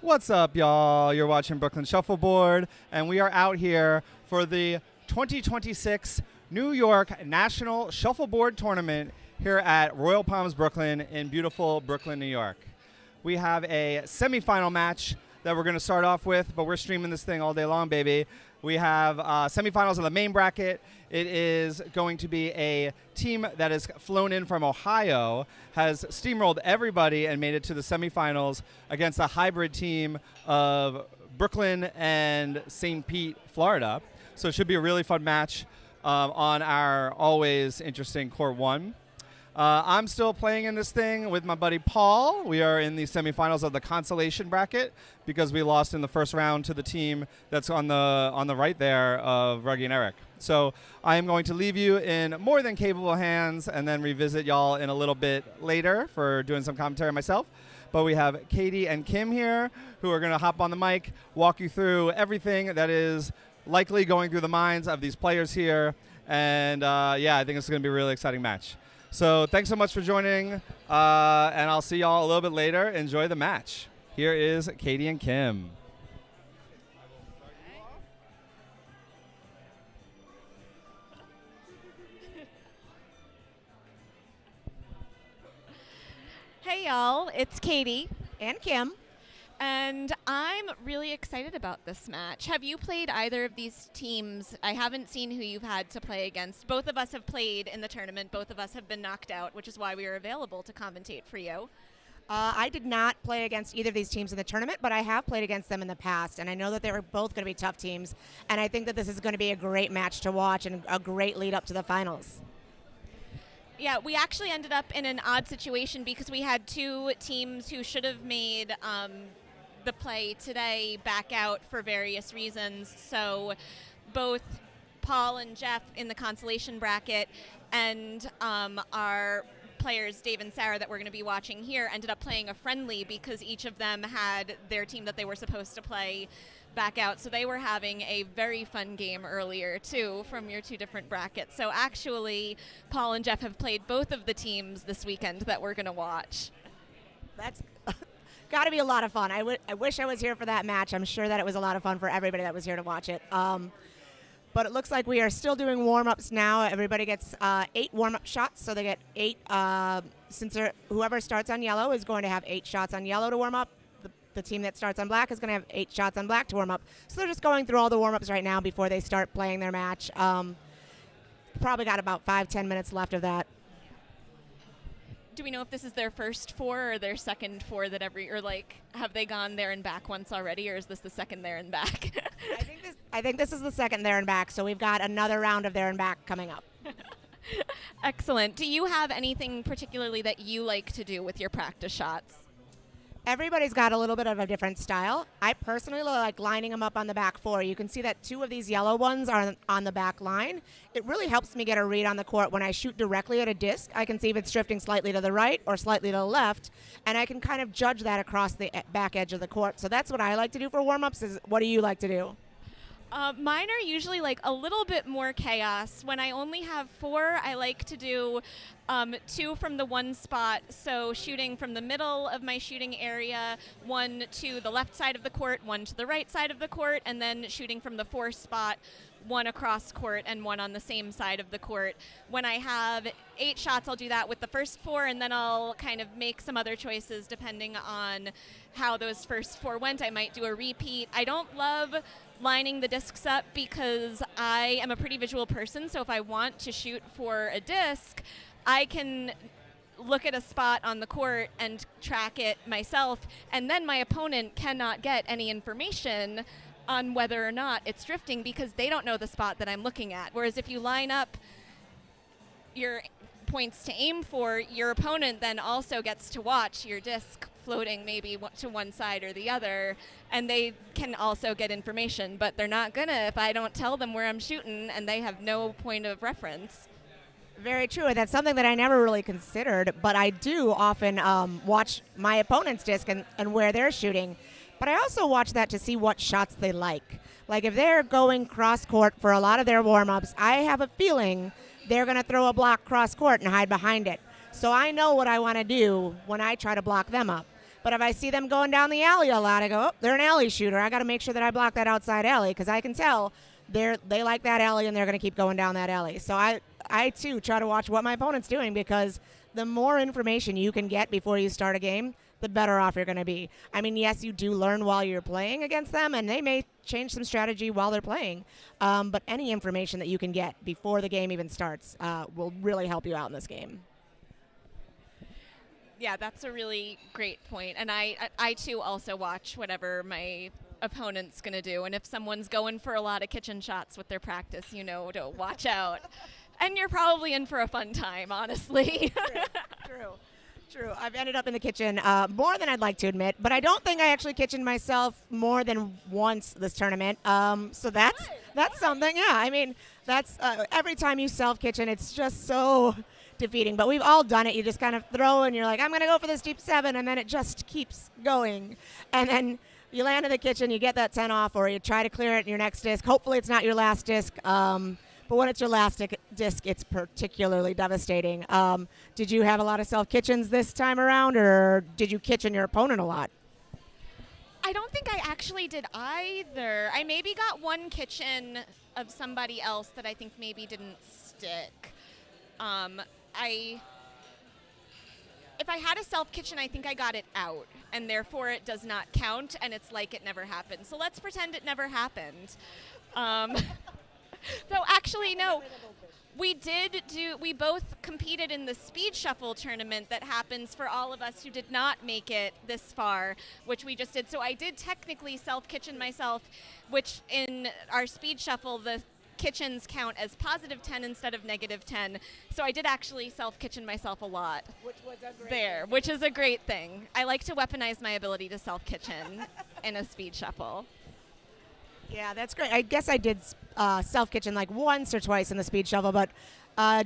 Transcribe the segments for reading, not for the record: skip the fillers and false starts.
What's up, y'all? You're watching Brooklyn Shuffleboard, and we are out here for the 2026 New York National Shuffleboard Tournament here at Royal Palms, Brooklyn in beautiful Brooklyn, New York. We have a semifinal match that we're going to start off with, but we're streaming this thing all day long, baby. We have semifinals of the main bracket. It is going to be a team that has flown in from Ohio, has steamrolled everybody and made it to the semifinals against a hybrid team of Brooklyn and St. Pete, Florida. So it should be a really fun match on our always interesting Court 1. I'm still playing in this thing with my buddy Paul. We are in the semifinals of the consolation bracket because we lost in the first round to the team that's on the right there of Ruggie and Eric. So I am going to leave you in more than capable hands and then revisit y'all in a little bit later for doing some commentary myself. But we have Katie and Kim here who are going to hop on the mic, walk you through everything that is likely going through the minds of these players here. And yeah, I think it's going to be a really exciting match. So thanks so much for joining, and I'll see y'all a little bit later. Enjoy the match. Here is Katie and Kim. Hey y'all, it's Katie. And Kim. And I'm really excited about this match. Have you played either of these teams? I haven't seen who you've had to play against. Both of us have played in the tournament. Both of us have been knocked out, which is why we are available to commentate for you. I did not play against either of these teams in the tournament, but I have played against them in the past, and I know that they were both going to be tough teams, and I think that this is going to be a great match to watch and a great lead up to the finals. Yeah, we actually ended up in an odd situation because we had two teams who should have made the play today back out for various reasons. So both Paul and Jeff in the consolation bracket and our players, Dave and Sarah, that we're going to be watching here, ended up playing a friendly because each of them had their team that they were supposed to play back out. So they were having a very fun game earlier, too, from your two different brackets. So actually, Paul and Jeff have played both of the teams this weekend that we're going to watch. That's got to be a lot of fun. I wish I was here for that match. I'm sure that it was a lot of fun for everybody that was here to watch it. But it looks like we are still doing warm-ups now. Everybody gets 8 warm-up shots, so they get 8. Since whoever starts on yellow is going to have 8 shots on yellow to warm up. The team that starts on black is going to have 8 shots on black to warm up. So they're just going through all the warm-ups right now before they start playing their match. Probably got about 5-10 minutes left of that. Do we know if this is their first 4 or their second 4 that have they gone there and back once already, or is this the second there and back? I think this is the second there and back, so we've got another round of there and back coming up. Excellent. Do you have anything particularly that you like to do with your practice shots? Everybody's got a little bit of a different style. I personally like lining them up on the back 4. You can see that 2 of these yellow ones are on the back line. It really helps me get a read on the court. When I shoot directly at a disc, I can see if it's drifting slightly to the right or slightly to the left, and I can kind of judge that across the back edge of the court. So that's what I like to do for warm-ups. What do you like to do? Mine are usually like a little bit more chaos. When I only have 4, I like to do 2 from the one spot, so shooting from the middle of my shooting area, 1 to the left side of the court, 1 to the right side of the court, and then shooting from the 4 spot, 1 across court and 1 on the same side of the court. When I have 8 shots, I'll do that with the first 4, and then I'll kind of make some other choices depending on how those first 4 went. I might do a repeat. I don't love lining the discs up because I am a pretty visual person, so if I want to shoot for a disc, I can look at a spot on the court and track it myself, and then my opponent cannot get any information on whether or not it's drifting because they don't know the spot that I'm looking at. Whereas if you line up your points to aim for, your opponent then also gets to watch your disc floating maybe to one side or the other, and they can also get information, but they're not gonna if I don't tell them where I'm shooting and they have no point of reference. Very true. That's something that I never really considered, but I do often watch my opponent's disc and where they're shooting. But I also watch that to see what shots they like. Like if they're going cross court for a lot of their warm-ups, I have a feeling they're going to throw a block cross court and hide behind it. So I know what I want to do when I try to block them up. But But if I see them going down the alley a lot, I go, oh, they're an alley shooter. I got to make sure that I block that outside alley because I can tell they like that alley and they're going to keep going down that alley. So I too try to watch what my opponent's doing because the more information you can get before you start a game, the better off you're going to be. I mean, yes, you do learn while you're playing against them, and they may change some strategy while they're playing. But any information that you can get before the game even starts will really help you out in this game. Yeah, that's a really great point. And I too also watch whatever my opponent's going to do. And if someone's going for a lot of kitchen shots with their practice, to watch out. And you're probably in for a fun time, honestly. True. I've ended up in the kitchen more than I'd like to admit, but I don't think I actually kitchened myself more than once this tournament. So that's something. Yeah, I mean, that's every time you self-kitchen, it's just so defeating. But we've all done it. You just kind of throw and you're like, I'm going to go for this deep 7, and then it just keeps going. And then you land in the kitchen, you get that 10 off, or you try to clear it in your next disc. Hopefully it's not your last disc. But when it's your last disc, it's particularly devastating. Did you have a lot of self-kitchens this time around, or did you kitchen your opponent a lot? I don't think I actually did either. I maybe got one kitchen of somebody else that I think maybe didn't stick. If I had a self-kitchen, I think I got it out, and therefore it does not count, and it's like it never happened. So let's pretend it never happened. Though actually, no, we both competed in the speed shuffle tournament that happens for all of us who did not make it this far, which we just did. So I did technically self-kitchen myself, which in our speed shuffle, the kitchens count as +10 instead of -10. So I did actually self-kitchen myself a lot. Which is a great thing. I like to weaponize my ability to self-kitchen in a speed shuffle. Yeah, that's great. I guess I did self-kitchen like once or twice in the speed shuffle, but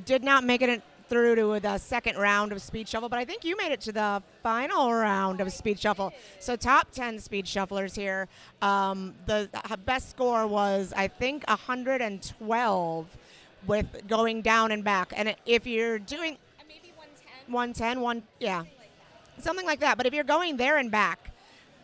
did not make it through to the second round of speed shuffle. But I think you made it to the final round of speed shuffle. So top 10 speed shufflers here. The best score was, I think, 112 with going down and back. And if you're doing... maybe 110, yeah. Something like that. But if you're going there and back,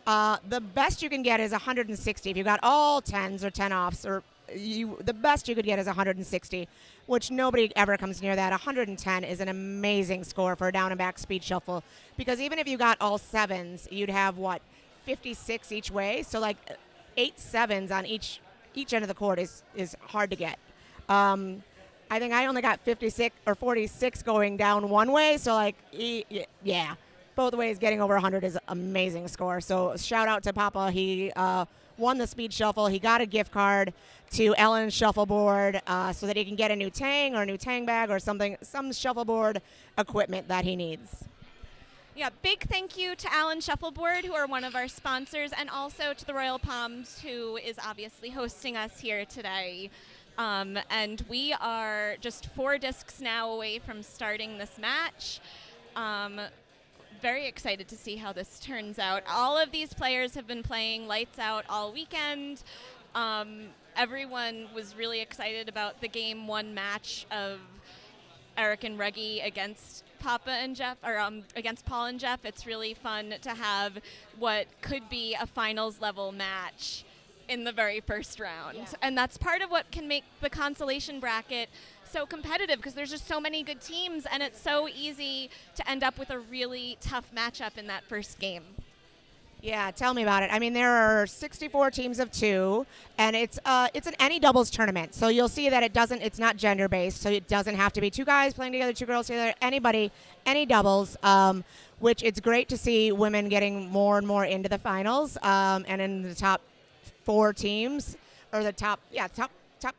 the best you can get is 160. If you got all 10s or 10 offs, the best you could get is 160, which nobody ever comes near that. 110 is an amazing score for a down and back speed shuffle, because even if you got all 7s, you'd have 56 each way. So like 8 7s on each end of the court is hard to get. I think I only got 56 or 46 going down one way. So yeah. Both ways, getting over 100 is an amazing score. So shout out to Papa. He won the speed shuffle. He got a gift card to Ellen Shuffleboard so that he can get a new tang or a new tang bag or some shuffleboard equipment that he needs. Yeah, big thank you to Allen Shuffleboard, who are one of our sponsors, and also to the Royal Palms, who is obviously hosting us here today. And we are just 4 discs now away from starting this match. Very excited to see how this turns out. All of these players have been playing lights out all weekend. Everyone was really excited about the game 1 match of Eric and Reggie against Papa and Jeff, or against Paul and Jeff. It's really fun to have what could be a finals level match in the very first round. Yeah. And that's part of what can make the consolation bracket so competitive, because there's just so many good teams, and it's so easy to end up with a really tough matchup in that first game. Yeah, tell me about it. I mean, there are 64 teams of 2, and it's an any doubles tournament. So you'll see that it's not gender based, so it doesn't have to be 2 guys playing together, 2 girls together, anybody, any doubles. Which it's great to see women getting more and more into the finals, and in the top 4 teams, or the top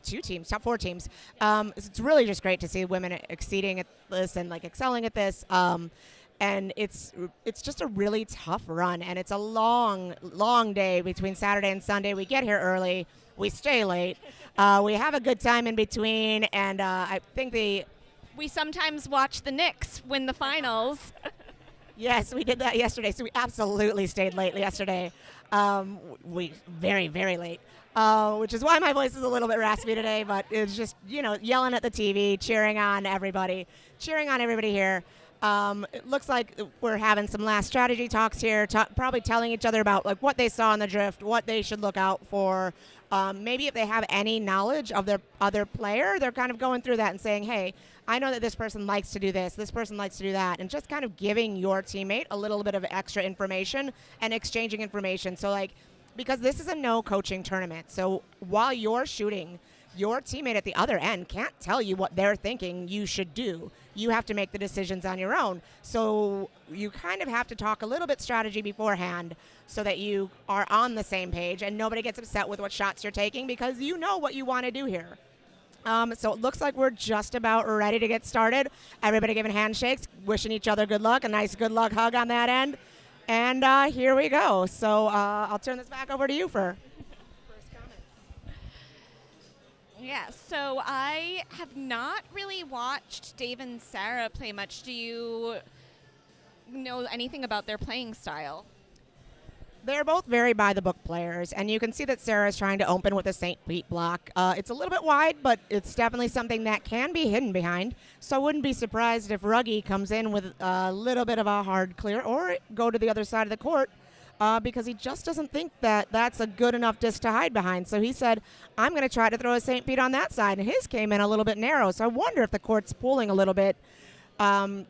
2 teams, top 4 teams. It's really just great to see women exceeding at this and excelling at this. And it's just a really tough run, and it's a long day between Saturday and Sunday. We get here early, we stay late, we have a good time in between, and I think we sometimes watch the Knicks win the finals. Yes, we did that yesterday, so we absolutely stayed late yesterday. We very, very late. Which is why my voice is a little bit raspy today, but it's just, yelling at the TV, cheering on everybody here. It looks like we're having some last strategy talks here, probably telling each other about like what they saw in the drift, what they should look out for. Maybe if they have any knowledge of their other player, they're kind of going through that and saying, hey, I know that this person likes to do this person likes to do that, and just kind of giving your teammate a little bit of extra information and exchanging information. So like, because this is a no coaching tournament, so while you're shooting, your teammate at the other end can't tell you what they're thinking you should do. You have to make the decisions on your own. So you kind of have to talk a little bit strategy beforehand so that you are on the same page and nobody gets upset with what shots you're taking because you know what you want to do here. So it looks like we're just about ready to get started. Everybody giving handshakes, wishing each other good luck, a nice good luck hug on that end. And here we go. So I'll turn this back over to you for first comments. Yeah, so I have not really watched Dave and Sarah play much. Do you know anything about their playing style? They're both very by-the-book players, and you can see that Sarah's trying to open with a St. Pete block. It's a little bit wide, but it's definitely something that can be hidden behind, so I wouldn't be surprised if Ruggie comes in with a little bit of a hard clear or go to the other side of the court because he just doesn't think that that's a good enough disc to hide behind. So he said, I'm going to try to throw a St. Pete on that side, and his came in a little bit narrow, so I wonder if the court's pulling a little bit to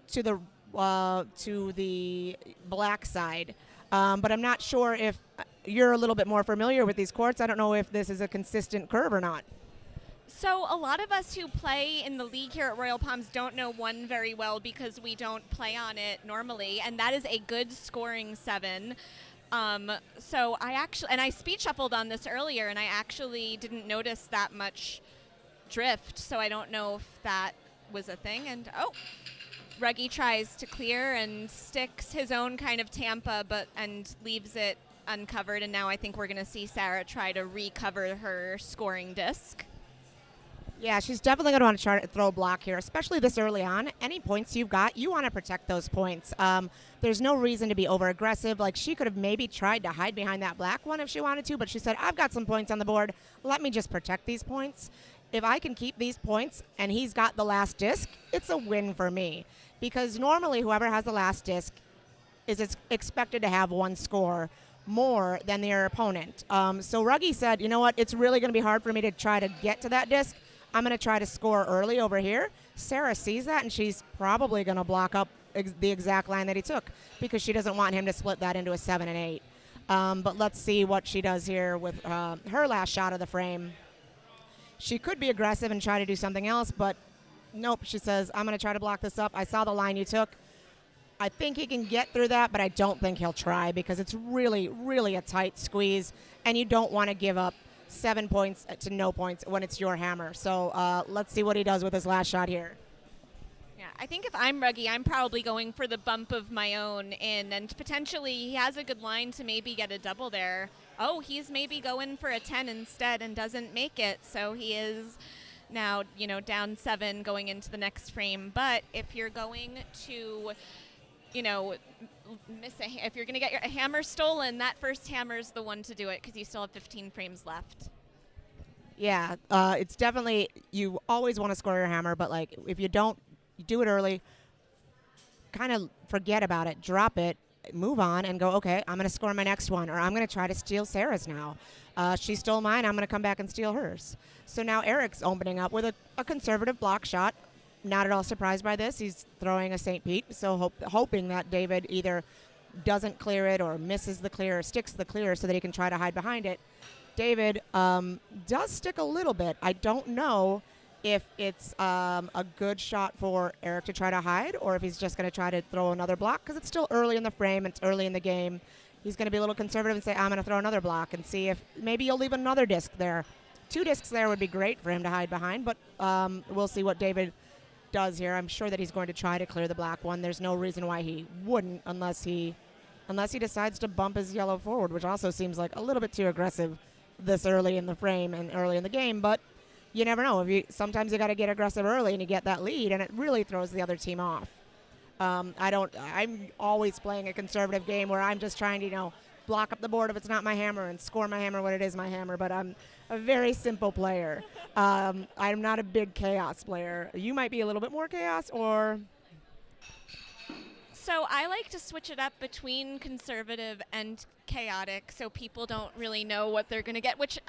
the black side. But I'm not sure if you're a little bit more familiar with these courts. I don't know if this is a consistent curve or not. So a lot of us who play in the league here at Royal Palms don't know one very well because we don't play on it normally, and that is a good scoring 7. So I speed shuffled on this earlier, and I actually didn't notice that much drift, so I don't know if that was a thing. And Ruggie tries to clear and sticks his own kind of Tampa, and leaves it uncovered. And now I think we're going to see Sarah try to recover her scoring disc. Yeah, she's definitely going to want to try to throw a block here, especially this early on. Any points you've got, you want to protect those points. There's no reason to be over-aggressive. Like, she could have maybe tried to hide behind that black one if she wanted to, but she said, I've got some points on the board. Let me just protect these points. If I can keep these points and he's got the last disc, it's a win for me. Because normally whoever has the last disc is expected to have one score more than their opponent. So Ruggie said, you know what, it's really going to be hard for me to try to get to that disc. I'm going to try to score early over here. Sarah sees that, and she's probably going to block up the exact line that he took because she doesn't want him to split that into a 7 and 8. But let's see what she does here with her last shot of the frame. She could be aggressive and try to do something else, but nope, she says, I'm going to try to block this up. I saw the line you took. I think he can get through that, but I don't think he'll try because it's really, really a tight squeeze, and you don't want to give up 7 points to no points when it's your hammer. So let's see what he does with his last shot here. Yeah, I think if I'm Ruggie, I'm probably going for the bump of my own in, and potentially he has a good line to maybe get a double there. Oh, he's maybe going for a 10 instead and doesn't make it, so he is now, down 7 going into the next frame. But if you're going to, if you're going to get your hammer stolen, that first hammer is the one to do it because you still have 15 frames left. Yeah, it's definitely, you always want to score your hammer, but like if you don't, you do it early, kind of forget about it, drop it, move on and go, okay, I'm going to score my next one, or I'm going to try to steal Sarah's now. She stole mine, I'm going to come back and steal hers. So now Eric's opening up with a conservative block shot. Not at all surprised by this. He's throwing a St. Pete, so hoping that David either doesn't clear it or misses the clear or sticks the clear so that he can try to hide behind it. David does stick a little bit. I don't know if it's a good shot for Eric to try to hide or if he's just going to try to throw another block because it's still early in the frame. It's early in the game. He's going to be a little conservative and say, I'm going to throw another block and see if maybe he'll leave another disc there. 2 discs there would be great for him to hide behind, but we'll see what David does here. I'm sure that he's going to try to clear the black one. There's no reason why he wouldn't unless he decides to bump his yellow forward, which also seems like a little bit too aggressive this early in the frame and early in the game, but you never know. Sometimes you got to get aggressive early and you get that lead, and it really throws the other team off. I'm always playing a conservative game where I'm just trying to, block up the board if it's not my hammer and score my hammer when it is my hammer, but I'm a very simple player. I'm not a big chaos player. You might be a little bit more chaos, or So I like to switch it up between conservative and chaotic, so people don't really know what they're going to get, which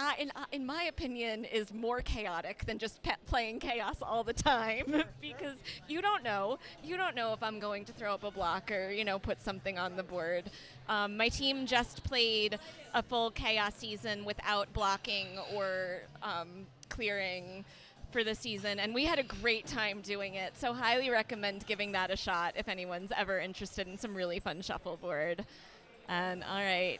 in my opinion is more chaotic than just playing chaos all the time because you don't know if I'm going to throw up a block or put something on the board. My team just played a full chaos season without blocking or clearing for the season, and we had a great time doing it, so highly recommend giving that a shot if anyone's ever interested in some really fun shuffleboard. And all right.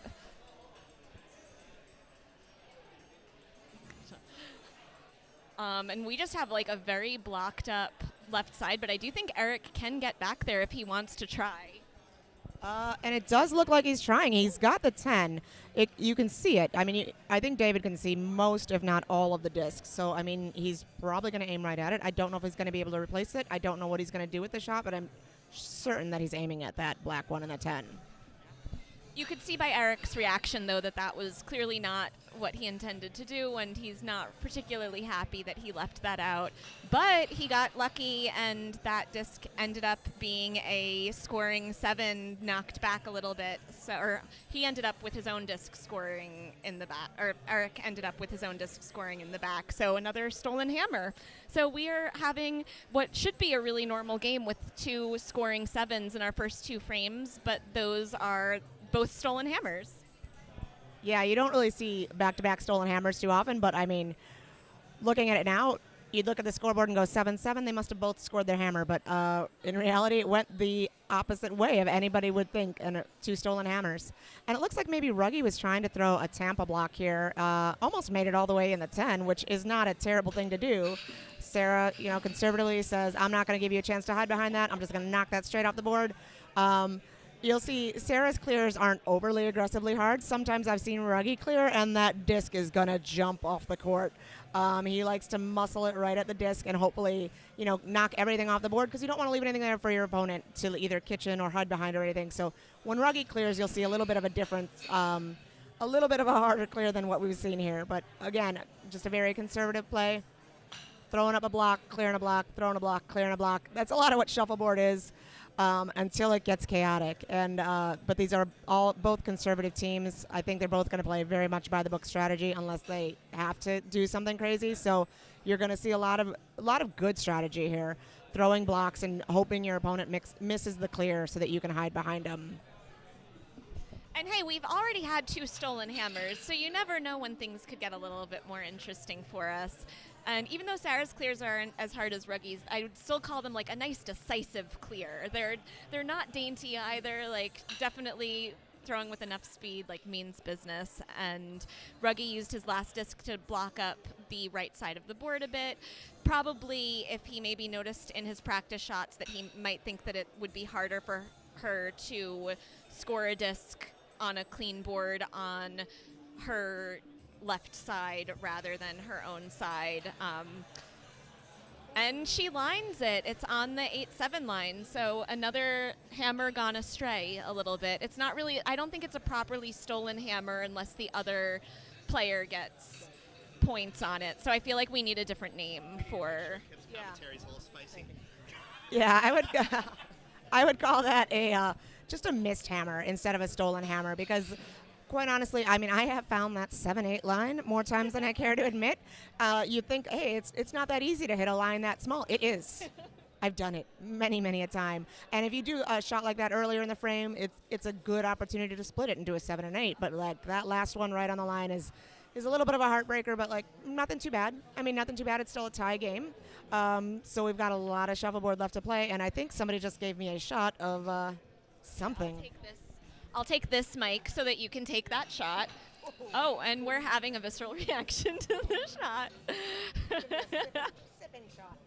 And we just have like a very blocked up left side, but I do think Eric can get back there if he wants to try. And it does look like he's trying. He's got the 10. You can see it. I mean, I think David can see most, if not all, of the discs. So, I mean, he's probably going to aim right at it. I don't know if he's going to be able to replace it. I don't know what he's going to do with the shot, but I'm certain that he's aiming at that black one in the 10. You could see by Eric's reaction, though, that was clearly not what he intended to do, and he's not particularly happy that he left that out. But he got lucky, and that disc ended up being a scoring 7, knocked back a little bit. Or he ended up with his own disc scoring in the back, or Eric ended up with his own disc scoring in the back. So another stolen hammer. So we are having what should be a really normal game with 2 scoring 7s in our first 2 frames, but those are both stolen hammers. Yeah, you don't really see back-to-back stolen hammers too often, but I mean, looking at it now, you'd look at the scoreboard and go 7-7. They must have both scored their hammer, but in reality, it went the opposite way of anybody would think, and 2 stolen hammers. And it looks like maybe Ruggie was trying to throw a Tampa block here, almost made it all the way in the 10, which is not a terrible thing to do. Sarah, conservatively says, I'm not going to give you a chance to hide behind that. I'm just going to knock that straight off the board. You'll see Sarah's clears aren't overly aggressively hard. Sometimes I've seen Ruggie clear, and that disc is going to jump off the court. He likes to muscle it right at the disc and hopefully, knock everything off the board because you don't want to leave anything there for your opponent to either kitchen or hide behind or anything. So when Ruggie clears, you'll see a little bit of a difference, a little bit of a harder clear than what we've seen here. But again, just a very conservative play. Throwing up a block, clearing a block, throwing a block, clearing a block. That's a lot of what shuffleboard is. Until it gets chaotic. And but these are both conservative teams. I think they're both going to play very much by the book strategy unless they have to do something crazy. So you're going to see a lot of good strategy here, throwing blocks and hoping your opponent misses the clear so that you can hide behind them. And hey, we've already had 2 stolen hammers, so you never know when things could get a little bit more interesting for us. And even though Sarah's clears aren't as hard as Ruggie's, I would still call them like a nice decisive clear. They're not dainty either, like definitely throwing with enough speed like means business. And Ruggie used his last disc to block up the right side of the board a bit. Probably if he maybe noticed in his practice shots that he might think that it would be harder for her to score a disc on a clean board on her left side rather than her own side. And she lines it. It's on the 8-7 line. So another hammer gone astray a little bit. It's not really, I don't think it's a properly stolen hammer unless the other player gets points on it. So I feel like we need a different name for. Yeah, a little spicy. Yeah, I would call that just a missed hammer instead of a stolen hammer because quite honestly, I mean, I have found that 7-8 line more times than I care to admit. You'd think, hey, it's not that easy to hit a line that small. It is. I've done it many a time. And if you do a shot like that earlier in the frame, it's a good opportunity to split it and do a 7 and 8. But like that last one right on the line is a little bit of a heartbreaker, but like nothing too bad. I mean, nothing too bad. It's still a tie game. So we've got a lot of shuffleboard left to play. And I think somebody just gave me a shot of something. I'll take this mic so that you can take that shot. Oh, and we're having a visceral reaction to the shot. Sipping shot.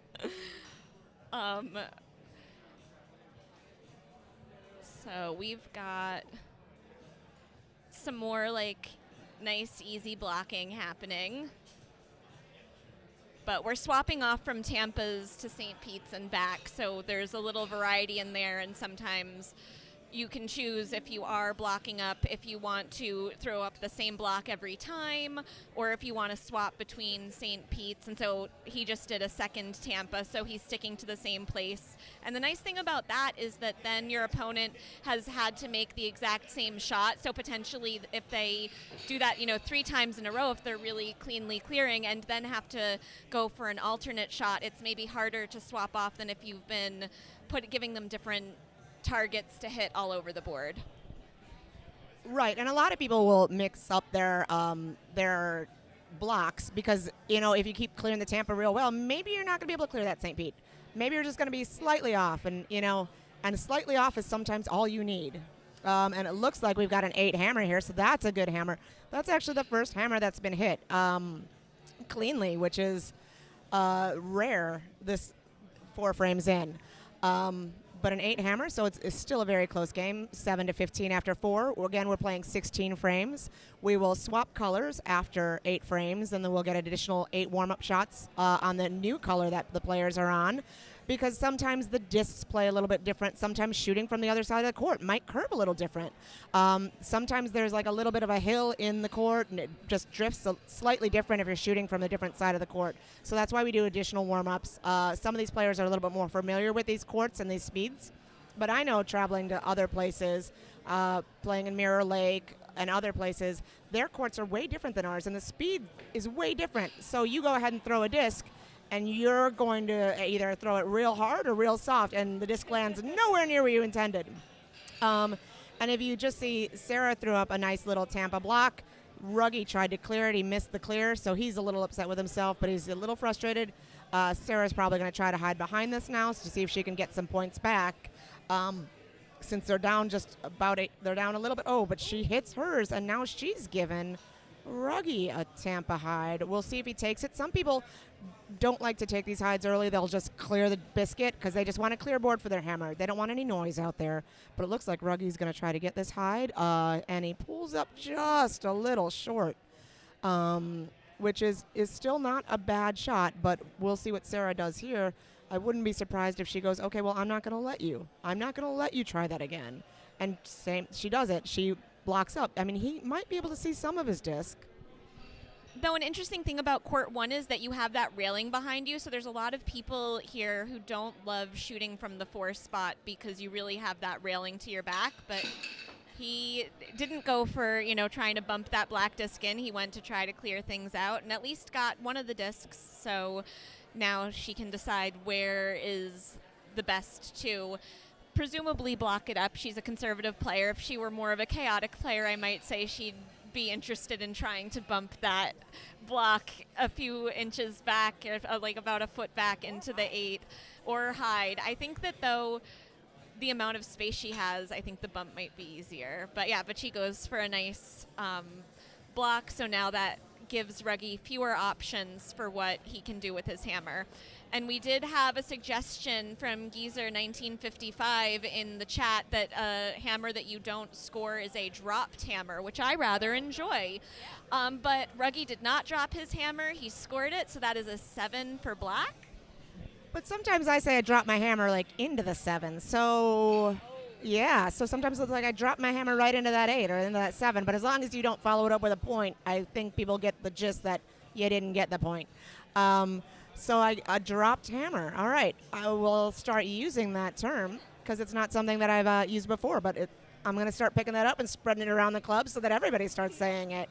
So we've got some more like nice, easy blocking happening. But we're swapping off from Tampa's to St. Pete's and back, so there's a little variety in there, and sometimes you can choose if you are blocking up, if you want to throw up the same block every time, or if you want to swap between St. Pete's. And so he just did a second Tampa, so he's sticking to the same place. And the nice thing about that is that then your opponent has had to make the exact same shot. So potentially if they do that, 3 times in a row, if they're really cleanly clearing and then have to go for an alternate shot, it's maybe harder to swap off than if you've been giving them different targets to hit all over the board. Right, and a lot of people will mix up their blocks because, if you keep clearing the Tampa real well, maybe you're not going to be able to clear that St. Pete. Maybe you're just going to be slightly off, and slightly off is sometimes all you need. And it looks like we've got an 8 hammer here, so that's a good hammer. That's actually the first hammer that's been hit cleanly, which is rare this 4 frames in. But an 8 hammer, so it's still a very close game, 7-15 after 4. Again, we're playing 16 frames. We will swap colors after 8 frames, and then we'll get additional 8 warm-up shots on the new color that the players are on, because sometimes the discs play a little bit different. Sometimes shooting from the other side of the court might curve a little different. Sometimes there's like a little bit of a hill in the court, and it just drifts slightly different if you're shooting from a different side of the court. So that's why we do additional warm-ups. Some of these players are a little bit more familiar with these courts and these speeds. But I know traveling to other places, playing in Mirror Lake and other places, their courts are way different than ours, and the speed is way different. So you go ahead and throw a disc, and you're going to either throw it real hard or real soft, and the disc lands nowhere near where you intended. And if you just see, Sarah threw up a nice little Tampa block. Ruggie tried to clear it. He missed the clear, so he's a little upset with himself, but he's a little frustrated. Sarah's probably going to try to hide behind this now to see if she can get some points back. Since they're down just about 8, they're down a little bit. Oh, but she hits hers, and now she's given Ruggie a Tampa hide. We'll see if he takes it. Some people don't like to take these hides early. They'll just clear the biscuit because they just want a clear board for their hammer. They don't want any noise out there. But it looks like Ruggie's going to try to get this hide, and he pulls up just a little short, which is still not a bad shot, but we'll see what Sarah does here. I wouldn't be surprised if she goes, okay, well, I'm not going to let you. I'm not going to let you try that again. And she does it. She blocks up. I mean, he might be able to see some of his disc. Though an interesting thing about court 1 is that you have that railing behind you, so there's a lot of people here who don't love shooting from the 4 spot because you really have that railing to your back, but he didn't go for, trying to bump that black disc in. He went to try to clear things out and at least got one of the discs, so now she can decide where is the best to presumably block it up. She's a conservative player. If she were more of a chaotic player, I might say she'd be interested in trying to bump that block a few inches back, like about a foot back into the 8, or hide. I think that, though, the amount of space she has, I think the bump might be easier. But she goes for a nice block, so now that gives Ruggie fewer options for what he can do with his hammer. And we did have a suggestion from Geezer1955 in the chat that a hammer that you don't score is a dropped hammer, which I rather enjoy. But Ruggie did not drop his hammer. He scored it, so that is a 7 for black. But sometimes I say I drop my hammer like into the 7. So yeah, so sometimes it's like I drop my hammer right into that 8 or into that 7. But as long as you don't follow it up with a point, I think people get the gist that you didn't get the point. So a dropped hammer. All right, I will start using that term because it's not something that I've used before, but I'm going to start picking that up and spreading it around the club so that everybody starts saying it.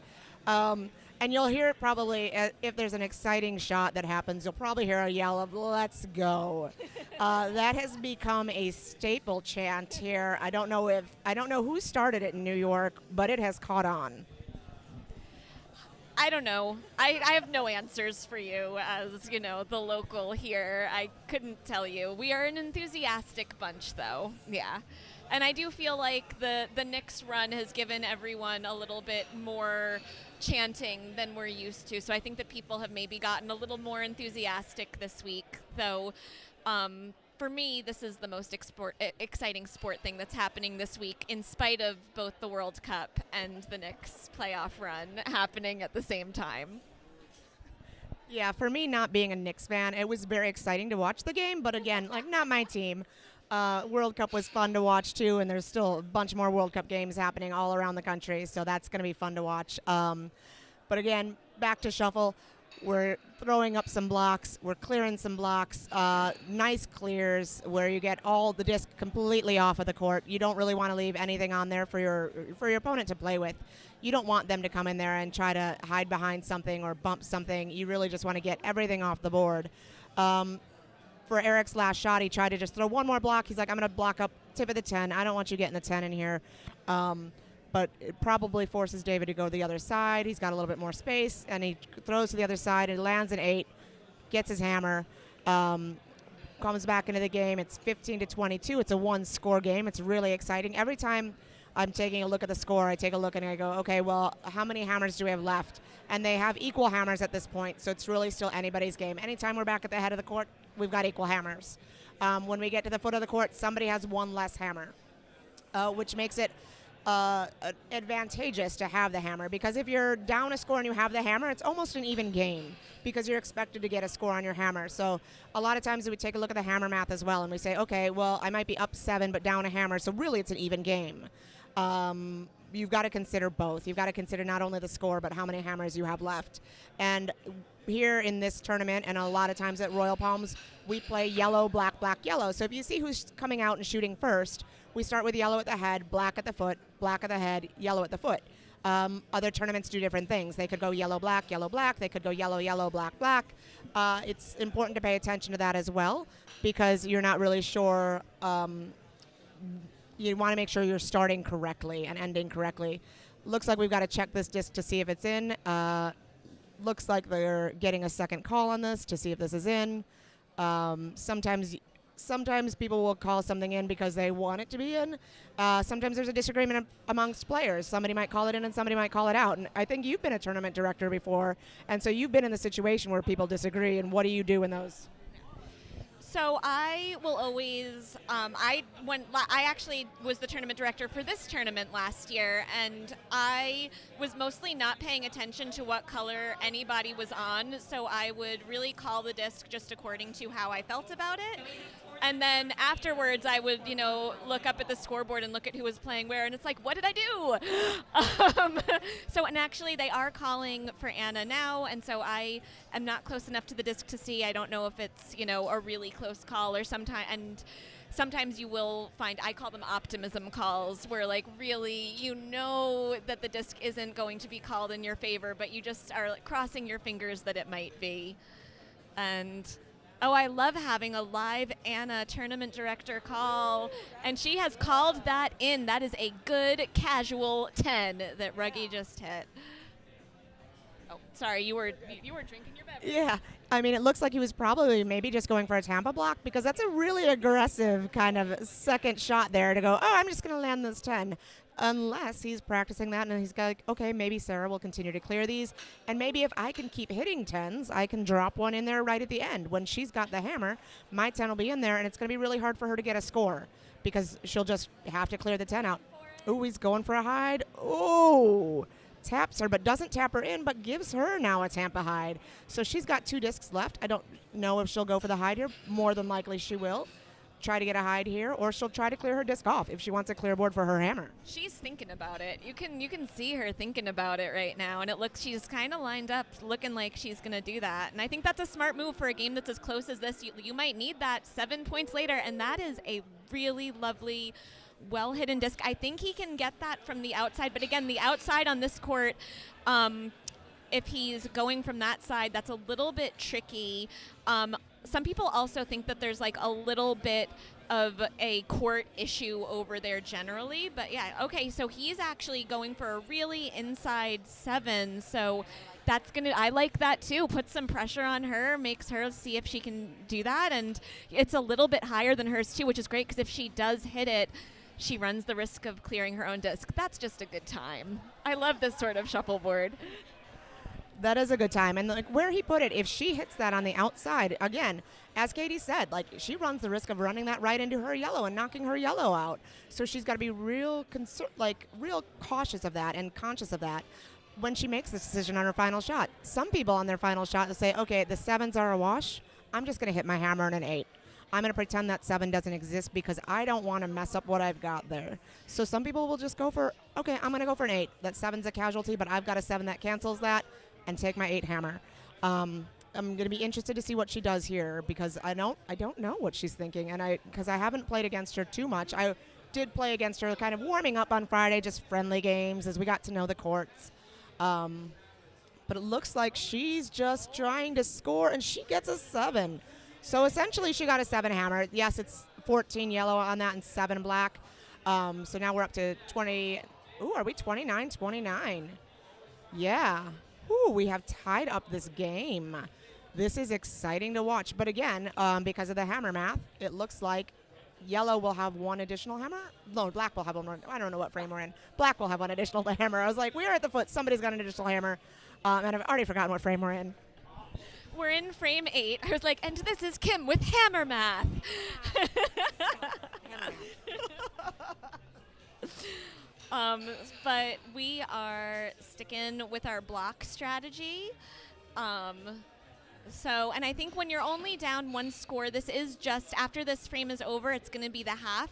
And you'll hear it probably, if there's an exciting shot that happens, you'll probably hear a yell of, "Let's go." That has become a staple chant here. I don't know who started it in New York, but it has caught on. I don't know. I have no answers for you as, the local here. I couldn't tell you. We are an enthusiastic bunch, though. Yeah. And I do feel like the Knicks run has given everyone a little bit more chanting than we're used to. So I think that people have maybe gotten a little more enthusiastic this week, though. For me, this is the most exciting sport thing that's happening this week, in spite of both the World Cup and the Knicks playoff run happening at the same time. Yeah, for me, not being a Knicks fan, it was very exciting to watch the game, but again, like, not my team. World Cup was fun to watch too, and there's still a bunch more World Cup games happening all around the country, so that's going to be fun to watch. But again, back to shuffle. We're throwing up some blocks. We're clearing some blocks. Nice clears where you get all the disc completely off of the court. You don't really want to leave anything on there for your opponent to play with. You don't want them to come in there and try to hide behind something or bump something. You really just want to get everything off the board. For Eric's last shot, he tried to just throw one more block. He's like, I'm going to block up tip of the 10. I don't want you getting the 10 in here. But it probably forces David to go to the other side. He's got a little bit more space, and he throws to the other side and lands an 8, gets his hammer, comes back into the game. It's 15-22. It's a one-score game. It's really exciting. Every time I'm taking a look at the score, I take a look and I go, okay, well, how many hammers do we have left? And they have equal hammers at this point, so it's really still anybody's game. Anytime we're back at the head of the court, we've got equal hammers. When we get to the foot of the court, somebody has one less hammer, which makes it advantageous to have the hammer, because if you're down a score and you have the hammer, it's almost an even game because you're expected to get a score on your hammer. So a lot of times we take a look at the hammer math as well, and we say, okay, well, I might be up 7 but down a hammer, so really it's an even game. You've got to consider both. You've got to consider not only the score but how many hammers you have left. And here in this tournament, and a lot of times at Royal Palms, we play yellow, black, black, yellow. So if you see who's coming out and shooting first, we start with yellow at the head, black at the foot, black at the head, yellow at the foot. Other tournaments do different things. They could go yellow, black, yellow, black. They could go yellow, yellow, black, black. It's important to pay attention to that as well, because you're not really sure. You want to make sure you're starting correctly and ending correctly. Looks like we've got to check this disc to see if it's in. Looks like they're getting a second call on this to see if this is in. Sometimes people will call something in because they want it to be in. Sometimes there's a disagreement amongst players. Somebody might call it in and somebody might call it out. And I think you've been a tournament director before, and so you've been in the situation where people disagree, and what do you do in those? So I will always, I actually was the tournament director for this tournament last year, and I was mostly not paying attention to what color anybody was on, so I would really call the disc just according to how I felt about it. And then afterwards, I would, look up at the scoreboard and look at who was playing where, and it's like, what did I do? And actually, they are calling for Anna now, and so I am not close enough to the disc to see. I don't know if it's, a really close call, or sometimes you will find, I call them optimism calls, where really that the disc isn't going to be called in your favor, but you just are crossing your fingers that it might be. And I love having a live Anna tournament director call, and she has called that in. That is a good casual 10 that Ruggie just hit. Oh, sorry, you were drinking your beverage. Yeah, I mean, it looks like he was probably maybe just going for a Tampa block, because that's a really aggressive kind of second shot there to go, I'm just going to land this 10. Unless he's practicing that and he's like, okay, maybe Sarah will continue to clear these, and maybe if I can keep hitting 10s, I can drop one in there right at the end. When she's got the hammer, my 10 will be in there, and it's going to be really hard for her to get a score because she'll just have to clear the 10 out. Oh, he's going for a hide. Oh, taps her, but doesn't tap her in, but gives her now a Tampa hide. So she's got 2 discs left. I don't know if she'll go for the hide here. More than likely she will try to get a hide here, or she'll try to clear her disc off if she wants a clear board for her hammer. She's thinking about it. You can see her thinking about it right now, and she's kind of lined up looking like she's going to do that. And I think that's a smart move for a game that's as close as this. You might need that 7 points later, and that is a really lovely, well-hidden disc. I think he can get that from the outside, but again, the outside on this court, if he's going from that side, that's a little bit tricky. Some people also think that there's a little bit of a court issue over there generally, but yeah, okay, so he's actually going for a really inside 7, so that's I like that too. Put some pressure on her, makes her see if she can do that, and it's a little bit higher than hers too, which is great, because if she does hit it, she runs the risk of clearing her own disc. That's just a good time. I love this sort of shuffleboard. That is a good time. And where he put it, if she hits that on the outside, again, as Katie said, she runs the risk of running that right into her yellow and knocking her yellow out. So she's got to be real cautious of that and conscious of that when she makes this decision on her final shot. Some people on their final shot will say, okay, the 7s are a wash. I'm just going to hit my hammer in an 8. I'm going to pretend that 7 doesn't exist because I don't want to mess up what I've got there. So some people will just go for, okay, I'm going to go for an 8. That 7's a casualty, but I've got a 7 that cancels that and take my 8 hammer. I'm going to be interested to see what she does here because I don't know what she's thinking, and because I haven't played against her too much. I did play against her kind of warming up on Friday, just friendly games as we got to know the courts. But it looks like she's just trying to score, and she gets a 7. So essentially she got a 7 hammer. Yes, it's 14 yellow on that and 7 black. So now we're up to 20. Ooh, are we 29? 29. Yeah. Ooh, we have tied up this game. This is exciting to watch. But again, because of the hammer math, it looks like yellow will have 1 additional hammer. No, black will have 1 more. I don't know what frame we're in. Black will have 1 additional hammer. I was like, we are at the foot. Somebody's got an additional hammer. And I've already forgotten what frame we're in. We're in frame 8. I was like, and this is Kim with hammer math. But we are sticking with our block strategy. And I think when you're only down 1 score, this is just, after this frame is over, it's going to be the half.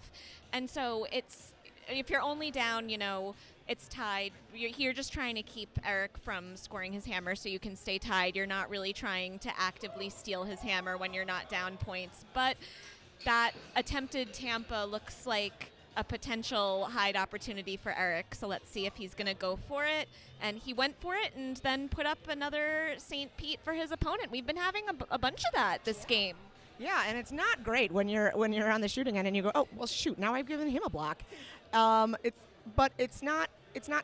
And so if you're only down, it's tied. You're just trying to keep Eric from scoring his hammer so you can stay tied. You're not really trying to actively steal his hammer when you're not down points. But that attempted Tampa looks like a potential hide opportunity for Eric. So let's see if he's going to go for it. And he went for it and then put up another St. Pete for his opponent. We've been having a bunch of that this game. Yeah, and it's not great when you're on the shooting end and you go, oh, well, shoot, now I've given him a block. But it's not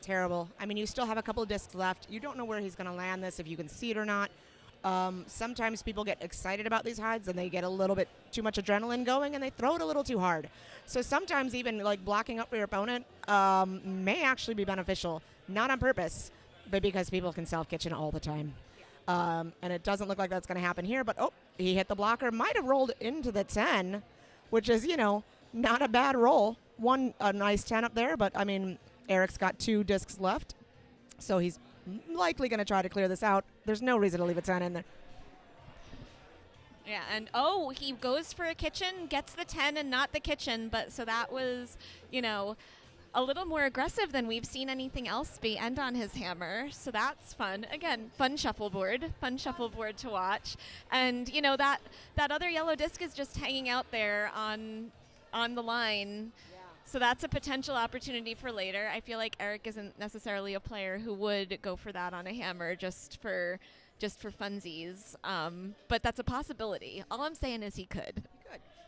terrible. I mean, you still have a couple of discs left. You don't know where he's going to land this, if you can see it or not. Sometimes people get excited about these hides and they get a little bit too much adrenaline going and they throw it a little too hard. So sometimes even like blocking up for your opponent may actually be beneficial, not on purpose, but because people can self-kitchen all the time. And it doesn't look like that's going to happen here, but oh, he hit the blocker. Might have rolled into the 10, which is, not a bad roll. A nice 10 up there, but I mean, Eric's got 2 discs left, so he's likely going to try to clear this out. There's no reason to leave a 10 in there. Yeah, and he goes for a kitchen, gets the 10 and not the kitchen, but so that was, a little more aggressive than we've seen anything else be end on his hammer. So that's fun. Again, fun shuffleboard to watch. And, that other yellow disc is just hanging out there on the line. So that's a potential opportunity for later. I feel like Eric isn't necessarily a player who would go for that on a hammer just for funsies. But that's a possibility. All I'm saying is he could.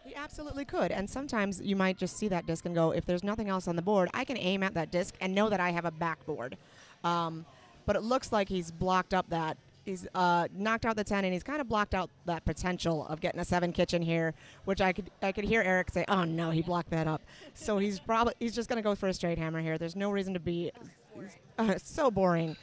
He absolutely could. And sometimes you might just see that disc and go, if there's nothing else on the board, I can aim at that disc and know that I have a backboard. But it looks like he's blocked up that. He's knocked out the 10, and he's kind of blocked out that potential of getting a 7 kitchen here, which I could hear Eric say, oh, no, he blocked that up. So he's just going to go for a straight hammer here. There's no reason to be so boring.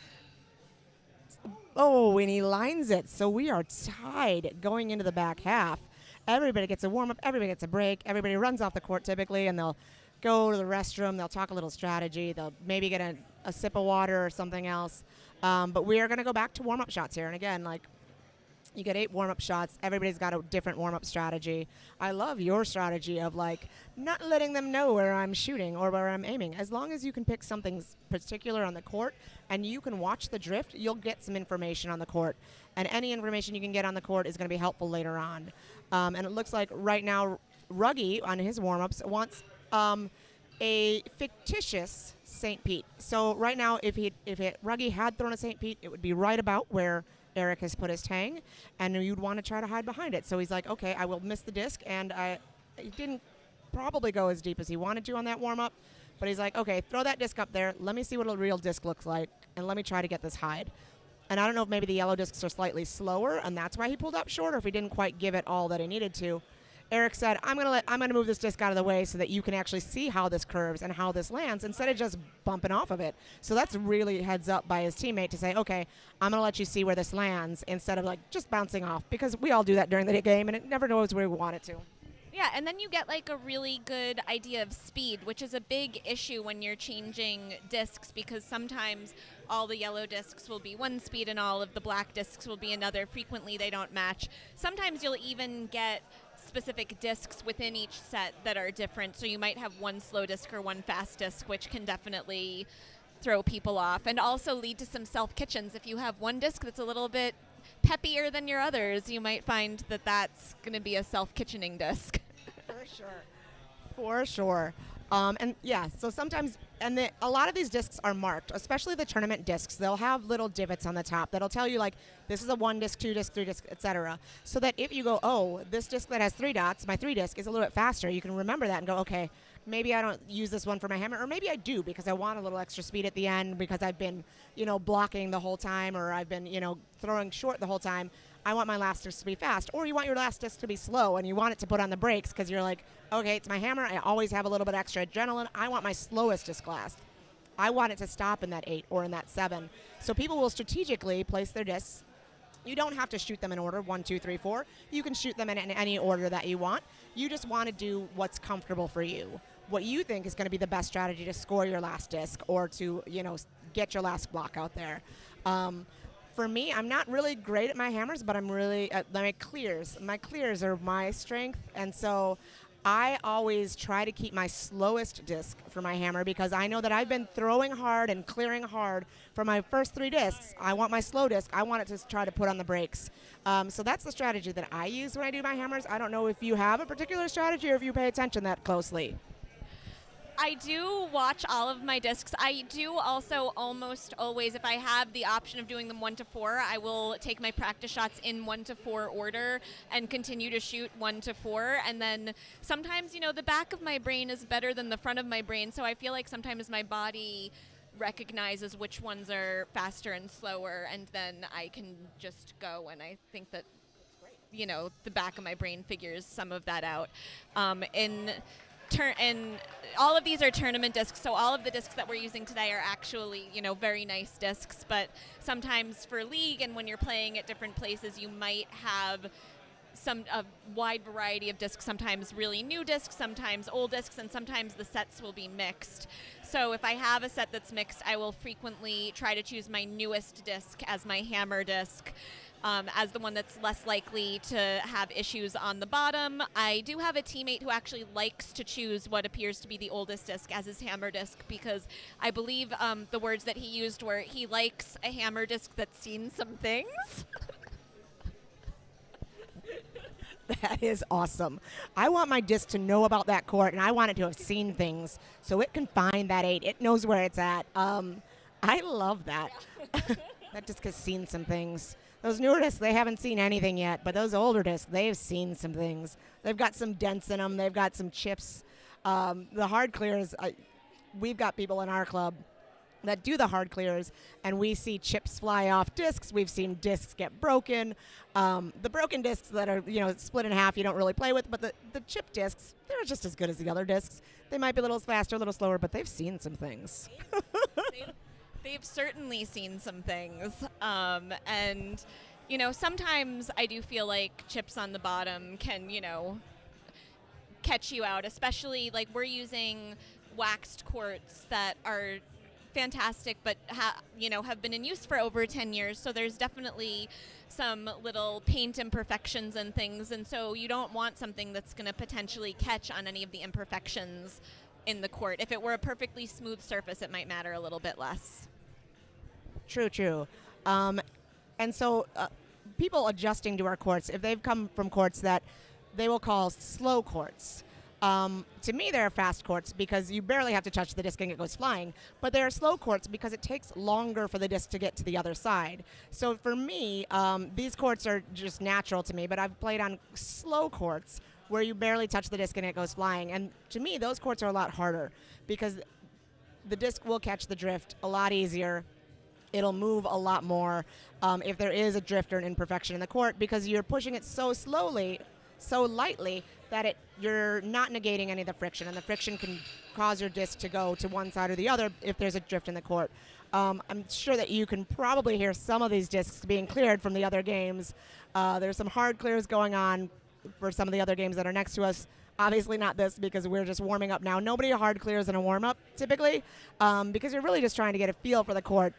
Oh, and he lines it. So we are tied going into the back half. Everybody gets a warm-up. Everybody gets a break. Everybody runs off the court typically, and they'll go to the restroom. They'll talk a little strategy. They'll maybe get a sip of water or something else. But we are going to go back to warm-up shots here. And again, you get 8 warm-up shots. Everybody's got a different warm-up strategy. I love your strategy of, not letting them know where I'm shooting or where I'm aiming. As long as you can pick something particular on the court and you can watch the drift, you'll get some information on the court. And any information you can get on the court is going to be helpful later on. And it looks like right now Ruggie, on his warm-ups, wants a fictitious St. Pete. So right now, if Ruggie had thrown a St. Pete, it would be right about where Eric has put his tang, and you'd want to try to hide behind it. So he's like, okay, I will miss the disc, and he didn't probably go as deep as he wanted to on that warm-up, but he's like, okay, throw that disc up there. Let me see what a real disc looks like, and let me try to get this hide. And I don't know if maybe the yellow discs are slightly slower, and that's why he pulled up short, or if he didn't quite give it all that he needed to. Eric said, I'm gonna move this disc out of the way so that you can actually see how this curves and how this lands instead of just bumping off of it. So that's really heads up by his teammate to say, okay, I'm gonna let you see where this lands instead of just bouncing off, because we all do that during the game and it never knows where we want it to. Yeah, and then you get a really good idea of speed, which is a big issue when you're changing discs, because sometimes all the yellow discs will be one speed and all of the black discs will be another. Frequently they don't match. Sometimes you'll even get specific discs within each set that are different. So you might have one slow disc or one fast disc, which can definitely throw people off and also lead to some self-kitchens. If you have one disc that's a little bit peppier than your others, you might find that that's going to be a self-kitchening disc. For sure. For sure. And yeah, so sometimes, and a lot of these discs are marked, especially the tournament discs. They'll have little divots on the top that'll tell you, like, this is a 1 disc, 2 disc, 3 disc, etc. So that if you go, oh, this disc that has 3 dots, my 3 disc is a little bit faster, you can remember that and go, okay, maybe I don't use this one for my hammer, or maybe I do because I want a little extra speed at the end because I've been, blocking the whole time, or I've been, throwing short the whole time. I want my last disc to be fast. Or you want your last disc to be slow and you want it to put on the brakes because you're like, okay, it's my hammer. I always have a little bit extra adrenaline. I want my slowest disc last. I want it to stop in that 8 or in that 7. So people will strategically place their discs. You don't have to shoot them in order, 1, 2, 3, 4. You can shoot them in any order that you want. You just want to do what's comfortable for you. What you think is going to be the best strategy to score your last disc or to, get your last block out there. For me, I'm not really great at my hammers, but I'm really at my clears. My clears are my strength, and so I always try to keep my slowest disc for my hammer because I know that I've been throwing hard and clearing hard for my first 3 discs. I want my slow disc. I want it to try to put on the brakes. So that's the strategy that I use when I do my hammers. I don't know if you have a particular strategy or if you pay attention that closely. I do watch all of my discs. I do also almost always, if I have the option of doing them 1 to 4, I will take my practice shots in 1 to 4 order and continue to shoot 1 to 4. And then sometimes, the back of my brain is better than the front of my brain, so I feel like sometimes my body recognizes which ones are faster and slower, and then I can just go, and I think that, the back of my brain figures some of that out. And all of these are tournament discs, so all of the discs that we're using today are actually, very nice discs. But sometimes for league and when you're playing at different places, you might have a wide variety of discs, sometimes really new discs, sometimes old discs, and sometimes the sets will be mixed. So if I have a set that's mixed, I will frequently try to choose my newest disc as my hammer disc. As the one that's less likely to have issues on the bottom. I do have a teammate who actually likes to choose what appears to be the oldest disc as his hammer disc because I believe the words that he used were he likes a hammer disc that's seen some things. That is awesome. I want my disc to know about that court, and I want it to have seen things so it can find that 8. It knows where it's at. I love that. That disc has seen some things. Those newer discs, they haven't seen anything yet, but those older discs, they've seen some things. They've got some dents in them. They've got some chips. The hard clears, we've got people in our club that do the hard clears, and we see chips fly off discs. We've seen discs get broken. The broken discs that are, split in half, you don't really play with, but the chip discs, they're just as good as the other discs. They might be a little faster, a little slower, but they've seen some things. They've certainly seen some things. And, sometimes I do feel like chips on the bottom can, catch you out, especially like we're using waxed quartz that are fantastic, but have been in use for over 10 years. So there's definitely some little paint imperfections and things. And so you don't want something that's going to potentially catch on any of the imperfections in the court. If it were a perfectly smooth surface, it might matter a little bit less. True. And so people adjusting to our courts, if they've come from courts that they will call slow courts, to me they're fast courts because you barely have to touch the disc and it goes flying, but they're slow courts because it takes longer for the disc to get to the other side. So for me, these courts are just natural to me, but I've played on slow courts where you barely touch the disc and it goes flying. And to me, those courts are a lot harder because the disc will catch the drift a lot easier. It'll move a lot more if there is a drift or an imperfection in the court because you're pushing it so slowly, so lightly, that you're not negating any of the friction, and the friction can cause your disc to go to one side or the other if there's a drift in the court. I'm sure that you can probably hear some of these discs being cleared from the other games. There's some hard clears going on for some of the other games that are next to us. Obviously not this because we're just warming up now. Nobody hard clears in a warm-up typically because you're really just trying to get a feel for the court.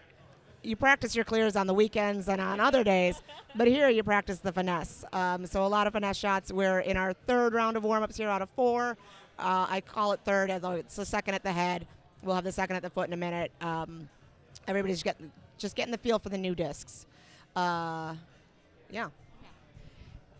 you practice your clears on the weekends and on other days, but here you practice the finesse. So a lot of finesse shots. We're in our third round of warm-ups here out of 4. I call it third, although it's the second at the head. We'll have the second at the foot in a minute. Everybody's just getting the feel for the new discs. Yeah.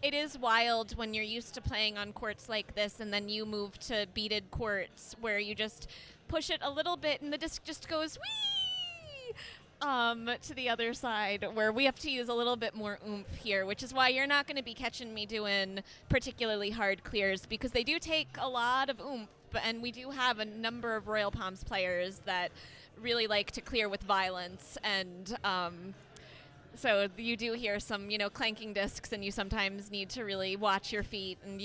It is wild when you're used to playing on courts like this and then you move to beaded courts where you just push it a little bit and the disc just goes whee to the other side, where we have to use a little bit more oomph here, which is why you're not going to be catching me doing particularly hard clears, because they do take a lot of oomph, and we do have a number of Royal Palms players that really like to clear with violence, and so you do hear some, clanking discs, and you sometimes need to really watch your feet. And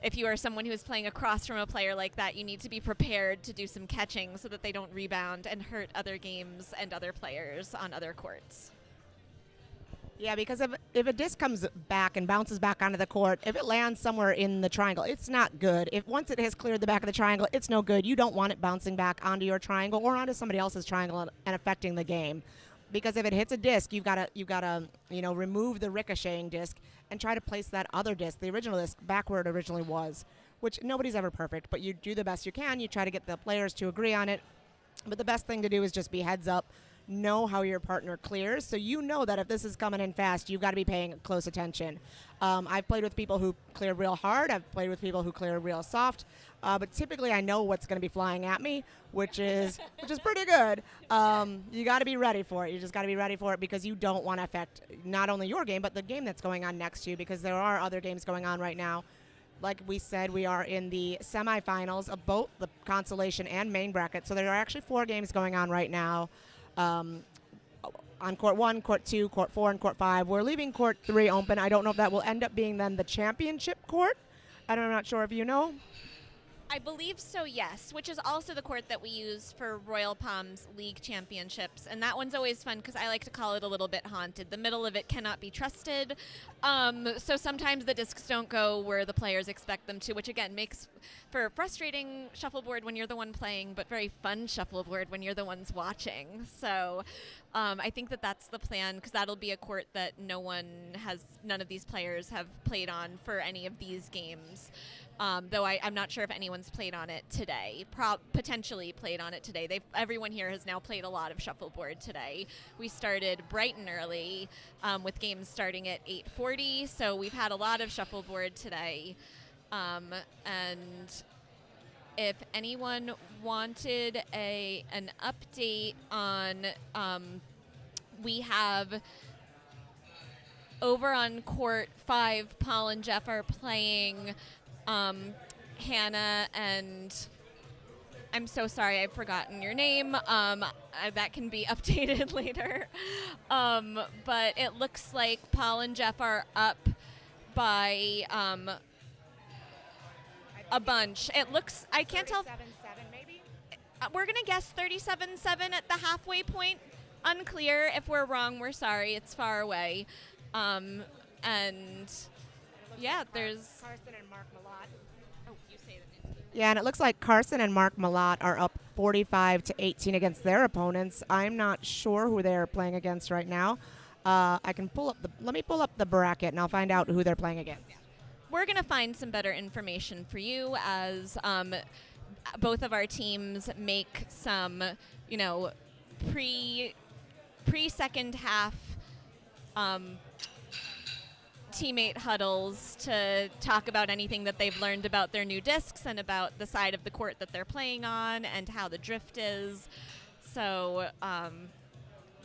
if you are someone who is playing across from a player like that, you need to be prepared to do some catching so that they don't rebound and hurt other games and other players on other courts. Yeah, because if a disc comes back and bounces back onto the court, if it lands somewhere in the triangle, it's not good. If once it has cleared the back of the triangle, it's no good. You don't want it bouncing back onto your triangle or onto somebody else's triangle and affecting the game. Because if it hits a disc, you've got to remove the ricocheting disc and try to place that other disc, the original disc, back where it originally was, which nobody's ever perfect, but you do the best you can. You try to get the players to agree on it. But the best thing to do is just be heads up, know how your partner clears, so you know that if this is coming in fast, you've got to be paying close attention. I've played with people who clear real hard. I've played with people who clear real soft. But typically I know what's going to be flying at me, which is pretty good. You got to be ready for it. You just got to be ready for it, because you don't want to affect not only your game, but the game that's going on next to you, because there are other games going on right now. Like we said, we are in the semifinals of both the consolation and main bracket. So there are actually 4 games going on right now. On court 1, court 2, court 4, and court 5. We're leaving court 3 open. I don't know if that will end up being then the championship court. I'm not sure if you know. I believe so, yes, which is also the court that we use for Royal Palms League Championships. And that one's always fun because I like to call it a little bit haunted. The middle of it cannot be trusted. So sometimes the discs don't go where the players expect them to, which again makes for frustrating shuffleboard when you're the one playing, but very fun shuffleboard when you're the ones watching. So I think that's the plan, because that'll be a court that none of these players have played on for any of these games. Though I'm not sure if anyone's played on it today. Potentially played on it today. Everyone here has now played a lot of shuffleboard today. We started bright and early with games starting at 8:40, so we've had a lot of shuffleboard today. And if anyone wanted an update on, we have over on court 5, Paul and Jeff are playing Hannah and I'm so sorry, I've forgotten your name. That can be updated later. But it looks like Paul and Jeff are up by a bunch. It looks, I can't tell. 37-7 maybe? We're going to guess 37-7 at the halfway point. Unclear. If we're wrong, we're sorry. It's far away. And yeah, there's Carson and Mark Malott. Oh, you say the name. Yeah, and it looks like Carson and Mark Malott are up 45-18 against their opponents. I'm not sure who they're playing against right now. Let me pull up the bracket and I'll find out who they're playing against. We're going to find some better information for you as both of our teams make some, pre-second half teammate huddles to talk about anything that they've learned about their new discs and about the side of the court that they're playing on and how the drift is. So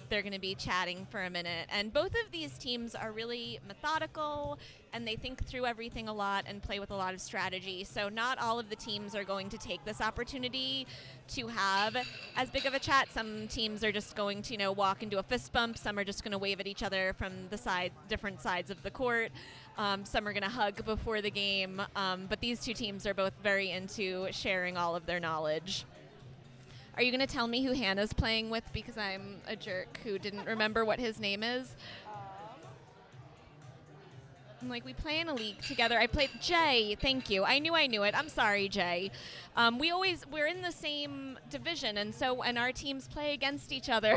they're going to be chatting for a minute. And both of these teams are really methodical and they think through everything a lot and play with a lot of strategy. So not all of the teams are going to take this opportunity to have as big of a chat. Some teams are just going to, walk into a fist bump. Some are just going to wave at each other from the different sides of the court. Some are going to hug before the game. But these two teams are both very into sharing all of their knowledge. Are you going to tell me who Hannah's playing with? Because I'm a jerk who didn't remember what his name is. I'm like, we play in a league together. I played Jay. Thank you. I knew it. I'm sorry, Jay. We're in the same division, and our teams play against each other.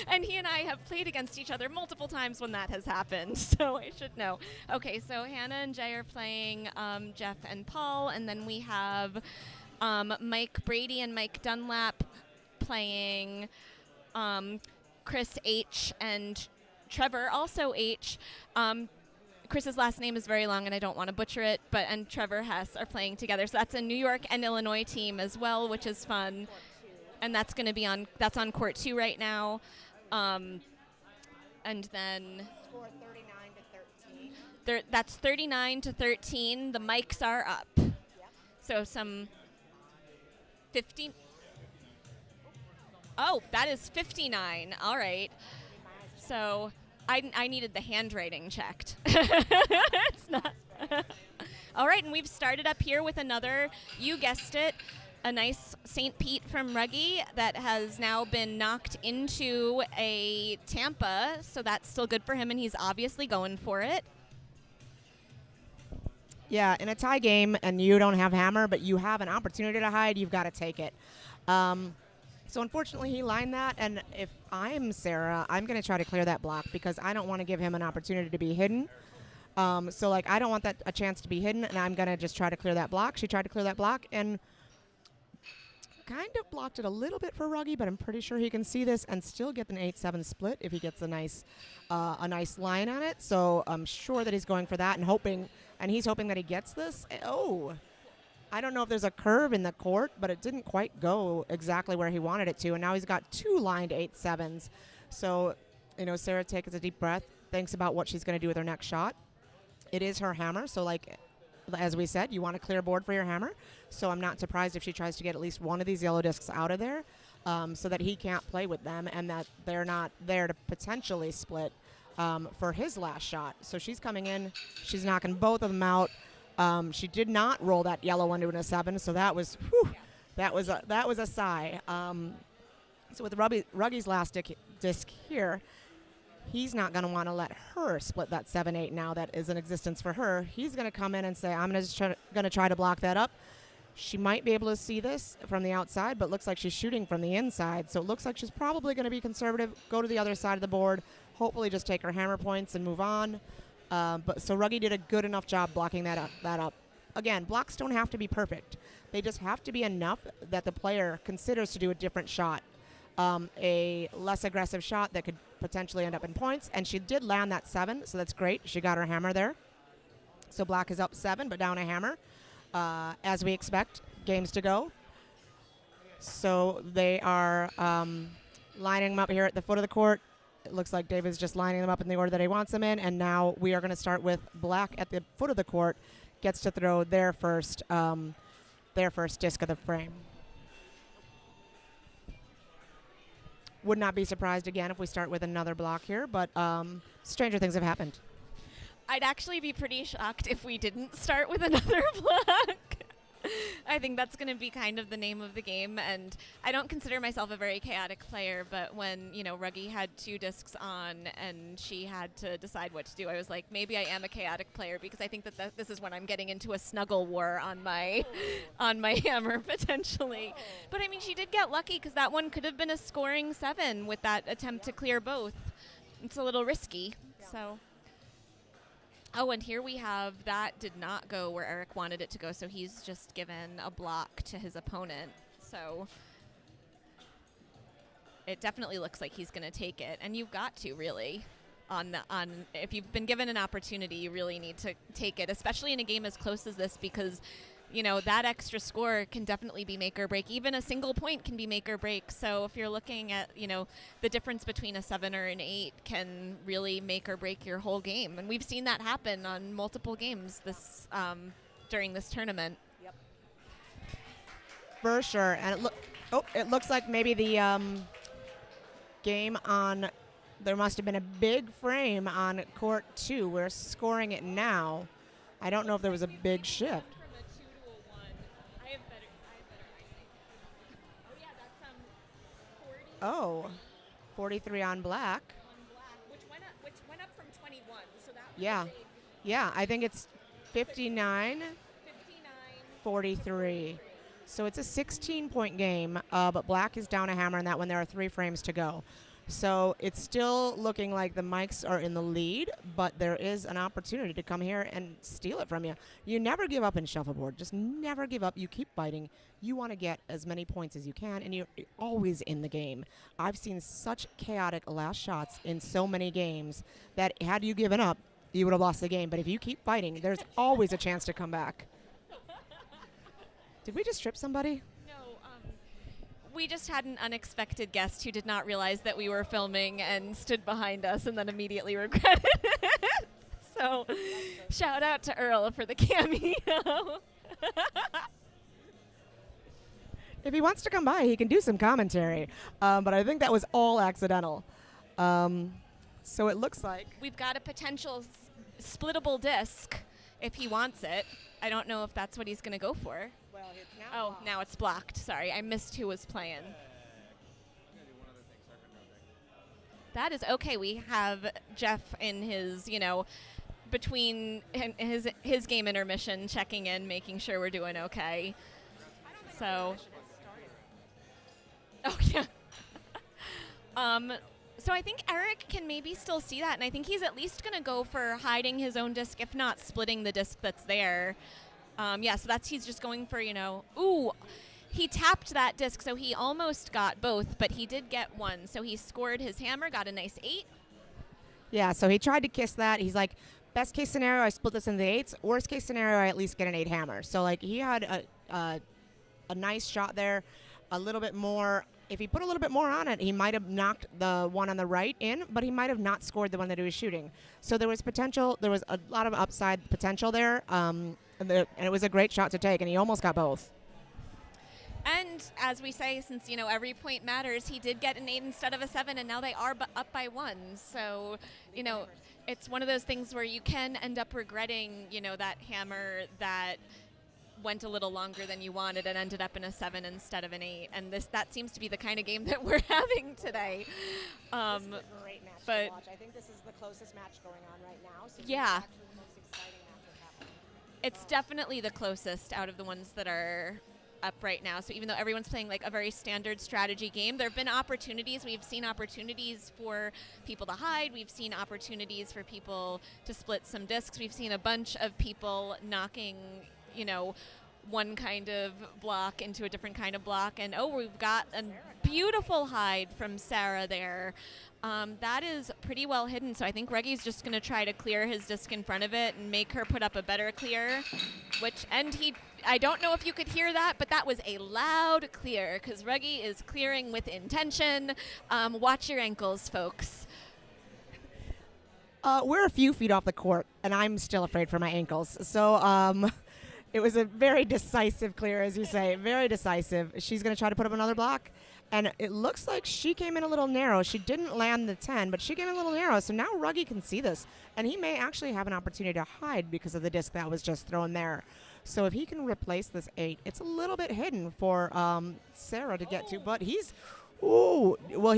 and he and I have played against each other multiple times when that has happened. So I should know. Okay, so Hannah and Jay are playing Jeff and Paul, and then we have Mike Brady and Mike Dunlap playing Chris H and Trevor, also H. Chris's last name is very long, and I don't want to butcher it, and Trevor Hess are playing together. So that's a New York and Illinois team as well, which is fun. And that's going to be on court 2 right now. And then Score 39 to 13. That's 39 to 13. The mics are up. Yep. So some 15. Oh, that is 59. All right. So I needed the handwriting checked. It's not. All right, and we've started up here with another, you guessed it, a nice St. Pete from Ruggie that has now been knocked into a Tampa, so that's still good for him, and he's obviously going for it. Yeah, in a tie game, and you don't have hammer, but you have an opportunity to hide, you've got to take it. So unfortunately, he lined that, and if I'm Sarah, I'm going to try to clear that block because I don't want to give him an opportunity to be hidden. So, like, I don't want that a chance to be hidden, and I'm going to just try to clear that block. She tried to clear that block and kind of blocked it a little bit for Ruggie, but I'm pretty sure he can see this and still get an 8-7 split if he gets a nice line on it. So I'm sure that he's going for that and he's hoping that he gets this. Oh, I don't know if there's a curve in the court, but it didn't quite go exactly where he wanted it to, and now he's got 2 lined 8-7s. So, Sarah takes a deep breath, thinks about what she's going to do with her next shot. It is her hammer, so like, as we said, you want a clear board for your hammer. So I'm not surprised if she tries to get at least one of these yellow discs out of there so that he can't play with them and that they're not there to potentially split for his last shot. So she's coming in, she's knocking both of them out. She did not roll that yellow one to a 7, so that was a sigh. So with Ruggie's last disc here, he's not going to want to let her split that 7-8 now that is in existence for her. He's going to come in and say, I'm going to try to block that up. She might be able to see this from the outside, but looks like she's shooting from the inside. So it looks like she's probably going to be conservative, go to the other side of the board, hopefully just take her hammer points and move on. So Ruggie did a good enough job blocking that up. Again, blocks don't have to be perfect. They just have to be enough that the player considers to do a different shot, a less aggressive shot that could potentially end up in points. And she did land that 7, so that's great. She got her hammer there. So black is up 7, but down a hammer, as we expect. Games to go. So they are lining them up here at the foot of the court. It looks like David's just lining them up in the order that he wants them in, and now we are going to start with black at the foot of the court, gets to throw their first disc of the frame. Would not be surprised again if we start with another block here, but stranger things have happened. I'd actually be pretty shocked if we didn't start with another block. I think that's going to be kind of the name of the game, and I don't consider myself a very chaotic player, but when, Ruggie had 2 discs on and she had to decide what to do, I was like, maybe I am a chaotic player because I think that this is when I'm getting into a snuggle war on my hammer, potentially. But, I mean, she did get lucky because that one could have been a scoring 7 with that attempt to clear both. It's a little risky, so... Oh, and here we have that did not go where Eric wanted it to go, so he's just given a block to his opponent. So it definitely looks like he's going to take it, and you've got to really. If you've been given an opportunity, you really need to take it, especially in a game as close as this, because that extra score can definitely be make or break. Even a single point can be make or break. So if you're looking at, the difference between a 7 or an 8 can really make or break your whole game. And we've seen that happen on multiple games during this tournament. Yep. For sure. And it looks like maybe the game on, there must have been a big frame on court 2. We're scoring it now. I don't know if there was a big shift. Oh, 43 on black. Which went up from 21. So that Yeah. Yeah, I think it's 59-43. So it's a 16-point game, but black is down a hammer in that when there are 3 frames to go. So it's still looking like the Mikes are in the lead, but there is an opportunity to come here and steal it from you. You never give up in shuffleboard. Just never give up. You keep fighting. You want to get as many points as you can, and you're always in the game. I've seen such chaotic last shots in so many games that had you given up, you would have lost the game. But if you keep fighting, there's always a chance to come back. Did we just trip somebody? No, we just had an unexpected guest who did not realize that we were filming and stood behind us and then immediately regretted it. So, shout out to Earl for the cameo. If he wants to come by, he can do some commentary. But I think that was all accidental. So it looks like We've got a potential splittable disc if he wants it. I don't know if that's what he's going to go for. Well, it's now Oh, now it's blocked. Sorry, I missed who was playing. That is okay. We have Jeff in his, between his game intermission, checking in, making sure we're doing okay. So, oh yeah. So I think Eric can maybe still see that, and I think he's at least going to go for hiding his own disc, if not splitting the disc that's there. So he's just going for, ooh, he tapped that disc, so he almost got both, but he did get one. So he scored his hammer, got a nice 8. Yeah, so he tried to kiss that. He's like, best case scenario, I split this into 8s. Worst case scenario, I at least get an 8 hammer. So, he had a nice shot there, a little bit more. If he put a little bit more on it, he might have knocked the one on the right in, but he might have not scored the one that he was shooting. So there was potential. There was a lot of upside potential there, and it was a great shot to take, and he almost got both. And as we say, since, every point matters, he did get an 8 instead of a 7, and now they are up by 1. So, it's one of those things where you can end up regretting, that hammer that went a little longer than you wanted and ended up in a 7 instead of an 8. And that seems to be the kind of game that we're having today. This is a great match to watch. I think this is the closest match going on right now. So yeah. This is actually the most exciting match that's happening. It's definitely the closest out of the ones that are up right now. So even though everyone's playing like a very standard strategy game, there have been opportunities. We've seen opportunities for people to hide. We've seen opportunities for people to split some discs. We've seen a bunch of people knocking, one kind of block into a different kind of block. And we've got a beautiful hide from Sarah there. That is pretty well hidden. So I think Reggie's just going to try to clear his disc in front of it and make her put up a better clear. I don't know if you could hear that, but that was a loud clear because Reggie is clearing with intention. Watch your ankles, folks. We're a few feet off the court, and I'm still afraid for my ankles. So it was a very decisive clear, as you say, very decisive. She's going to try to put up another block, and it looks like she came in a little narrow. She didn't land the 10, but she came in a little narrow, so now Ruggie can see this, and he may actually have an opportunity to hide because of the disc that was just thrown there. So if he can replace this 8, it's a little bit hidden for Sarah to get to, but he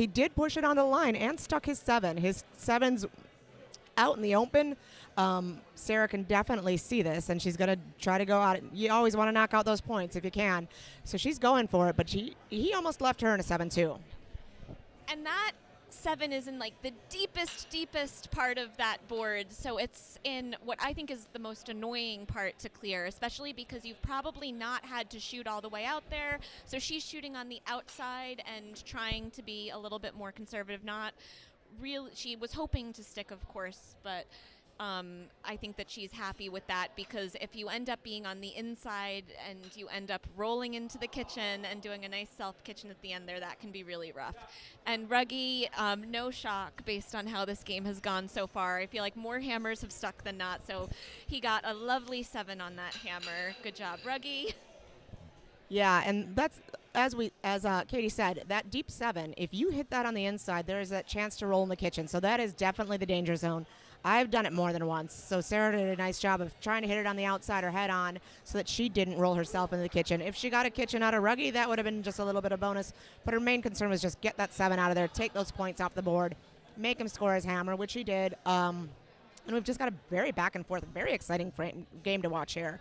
did push it on the line and stuck his 7. His 7's out in the open. Sarah can definitely see this, and she's going to try to go out. You always want to knock out those points if you can. So she's going for it, but he almost left her in a 7-2. And that 7 is in like the deepest part of that board. So it's in what I think is the most annoying part to clear, especially because you've probably not had to shoot all the way out there. So she's shooting on the outside and trying to be a little bit more conservative, she was hoping to stick, of course, but I think that she's happy with that because if you end up being on the inside and you end up rolling into the kitchen and doing a nice self-kitchen at the end there, that can be really rough. And Ruggie, no shock based on how this game has gone so far. I feel like more hammers have stuck than not, so he got a lovely 7 on that hammer. Good job, Ruggie. Yeah, and that's as Katie said, that deep 7, if you hit that on the inside, there is that chance to roll in the kitchen. So that is definitely the danger zone. I've done it more than once. So Sarah did a nice job of trying to hit it on the outside or head on so that she didn't roll herself into the kitchen. If she got a kitchen out of Ruggie, that would have been just a little bit of bonus. But her main concern was just get that 7 out of there, take those points off the board, make him score his hammer, which he did. And we've just got a very back and forth, very exciting game to watch here.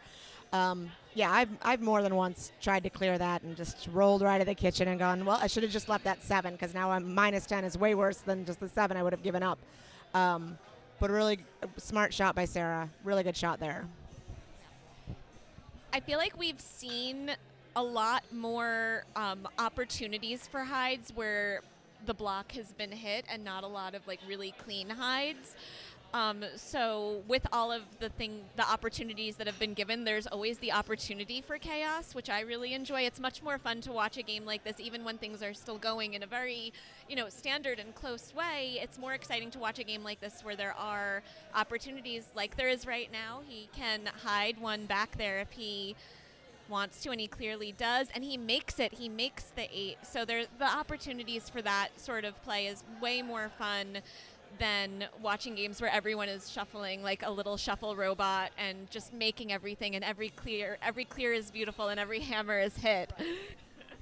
Yeah, I've more than once tried to clear that and just rolled right to the kitchen and gone, well, I should have just left that 7 because now I'm minus 10 is way worse than just the 7 I would have given up. But a really smart shot by Sarah. Really good shot there. I feel like we've seen a lot more opportunities for hides where the block has been hit and not a lot of like really clean hides. So with all of the opportunities that have been given, there's always the opportunity for chaos, which I really enjoy. It's much more fun to watch a game like this, even when things are still going in a very, standard and close way. It's more exciting to watch a game like this where there are opportunities like there is right now. He can hide one back there if he wants to, and he clearly does, and he makes it. He makes the 8. So the opportunities for that sort of play is way more fun than watching games where everyone is shuffling like a little shuffle robot and just making everything, and every clear is beautiful and every hammer is hit.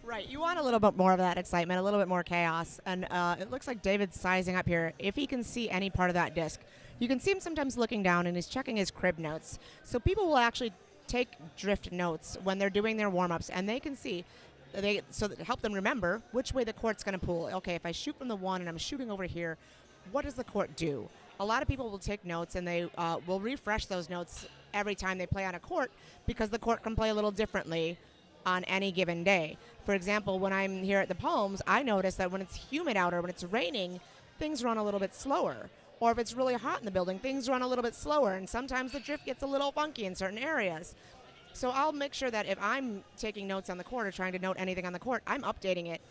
Right. You want a little bit more of that excitement, a little bit more chaos. And it looks like David's sizing up here. If he can see any part of that disc, you can see him sometimes looking down and he's checking his crib notes. So people will actually take drift notes when they're doing their warm-ups, and they can see so that help them remember which way the court's going to pull. Okay, if I shoot from the 1 and I'm shooting over here, what does the court do? A lot of people will take notes, and they will refresh those notes every time they play on a court because the court can play a little differently on any given day. For example, when I'm here at the Palms, I notice that when it's humid out or when it's raining, things run a little bit slower. Or if it's really hot in the building, things run a little bit slower, and sometimes the drift gets a little funky in certain areas. So I'll make sure that if I'm taking notes on the court or trying to note anything on the court, I'm updating it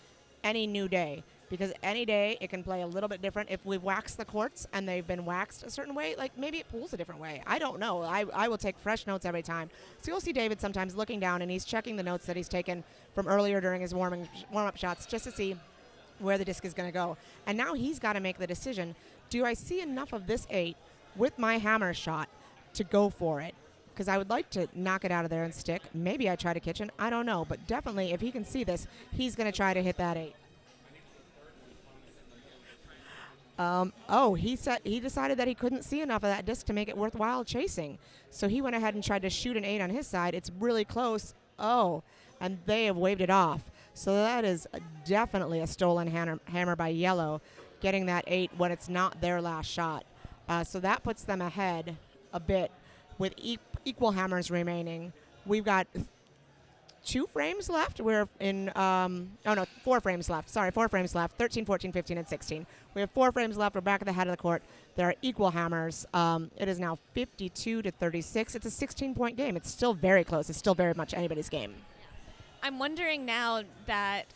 any new day. Because any day it can play a little bit different. If we've waxed the courts and they've been waxed a certain way, like maybe it pulls a different way. I don't know. I will take fresh notes every time. So you'll see David sometimes looking down and he's checking the notes that he's taken from earlier during his warm-up shots just to see where the disc is going to go. And now he's got to make the decision, do I see enough of this 8 with my hammer shot to go for it? Because I would like to knock it out of there and stick. Maybe I try to kitchen. I don't know. But definitely if he can see this, he's going to try to hit that 8. He decided that he couldn't see enough of that disc to make it worthwhile chasing. So he went ahead and tried to shoot an 8 on his side. It's really close. And they have waved it off. So that is definitely a stolen hammer by yellow, getting that 8 when it's not their last shot. So that puts them ahead a bit with equal hammers remaining. We've got 2 frames left. We're in, 4 frames left. Sorry, 4 frames left. 13, 14, 15, and 16. We have 4 frames left. We're back at the head of the court. There are equal hammers. It is now 52 to 36. It's a 16-point game. It's still very close. It's still very much anybody's game. I'm wondering now that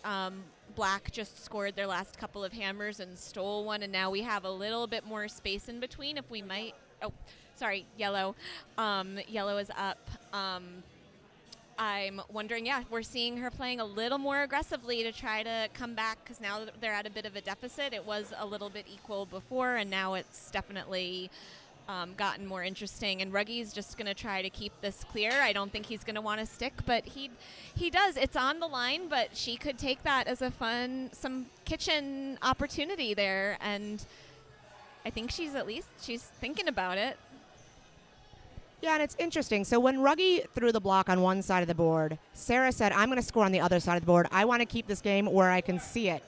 Black just scored their last couple of hammers and stole one, and now we have a little bit more space in between. If we might, Yellow. Yellow is up. I'm wondering, we're seeing her playing a little more aggressively to try to come back because now they're at a bit of a deficit. It was a little bit equal before, and now it's definitely gotten more interesting. And Ruggy's just going to try to keep this clear. I don't think he's going to want to stick, but he does. It's on the line, but she could take that as some kitchen opportunity there, and I think she's thinking about it. Yeah, and it's interesting. So when Ruggy threw the block on one side of the board, Sarah said, I'm going to score on the other side of the board. I want to keep this game where I can see it.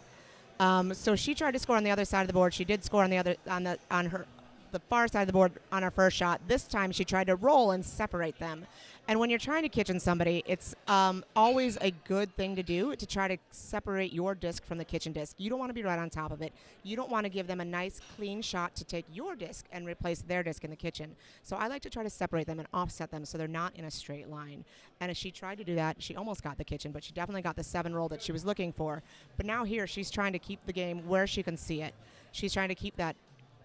So she tried to score on the other side of the board. She did score on the far side of the board on her first shot. This time she tried to roll and separate them. And when you're trying to kitchen somebody, it's always a good thing to do to try to separate your disc from the kitchen disc. You don't want to be right on top of it. You don't want to give them a nice clean shot to take your disc and replace their disc in the kitchen. So I like to try to separate them and offset them so they're not in a straight line. And as she tried to do that, she almost got the kitchen, but she definitely got the 7 roll that she was looking for. But now here she's trying to keep the game where she can see it. She's trying to keep that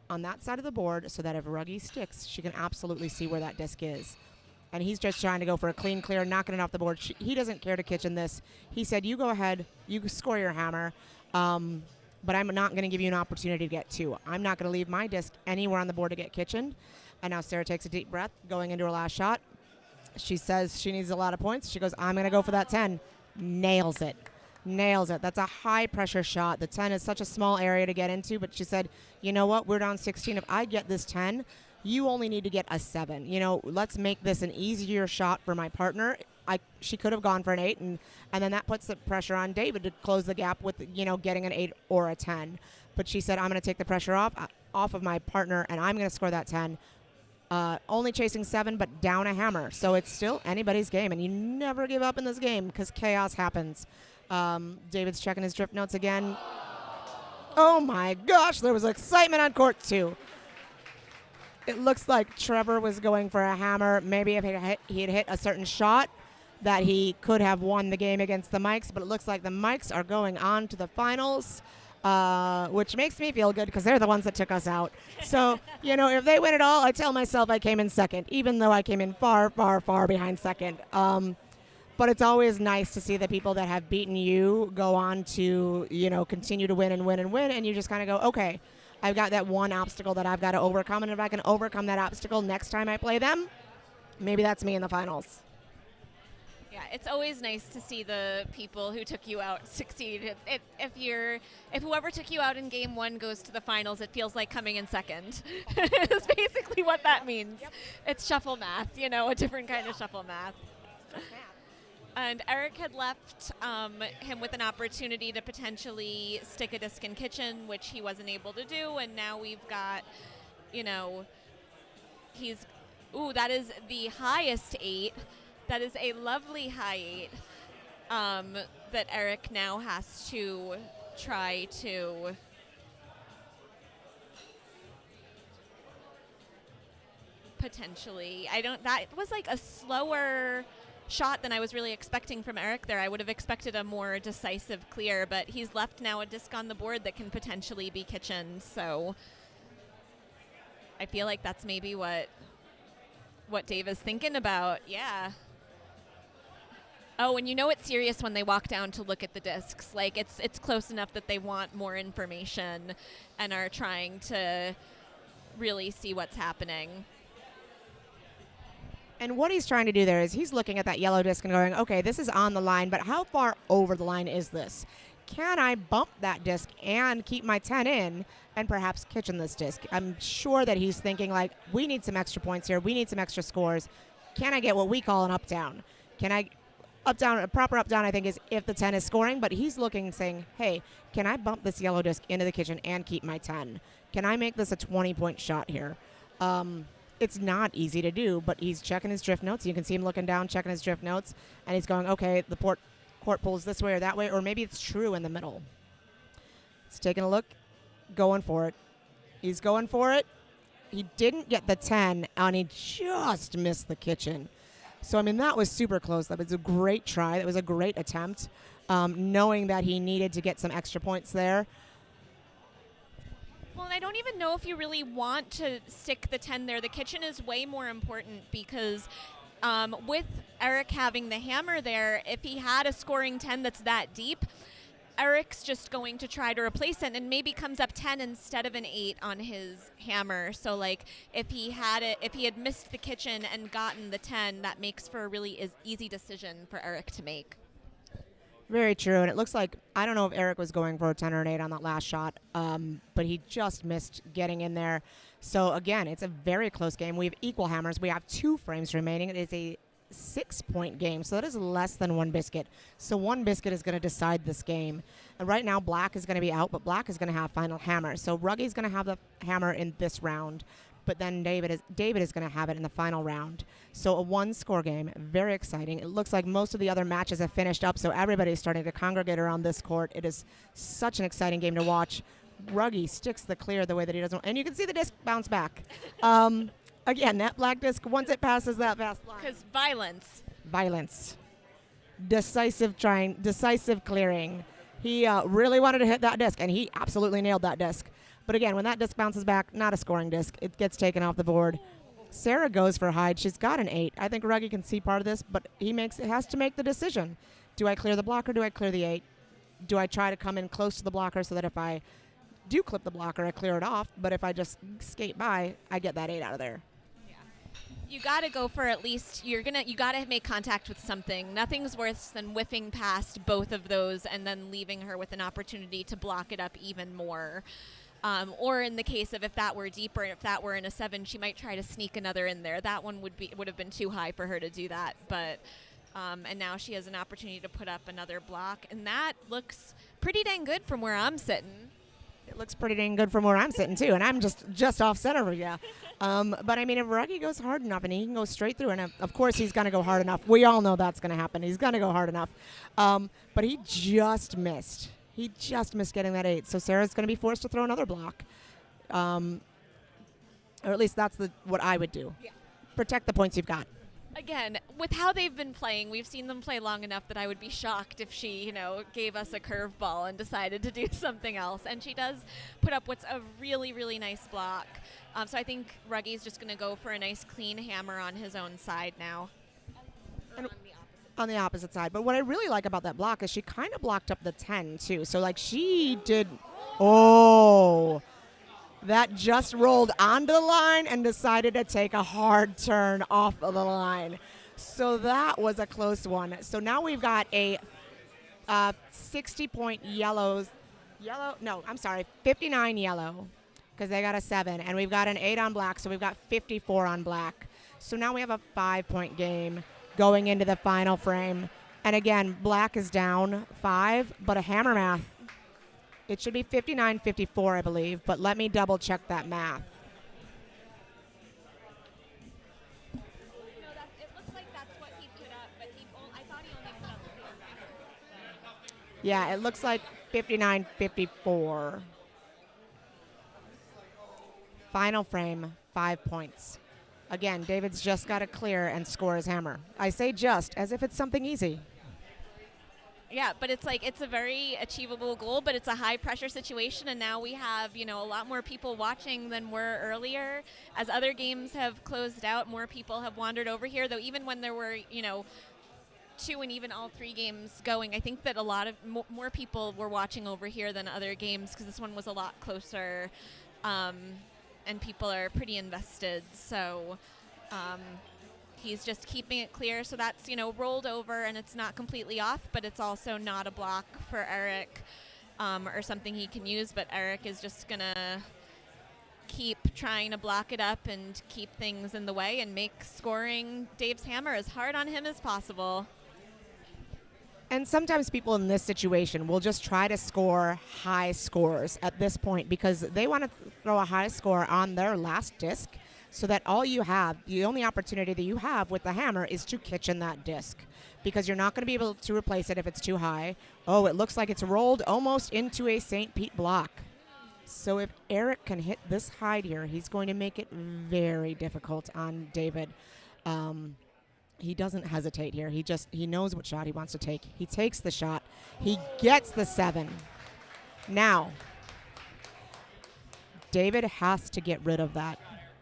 on that side of the board so that if Ruggy sticks, she can absolutely see where that disc is. And he's just trying to go for a clean clear, knocking it off the board. He doesn't care to kitchen this. He said, you go ahead, you score your hammer, but I'm not going to give you an opportunity to get 2. I'm not going to leave my disc anywhere on the board to get kitchened. And now Sarah takes a deep breath, going into her last shot. She says she needs a lot of points. She goes, I'm going to go for that 10. Nails it. That's a high-pressure shot. The 10 is such a small area to get into, but she said, you know what, we're down 16. If I get this 10, you only need to get a 7. You know, let's make this an easier shot for my partner. She could have gone for an 8, and then that puts the pressure on David to close the gap with, you know, getting an 8 or a 10. But she said, I'm going to take the pressure off of my partner, and I'm going to score that 10. Only chasing 7, but down a hammer. So it's still anybody's game, and you never give up in this game because chaos happens. David's checking his drift notes again. Oh, my gosh, there was excitement on court 2. It looks like Trevor was going for a hammer. Maybe if he had hit a certain shot that he could have won the game against the Mikes, but it looks like the Mikes are going on to the finals, which makes me feel good because they're the ones that took us out. So, you know, if they win it all, I tell myself I came in second, even though I came in far, far, far behind second. But it's always nice to see the people that have beaten you go on to, you know, continue to win and win and win, and you just kind of go, okay, I've got that one obstacle that I've got to overcome, and if I can overcome that obstacle next time I play them, maybe that's me in the finals. Yeah, it's always nice to see the people who took you out succeed. If whoever took you out in game 1 goes to the finals, it feels like coming in second. It's basically what that means. Yep. It's shuffle math, you know, a different kind of shuffle math. And Eric had left him with an opportunity to potentially stick a disc in kitchen, which he wasn't able to do. And now we've got, you know, that is the highest 8. That is a lovely high 8 that Eric now has to try to potentially. That was like a slower shot than I was really expecting from Eric there. I would have expected a more decisive clear, but he's left now a disc on the board that can potentially be kitchen. So I feel like that's maybe what Dave is thinking about. Yeah. Oh, and you know it's serious when they walk down to look at the discs. Like it's close enough that they want more information and are trying to really see what's happening. And what he's trying to do there is he's looking at that yellow disc and going, okay, this is on the line, but how far over the line is this? Can I bump that disc and keep my 10 in and perhaps kitchen this disc? I'm sure that he's thinking, like, we need some extra points here. We need some extra scores. Can I get what we call an up-down? Can I up-down? A proper up-down, I think, is if the 10 is scoring, but he's looking and saying, hey, can I bump this yellow disc into the kitchen and keep my 10? Can I make this a 20-point shot here? It's not easy to do, but he's checking his drift notes. You can see him looking down, checking his drift notes, and he's going, okay, the court pulls this way or that way, or maybe it's true in the middle. He's taking a look, going for it. He's going for it. He didn't get the 10, and he just missed the kitchen. So, I mean, that was super close. That was a great try. That was a great attempt, knowing that he needed to get some extra points there. Well, and I don't even know if you really want to stick the 10 there. The kitchen is way more important because with Eric having the hammer there, if he had a scoring 10 that's that deep, Eric's just going to try to replace it and maybe comes up 10 instead of an 8 on his hammer. So, like, if he had missed the kitchen and gotten the 10, that makes for a really easy decision for Eric to make. Very true, and it looks like, I don't know if Eric was going for a 10 or an 8 on that last shot, but he just missed getting in there. So again, it's a very close game. We have equal hammers. We have 2 frames remaining. It is a 6-point game, so that is less than 1 biscuit. So 1 biscuit is going to decide this game. And right now, Black is going to be out, but Black is going to have final hammer. So Ruggy's going to have the hammer in this round, but then David is going to have it in the final round. So a 1-score game, very exciting. It looks like most of the other matches have finished up, so everybody's starting to congregate around this court. It is such an exciting game to watch. Ruggy sticks the clear the way that he doesn't, and you can see the disc bounce back. Again, that black disc, once it passes that fast line. Because violence. Violence. Decisive clearing. He really wanted to hit that disc, and he absolutely nailed that disc. But again, when that disc bounces back, not a scoring disc. It gets taken off the board. Sarah goes for hide. She's got an 8. I think Ruggy can see part of this, but has to make the decision. Do I clear the blocker? Do I clear the 8? Do I try to come in close to the blocker so that if I do clip the blocker, I clear it off? But if I just skate by, I get that 8 out of there. You got to go for at least, you got to make contact with something. Nothing's worse than whiffing past both of those and then leaving her with an opportunity to block it up even more. Or in the case of if that were deeper, if that were in a 7, she might try to sneak another in there. That one would have been too high for her to do that. But and now she has an opportunity to put up another block, and that looks pretty dang good from where I'm sitting. It looks pretty dang good from where I'm sitting too, and I'm just off center of you. But I mean, if Ruggie goes hard enough and he can go straight through, and of course he's going to go hard enough. We all know that's going to happen. He's going to go hard enough. But he just missed. He just missed getting that 8. So Sarah's going to be forced to throw another block. Or at least that's what I would do. Yeah. Protect the points you've got. Again, with how they've been playing, we've seen them play long enough that I would be shocked if she, gave us a curveball and decided to do something else. And she does put up what's a really, really nice block. So I think Ruggie's just going to go for a nice clean hammer on his own side now. And on the opposite side. But what I really like about that block is she kind of blocked up the 10 too. So like she did, that just rolled onto the line and decided to take a hard turn off of the line. So that was a close one. So now we've got a 60-point 59 yellow, because they got a 7. And we've got an 8 on black, so we've got 54 on black. So now we have a 5-point game going into the final frame. And again, black is down 5, but a hammer math. It should be 59-54, I believe, but let me double check that math. No, it looks like that's what he put up, but I thought he only put up 4. Yeah, it looks like 59-54. Final frame, 5 points. Again, David's just got to clear and score his hammer. I say just, as if it's something easy. Yeah, but it's a very achievable goal, but it's a high pressure situation, and now we have, a lot more people watching than were earlier. As other games have closed out, more people have wandered over here, though even when there were, 2 and even all 3 games going, I think that a lot of more people were watching over here than other games, because this one was a lot closer, and people are pretty invested. So he's just keeping it clear. So that's, rolled over, and it's not completely off, but it's also not a block for Eric or something he can use. But Eric is just going to keep trying to block it up and keep things in the way and make scoring Dave's hammer as hard on him as possible. And sometimes people in this situation will just try to score high scores at this point because they want to throw a high score on their last disc, so that the only opportunity that you have with the hammer is to kitchen that disc, because you're not going to be able to replace it if it's too high. Oh, it looks like it's rolled almost into a St. Pete block. So if Eric can hit this hide here, he's going to make it very difficult on David. He doesn't hesitate here. He knows what shot he wants to take. He takes the shot. He gets the 7. Now, David has to get rid of that.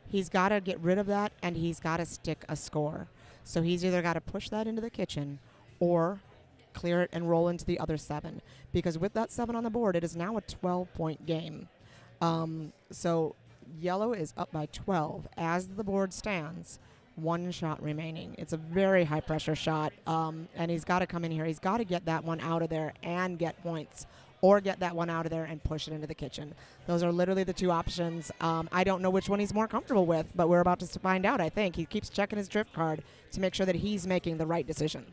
He's got to get rid of that, and he's got to stick a score. So he's either got to push that into the kitchen or clear it and roll into the other 7. Because with that 7 on the board, it is now a 12-point game. So yellow is up by 12 as the board stands. 1 shot remaining. It's a very high-pressure shot, and he's got to come in here. He's got to get that one out of there and get points, or get that one out of there and push it into the kitchen. Those are literally the 2 options. I don't know which one he's more comfortable with, but we're about to find out, I think. He keeps checking his drift card to make sure that he's making the right decision.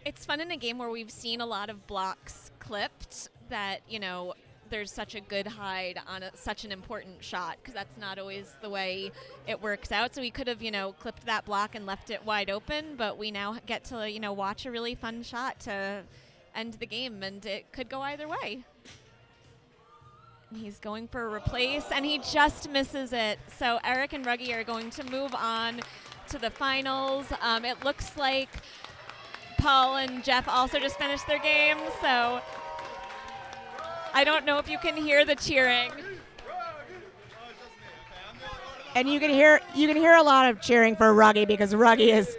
It's fun in a game where we've seen a lot of blocks clipped that, there's such a good hide on such an important shot, because that's not always the way it works out. So we could have, clipped that block and left it wide open, but we now get to, watch a really fun shot to end the game, and it could go either way. He's going for a replace, and he just misses it. So Eric and Ruggie are going to move on to the finals. It looks like Paul and Jeff also just finished their game, so I don't know if you can hear the cheering. And you can hear a lot of cheering for Ruggie, because Ruggie's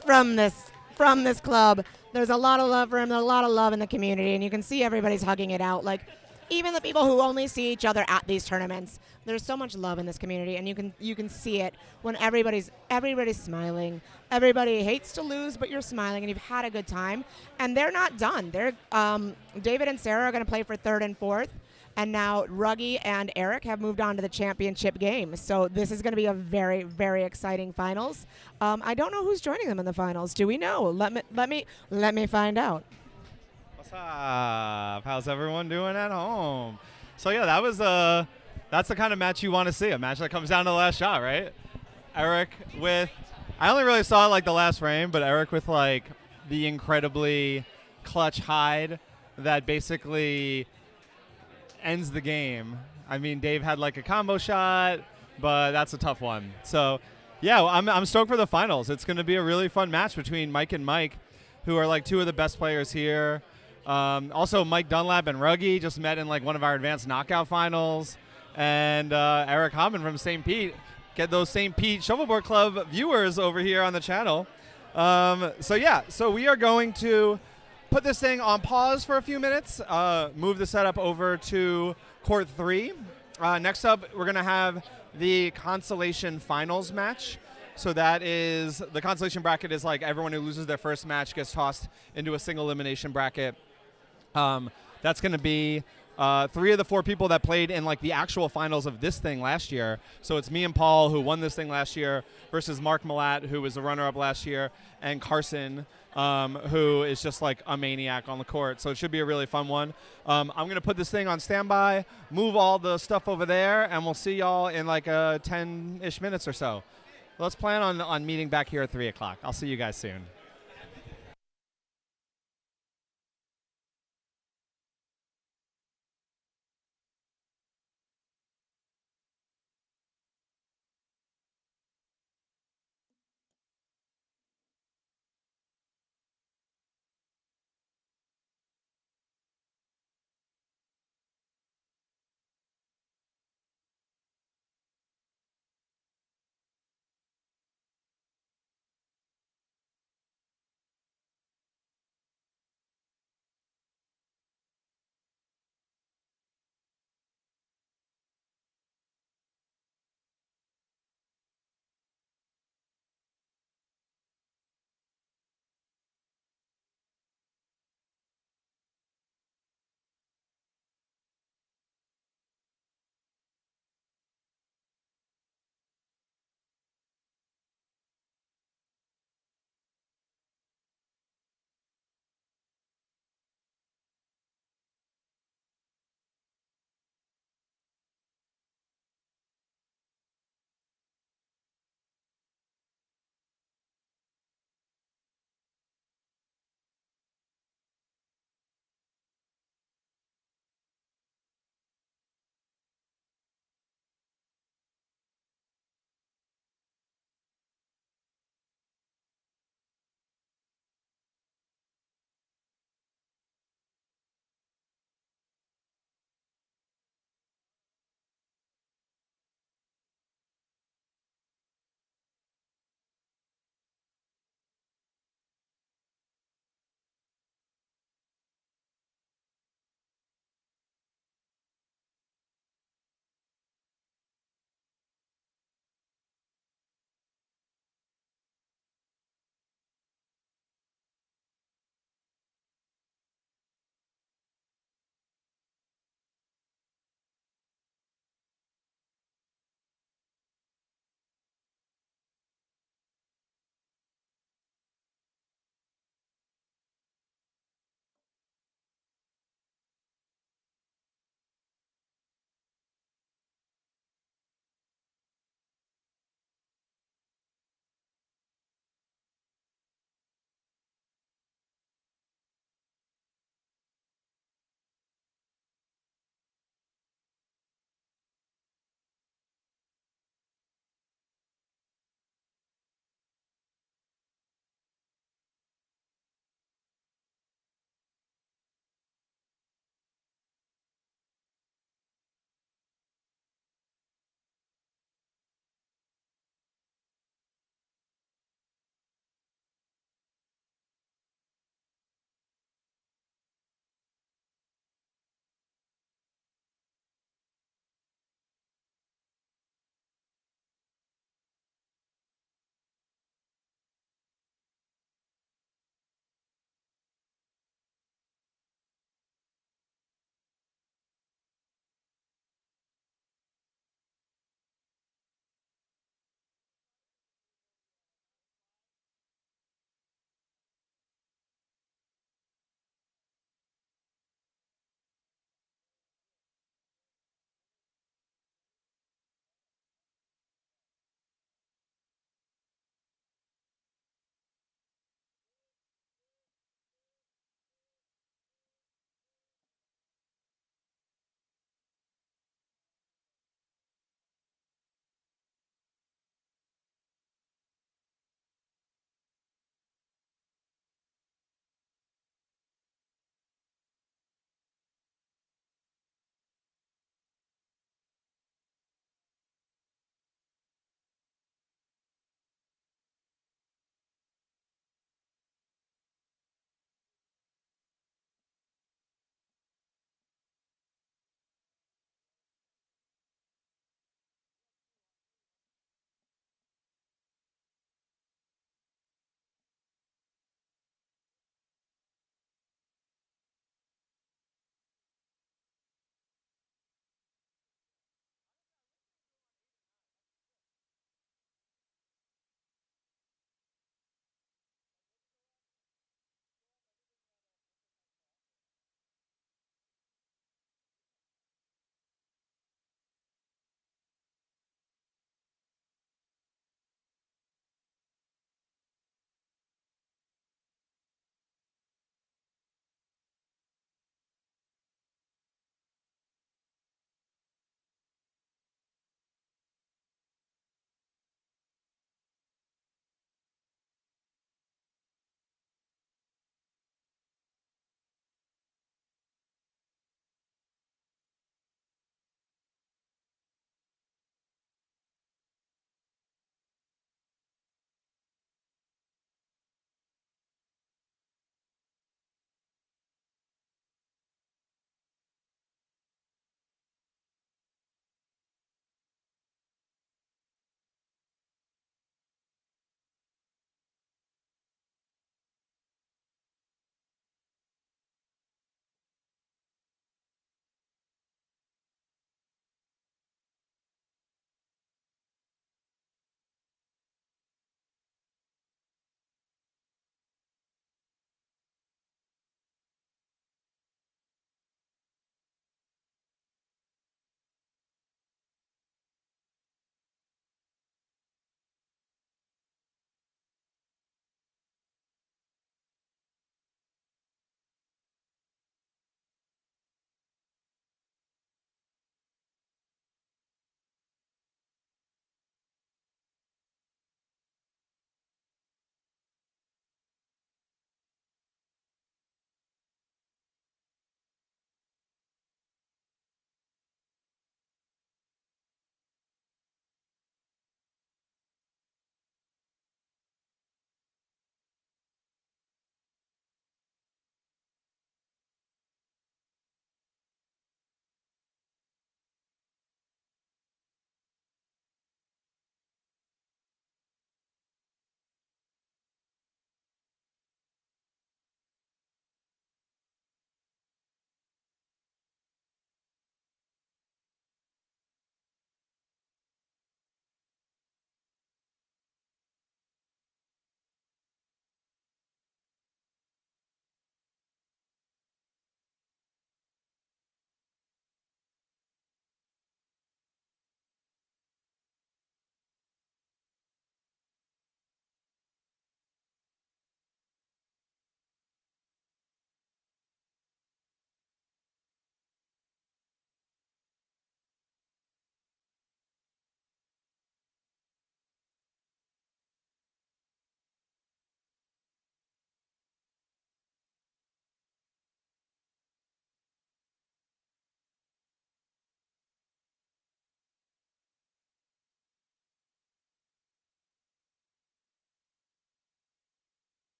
from this club. There's a lot of love for him. There's a lot of love in the community, and you can see everybody's hugging it out. Like, even the people who only see each other at these tournaments, there's so much love in this community, and you can see it when everybody's smiling. Everybody hates to lose, but you're smiling, and you've had a good time. And they're not done. David and Sarah are going to play for 3rd and 4th. And now Ruggie and Eric have moved on to the championship game. So this is going to be a very, very exciting finals. I don't know who's joining them in the finals. Do we know? Let me find out. What's up? How's everyone doing at home? So yeah, that's the kind of match you want to see. A match that comes down to the last shot, right? Eric with, I only really saw like the last frame, but Eric with like the incredibly clutch hide that basically ends the game. I mean, Dave had like a combo shot, but that's a tough one. So yeah, I'm stoked for the finals. It's going to be a really fun match between Mike and Mike, who are like two of the best players here. Also, Mike Dunlap and Ruggie just met in like one of our advanced knockout finals. And Eric Hammond from St. Pete. Get those St. Pete Shuffleboard Club viewers over here on the channel. So we are going to put this thing on pause for a few minutes, move the setup over to court 3. Next up, we're going to have the consolation finals match. So that is, the consolation bracket is like everyone who loses their first match gets tossed into a single elimination bracket. That's going to be 3 of the 4 people that played in like the actual finals of this thing last year. So it's me and Paul, who won this thing last year, versus Mark Malat, who was the runner-up last year, and Carson, who is just like a maniac on the court. So it should be a really fun one. I'm going to put this thing on standby, move all the stuff over there, and we'll see y'all in like 10-ish minutes or so. Let's plan on meeting back here at 3 o'clock. I'll see you guys soon.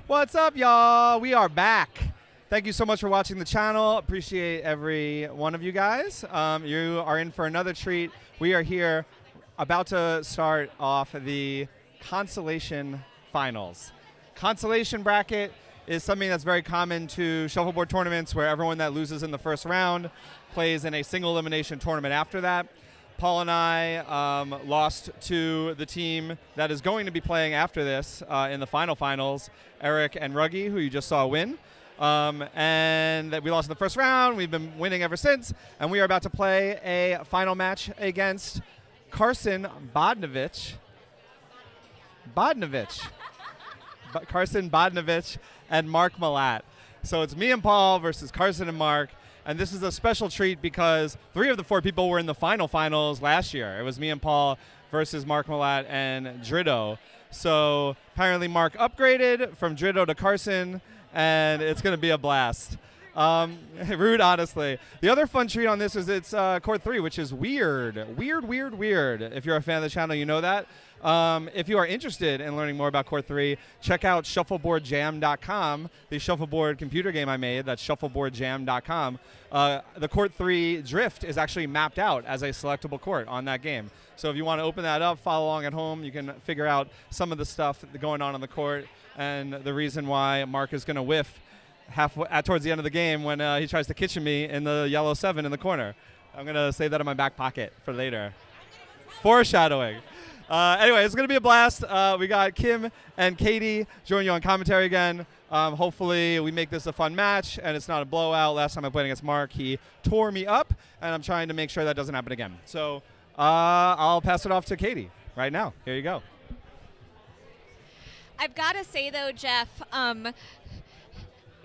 What's up, y'all? We are back. Thank you so much for watching the channel. Appreciate every one of you guys. You are in for another treat. We are here about to start off the consolation finals. Consolation bracket is something that's very common to shuffleboard tournaments where everyone that loses in the first round plays in a single elimination tournament after that. Paul and I lost to the team that is going to be playing after this in the finals, Eric and Ruggie, who you just saw win. And that we lost in the first round. We've been winning ever since. And we are about to play a final match against Carson Bodnovich. Carson Bodnovich and Mark Malat. So it's me and Paul versus Carson and Mark. And this is a special treat because 3 of the 4 people were in the finals last year. It was me and Paul versus Mark Malat and Dritto. So apparently Mark upgraded from Dritto to Carson, and it's going to be a blast. Rude, honestly. The other fun treat on this is it's Court 3, which is weird. Weird. If you're a fan of the channel, you know that. If you are interested in learning more about Court 3, check out shuffleboardjam.com, the shuffleboard computer game I made. That's shuffleboardjam.com. The Court 3 drift is actually mapped out as a selectable court on that game. So if you want to open that up, follow along at home, you can figure out some of the stuff going on the court and the reason why Mark is going to whiff towards the end of the game when he tries to kitchen me in the yellow 7 in the corner. I'm going to save that in my back pocket for later. Foreshadowing. Anyway, it's going to be a blast. We got Kim and Katie joining you on commentary again. Hopefully we make this a fun match and it's not a blowout. Last time I played against Mark, he tore me up, and I'm trying to make sure that doesn't happen again. So I'll pass it off to Katie right now. Here you go. I've got to say, though, Jeff,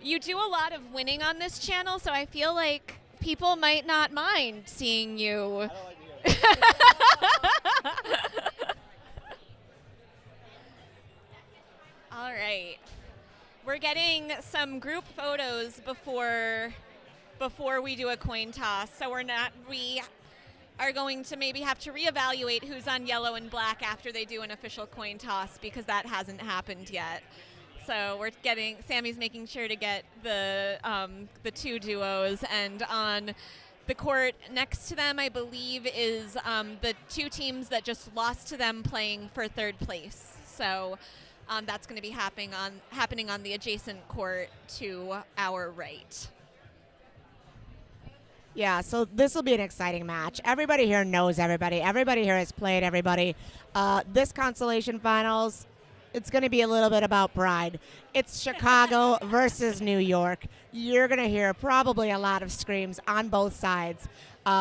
you do a lot of winning on this channel, so I feel like people might not mind seeing you. All right. We're getting some group photos before we do a coin toss, so we are going to maybe have to reevaluate who's on yellow and black after they do an official coin toss, because that hasn't happened yet. So Sammy's making sure to get the 2 duos, and on the court next to them, I believe, is the 2 teams that just lost to them playing for 3rd place. So that's going to be happening on the adjacent court to our right. Yeah, so this will be an exciting match. Everybody here knows everybody. Everybody here has played everybody. This consolation finals, it's going to be a little bit about pride. It's Chicago versus New York. You're going to hear probably a lot of screams on both sides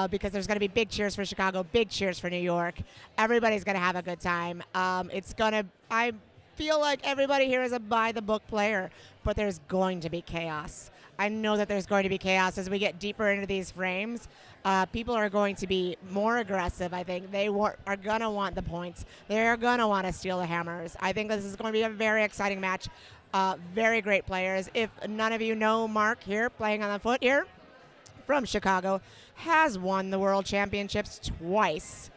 because there's going to be big cheers for Chicago, big cheers for New York. Everybody's going to have a good time. I feel like everybody here is a by-the-book player, but there's going to be chaos. I know that there's going to be chaos as we get deeper into these frames. People are going to be more aggressive, I think. They are going to want the points. They're going to want to steal the hammers. I think this is going to be a very exciting match. Very great players. If none of you know Mark here, playing on the foot here, from Chicago, has won the World Championships twice,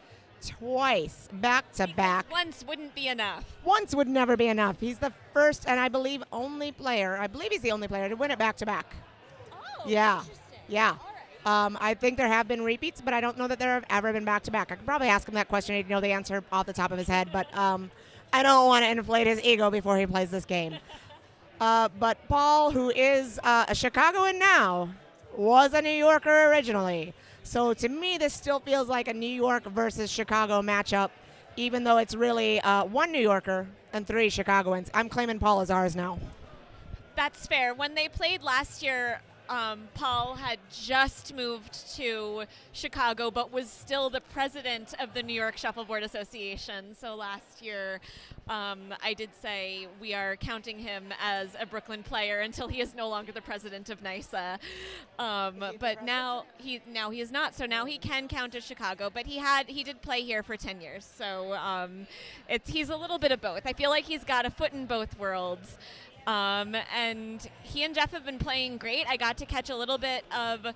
back to back. Once wouldn't be enough. Once would never be enough. He's the first and I believe only player. I believe he's the only player to win it back to back. Oh, yeah, interesting. yeah. All right. I think there have been repeats, but I don't know that there have ever been back to back. I could probably ask him that question. He'd know the answer off the top of his head, but I don't want to inflate his ego before he plays this game. But Paul, who is a Chicagoan now, was a New Yorker originally. So to me, this still feels like a New York versus Chicago matchup, even though it's really 1 New Yorker and 3 Chicagoans. I'm claiming Paul as ours now. That's fair. When they played last year, Paul had just moved to Chicago, but was still the president of the New York Shuffleboard Association. So last year, I did say we are counting him as a Brooklyn player until he is no longer the president of NYSA. But now he is not. So now he can count as Chicago. But he did play here for 10 years. So he's a little bit of both. I feel like he's got a foot in both worlds. And he and Jeff have been playing great. I got to catch a little bit of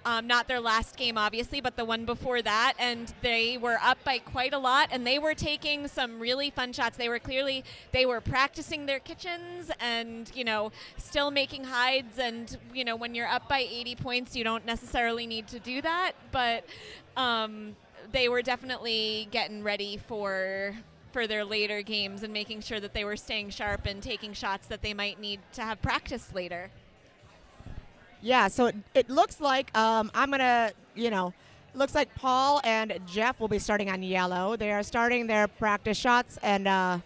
Not their last game, obviously, but the one before that, and they were up by quite a lot, and they were taking some really fun shots. They were practicing their kitchens and, still making hides, and, when you're up by 80 points, you don't necessarily need to do that, but they were definitely getting ready for their later games and making sure that they were staying sharp and taking shots that they might need to have practiced later. Yeah, so it looks like looks like Paul and Jeff will be starting on yellow. They are starting their practice shots and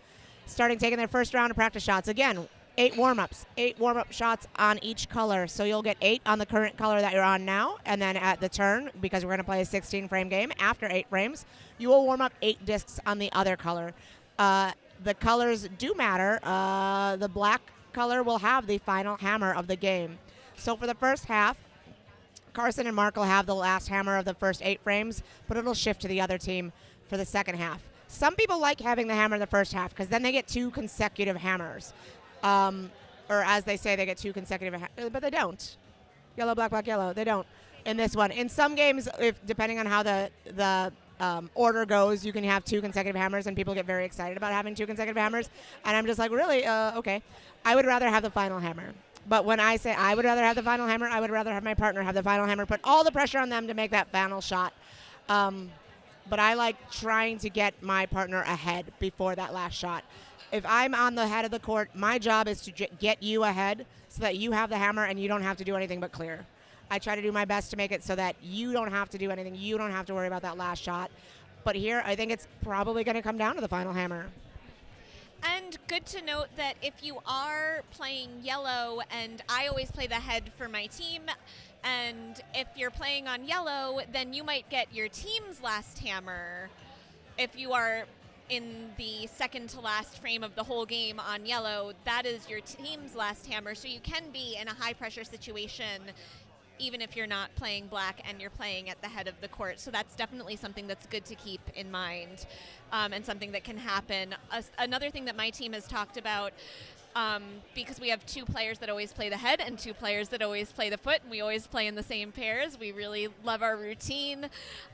taking their first round of practice shots. Again, 8 warm-ups, 8 warm-up shots on each color. So you'll get 8 on the current color that you're on now, and then at the turn, because we're going to play a 16-frame game, after 8 frames, you will warm up 8 discs on the other color. The colors do matter. The black color will have the final hammer of the game. So for the first half, Carson and Mark will have the last hammer of the first 8 frames, but it'll shift to the other team for the second half. Some people like having the hammer in the first half because then they get 2 consecutive hammers. Or as they say, they get 2 consecutive but they don't. Yellow, black, black, yellow. They don't in this one. In some games, depending on how the order goes, you can have 2 consecutive hammers, and people get very excited about having 2 consecutive hammers. And I'm just like, really? Okay. I would rather have the final hammer. But when I say I would rather have the final hammer, I would rather have my partner have the final hammer, put all the pressure on them to make that final shot. But I like trying to get my partner ahead before that last shot. If I'm on the head of the court, my job is to get you ahead so that you have the hammer and you don't have to do anything but clear. I try to do my best to make it so that you don't have to do anything. You don't have to worry about that last shot. But here, I think it's probably going to come down to the final hammer. And good to note that if you are playing yellow, and I always play the head for my team, and if you're playing on yellow, then you might get your team's last hammer if you are in the second to last frame of the whole game on yellow. That is your team's last hammer, so you can be in a high pressure situation even if you're not playing black and you're playing at the head of the court. So that's definitely something that's good to keep in mind, and something that can happen. Another thing that my team has talked about, because we have 2 players that always play the head and 2 players that always play the foot, and we always play in the same pairs. We really love our routine.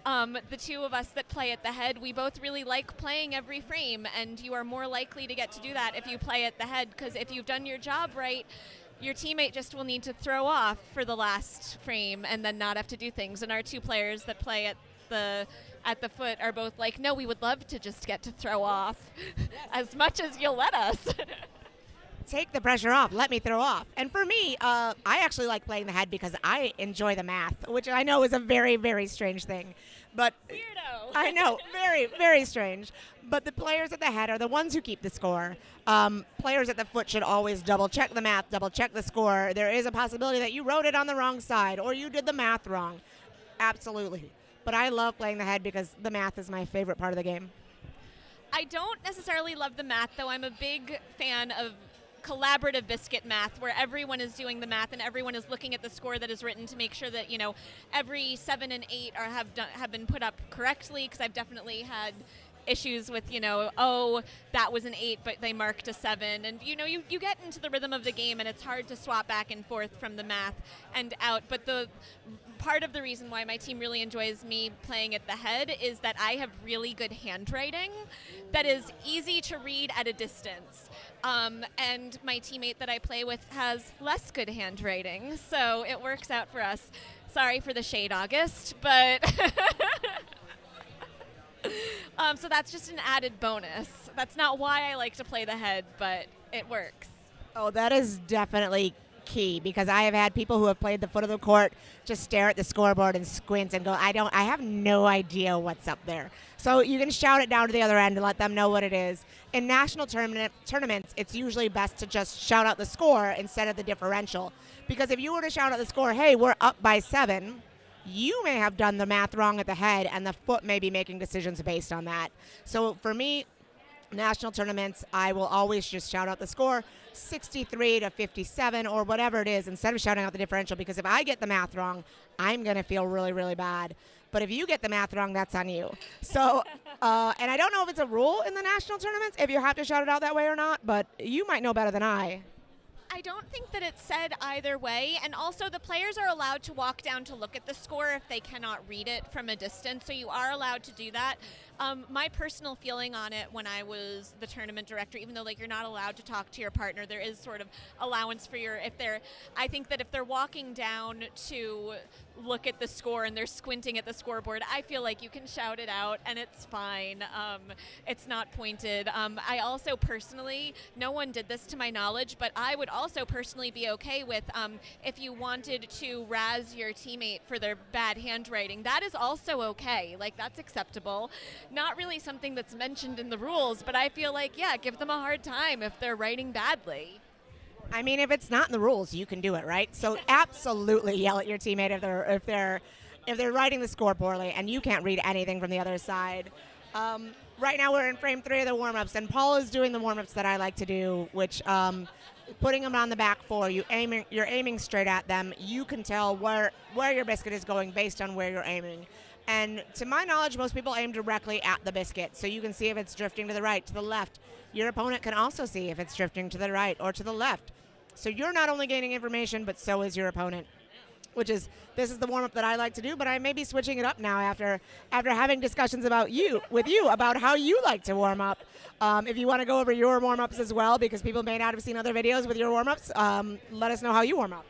The 2 of us that play at the head, we both really like playing every frame, and you are more likely to get to do that if you play at the head, because if you've done your job right, your teammate just will need to throw off for the last frame and then not have to do things. And our 2 players that play at the foot are both like, no, we would love to just get to throw off as much as you'll let us. Take the pressure off. Let me throw off. And for me, I actually like playing the head because I enjoy the math, which I know is a very, very strange thing. But Weirdo. I know, very, very strange. But the players at the head are the ones who keep the score. Players at the foot should always double-check the math, double-check the score. There is a possibility that you wrote it on the wrong side or you did the math wrong. Absolutely. But I love playing the head because the math is my favorite part of the game. I don't necessarily love the math, though. I'm a big fan of collaborative biscuit math, where everyone is doing the math and everyone is looking at the score that is written to make sure that, every 7 and 8 have been put up correctly, because I've definitely had issues with, that was an 8, but they marked a 7. And, you get into the rhythm of the game, and it's hard to swap back and forth from the math and out. But the part of the reason why my team really enjoys me playing at the head is that I have really good handwriting that is easy to read at a distance. And my teammate that I play with has less good handwriting, so it works out for us. Sorry for the shade, August, but so that's just an added bonus. That's not why I like to play the head, but it works. Oh, that is definitely key, because I have had people who have played the foot of the court just stare at the scoreboard and squint and go, I have no idea what's up there. So you can shout it down to the other end and let them know what it is. In national tournaments, it's usually best to just shout out the score instead of the differential. Because if you were to shout out the score, hey, we're up by 7, you may have done the math wrong at the head, and the foot may be making decisions based on that. So for me, national tournaments, I will always just shout out the score, 63 to 57 or whatever it is, instead of shouting out the differential, because if I get the math wrong, I'm going to feel really, really bad. But if you get the math wrong, that's on you. So, and I don't know if it's a rule in the national tournaments, if you have to shout it out that way or not, but you might know better than I I don't think that it's said either way, and also the players are allowed to walk down to look at the score if they cannot read it from a distance, so you are allowed to do that. My personal feeling on it when I was the tournament director, even though like you're not allowed to talk to your partner, there is sort of allowance for I think that if they're walking down to look at the score and they're squinting at the scoreboard, I feel like you can shout it out and it's fine. It's not pointed. I also personally, no one did this to my knowledge, but I would also personally be okay with if you wanted to razz your teammate for their bad handwriting. That is also okay. Like, that's acceptable. Not really something that's mentioned in the rules, but I feel like, yeah, give them a hard time if they're writing badly. I mean, if it's not in the rules, you can do it, right? So absolutely yell at your teammate if they're writing the score poorly and you can't read anything from the other side. Right now we're in frame 3 of the warm-ups, and Paul is doing the warm-ups that I like to do, which putting them on the back 4, you're aiming straight at them. You can tell where your biscuit is going based on where you're aiming. And to my knowledge, most people aim directly at the biscuit, so you can see if it's drifting to the right, to the left. Your opponent can also see if it's drifting to the right or to the left. So you're not only gaining information, but so is your opponent. This is the warm-up that I like to do, but I may be switching it up now after having discussions with you about how you like to warm up. If you want to go over your warm-ups as well, because people may not have seen other videos with your warm-ups, let us know how you warm up.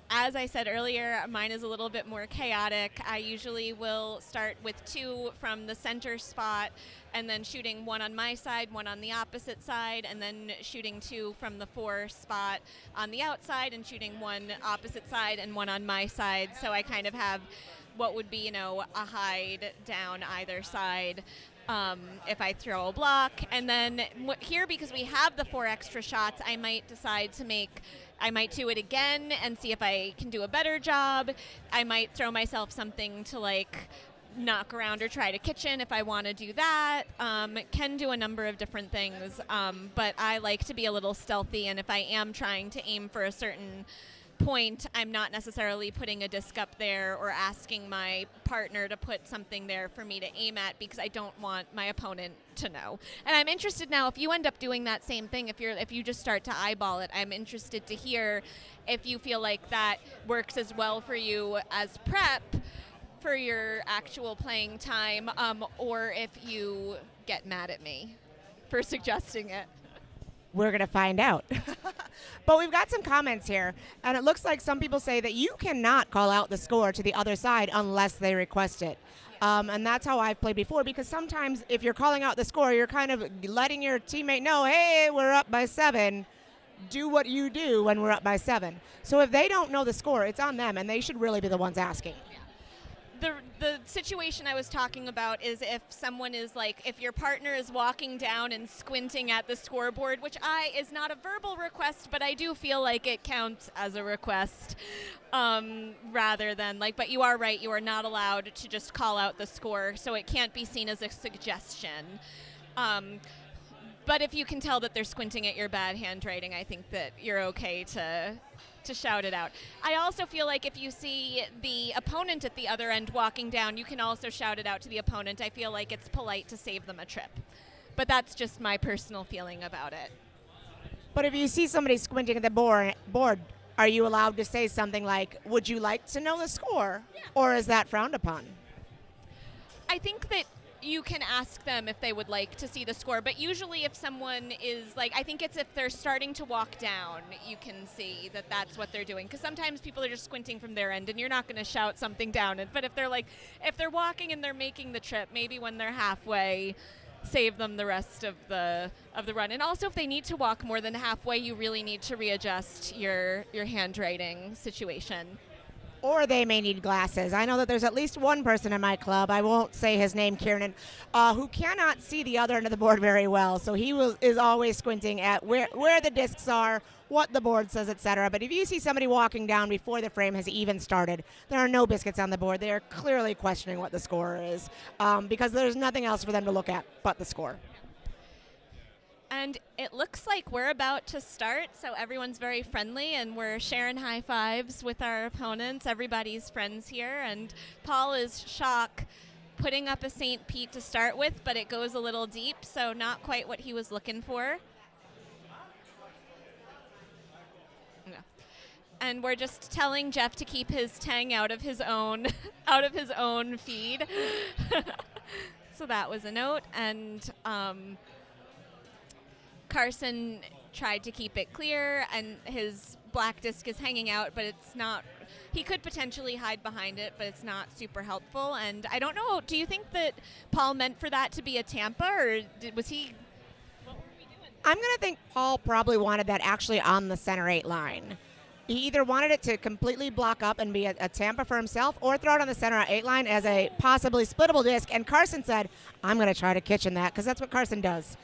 As I said earlier, mine is a little bit more chaotic. I usually will start with 2 from the center spot, and then shooting 1 on my side, 1 on the opposite side, and then shooting 2 from the 4 spot on the outside, and shooting 1 opposite side and 1 on my side. So I kind of have what would be, a hide down either side. If I throw a block, and then here, because we have the 4 extra shots, I might do it again and see if I can do a better job. I might throw myself something to like knock around or try to kitchen if I want to do that. Can do a number of different things, but I like to be a little stealthy, and if I am trying to aim for a certain point, I'm not necessarily putting a disc up there or asking my partner to put something there for me to aim at, because I don't want my opponent to know. And I'm interested now, if you end up doing that same thing, if you just start to eyeball it, I'm interested to hear if you feel like that works as well for you as prep for your actual playing time, or if you get mad at me for suggesting it. We're going to find out. But we've got some comments here, and it looks like some people say that you cannot call out the score to the other side unless they request it. And that's how I've played before, because sometimes if you're calling out the score, you're kind of letting your teammate know, hey, we're up by 7. Do what you do when we're up by 7. So if they don't know the score, it's on them, and they should really be the ones asking. The situation I was talking about is if someone is like, if your partner is walking down and squinting at the scoreboard, which is not a verbal request, but I do feel like it counts as a request, rather than like, but you are right, you are not allowed to just call out the score, so it can't be seen as a suggestion. But if you can tell that they're squinting at your bad handwriting, I think that you're okay to shout it out. I also feel like if you see the opponent at the other end walking down, you can also shout it out to the opponent. I feel like it's polite to save them a trip. But that's just my personal feeling about it. But if you see somebody squinting at the board, are you allowed to say something like, would you like to know the score? Yeah. Or is that frowned upon? I think that you can ask them if they would like to see the score, but usually if someone is like, I think it's if they're starting to walk down, you can see that that's what they're doing, because sometimes people are just squinting from their end and you're not going to shout something down. But if they're walking and they're making the trip, maybe when they're halfway, save them the rest of the run. And also if they need to walk more than halfway, you really need to readjust your handwriting situation. Or they may need glasses. I know that there's at least one person in my club, I won't say his name, Kieran, who cannot see the other end of the board very well. So he is always squinting at where the discs are, what the board says, etc. But if you see somebody walking down before the frame has even started, there are no biscuits on the board. They are clearly questioning what the score is, because there's nothing else for them to look at but the score. And it looks like we're about to start, so everyone's very friendly, and we're sharing high fives with our opponents. Everybody's friends here, and Paul is putting up a St. Pete to start with, but it goes a little deep, so not quite what he was looking for. and we're just telling Jeff to keep his tang out of his own feed. So that was a note, and Carson tried to keep it clear, and his black disc is hanging out, but it's not. He could potentially hide behind it, but it's not super helpful. And I don't know. Do you think that Paul meant for that to be a Tampa, or was he? What were we doing? I'm going to think Paul probably wanted that actually on the center 8 line. He either wanted it to completely block up and be a Tampa for himself, or throw it on the center 8 line as a possibly splittable disc. And Carson said, I'm going to try to kitchen that, because that's what Carson does.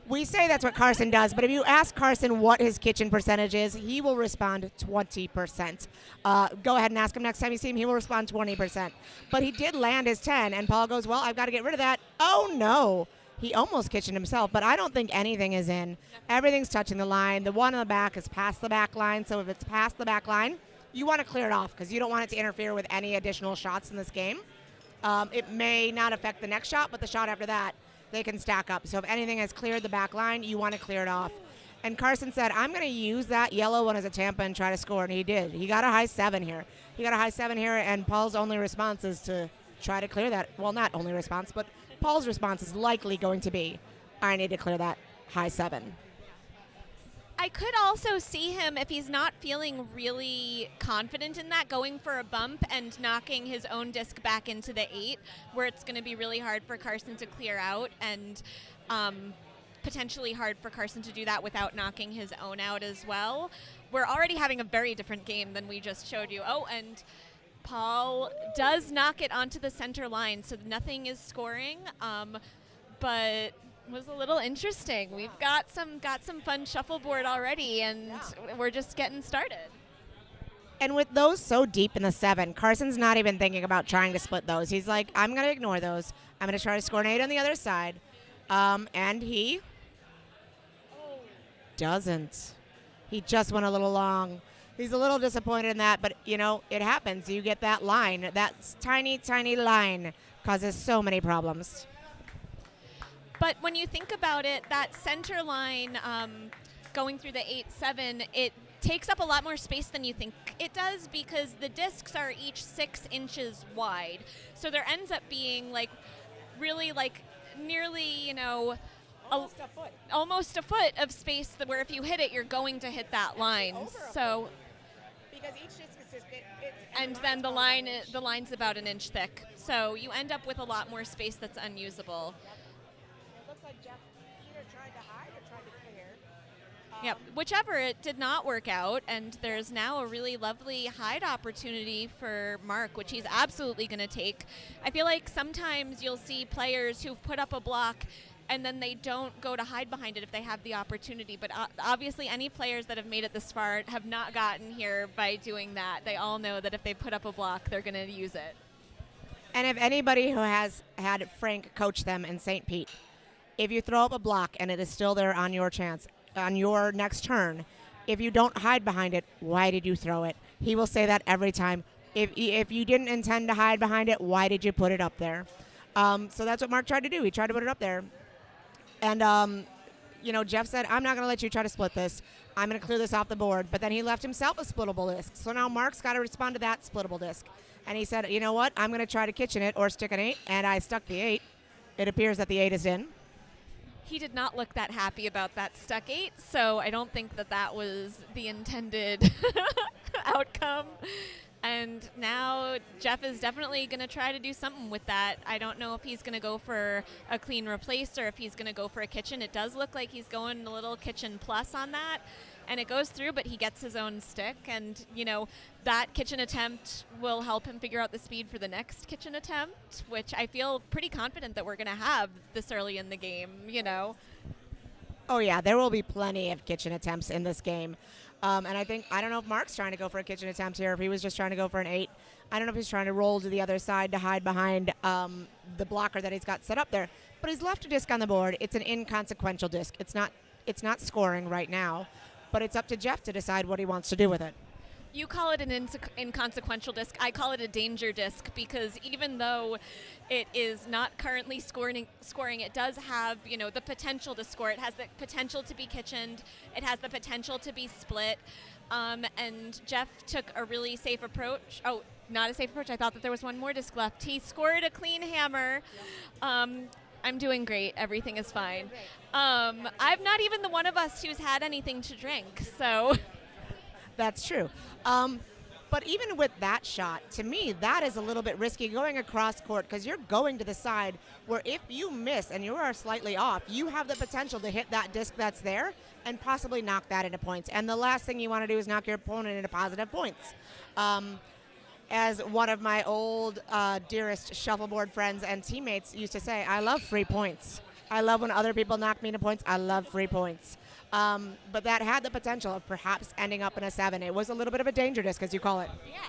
We say that's what Carson does, but if you ask Carson what his kitchen percentage is, he will respond 20%. Go ahead and ask him next time you see him. He will respond 20%. But he did land his 10, and Paul goes, well, I've got to get rid of that. Oh, no. He almost kitchened himself, but I don't think anything is in. Everything's touching the line. The one on the back is past the back line, so if it's past the back line, you want to clear it off because you don't want it to interfere with any additional shots in this game. It may not affect the next shot, but the shot after that, they can stack up. So if anything has cleared the back line, you want to clear it off. And Carson said, I'm going to use that yellow one as a Tampa and try to score, and he did. He got a high 7 here. And Paul's only response is to try to clear that. Well, not only response, but Paul's response is likely going to be, I need to clear that high 7. I could also see him, if he's not feeling really confident in that, going for a bump and knocking his own disc back into the 8, where it's going to be really hard for Carson to clear out, and potentially hard for Carson to do that without knocking his own out as well. We're already having a very different game than we just showed you. Oh, and Paul does knock it onto the center line, so nothing is scoring, but was a little interesting. We've got some fun shuffleboard already, and we're just getting started. And with those so deep in the 7, Carson's not even thinking about trying to split those. He's like, I'm going to ignore those. I'm going to try to score an 8 on the other side. And he doesn't. He just went a little long. He's a little disappointed in that, but, you know, it happens. You get that line. That tiny, tiny line causes so many problems. But when you think about it, that center line going through the 8-7, it takes up a lot more space than you think it does, because the discs are each 6 inches wide. So there ends up being really nearly, you know, almost a foot of space where if you hit it, you're going to hit that line. So because each disc is and then the line's about an inch thick. So you end up with a lot more space that's unusable. Like Jeff either tried to hide or tried to clear. Yep, whichever, it did not work out, and there's now a really lovely hide opportunity for Mark, which he's absolutely going to take. I feel like sometimes you'll see players who've put up a block and then they don't go to hide behind it if they have the opportunity, but obviously any players that have made it this far have not gotten here by doing that. They all know that if they put up a block, they're going to use it. And if anybody who has had Frank coach them in St. Pete, if you throw up a block and it is still there on your chance, on your next turn, if you don't hide behind it, why did you throw it? He will say that every time. If you didn't intend to hide behind it, why did you put it up there? So that's what Mark tried to do. He tried to put it up there. And, you know, Jeff said, I'm not going to let you try to split this. I'm going to clear this off the board. But then he left himself a splittable disc. So now Mark's got to respond to that splittable disc. And he said, you know what? I'm going to try to kitchen it or stick an 8. And I stuck the 8. It appears that the 8 is in. He did not look that happy about that stuck 8, so I don't think that was the intended outcome. And now Jeff is definitely going to try to do something with that. I don't know if he's going to go for a clean replace or if he's going to go for a kitchen. It does look like he's going a little kitchen plus on that. And it goes through, but he gets his own stick. And, you know, that kitchen attempt will help him figure out the speed for the next kitchen attempt, which I feel pretty confident that we're going to have this early in the game, you know. Oh, yeah, there will be plenty of kitchen attempts in this game. And I don't know if Mark's trying to go for a kitchen attempt here, if he was just trying to go for an 8. I don't know if he's trying to roll to the other side to hide behind the blocker that he's got set up there. But he's left a disc on the board. It's an inconsequential disc. It's not scoring right now. But it's up to Jeff to decide what he wants to do with it. You call it an inconsequential disc. I call it a danger disc, because even though it is not currently scoring, it does have, you know, the potential to score. It has the potential to be kitchened. It has the potential to be split. And Jeff took a really safe approach. Oh, not a safe approach. I thought that there was one more disc left. He scored a clean hammer. I'm doing great. Everything is fine. I'm not even the one of us who's had anything to drink, so. That's true. But even with that shot, to me, that is a little bit risky going across court because you're going to the side where if you miss and you are slightly off, you have the potential to hit that disc that's there and possibly knock that into points. And the last thing you want to do is knock your opponent into positive points. As one of my old dearest shuffleboard friends and teammates used to say, I love free points. I love when other people knock me into points. I love free points. But that had the potential of perhaps ending up in a 7. It was a little bit of a danger disc, as you call it. Yeah.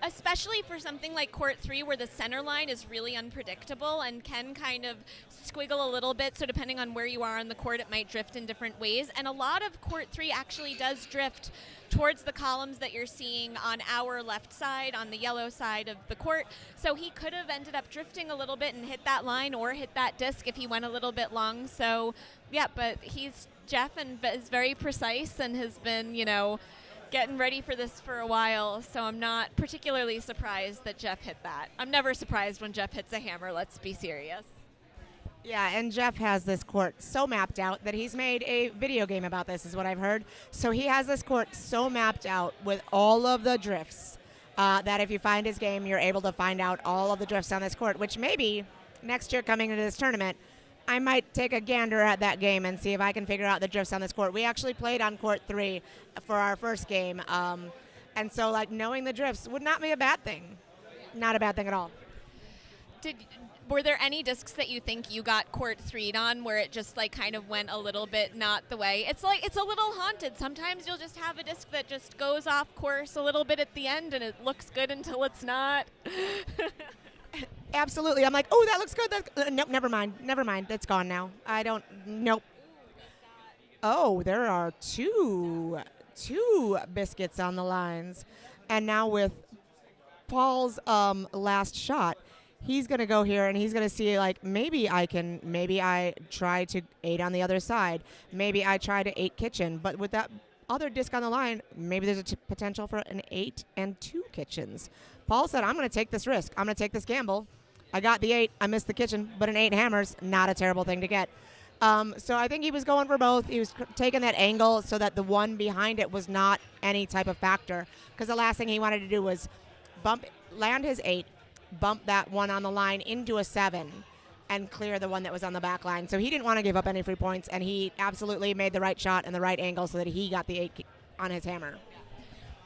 Especially for something like court 3 where the center line is really unpredictable and can kind of squiggle a little bit, so depending on where you are on the court it might drift in different ways, and a lot of court 3 actually does drift towards the columns that you're seeing on our left side, on the yellow side of the court, so he could have ended up drifting a little bit and hit that line or hit that disc if he went a little bit long. So yeah, but he's Jeff and is very precise and has been, getting ready for this for a while, so I'm not particularly surprised that Jeff hit that. I'm never surprised when Jeff hits a hammer, let's be serious. Yeah, and Jeff has this court so mapped out that he's made a video game about this, is what I've heard. So he has this court so mapped out with all of the drifts that if you find his game, you're able to find out all of the drifts on this court, which maybe next year coming into this tournament, I might take a gander at that game and see if I can figure out the drifts on this court. We actually played on court 3 for our first game, and so knowing the drifts would not be a bad thing. Not a bad thing at all. Were there any discs that you think you got court 3'd on where it just kind of went a little bit not the way? It's it's a little haunted. Sometimes you'll just have a disc that just goes off course a little bit at the end and it looks good until it's not. Absolutely. I'm like, oh, that looks good. Nope, never mind. Never mind. That's gone now. Nope. Oh, there are two biscuits on the lines. And now with Paul's last shot, he's going to go here and he's going to see maybe I try to 8 on the other side. Maybe I try to 8 kitchen. But with that other disc on the line, maybe there's a potential for an 8 and 2 kitchens. Paul said, I'm going to take this risk. I'm going to take this gamble. I got the 8. I missed the kitchen, but an 8 hammers, not a terrible thing to get. So I think he was going for both. He was taking that angle so that the one behind it was not any type of factor, because the last thing he wanted to do was land his 8, bump that one on the line into a 7, and clear the one that was on the back line. So he didn't want to give up any free points, and he absolutely made the right shot and the right angle so that he got the 8 on his hammer.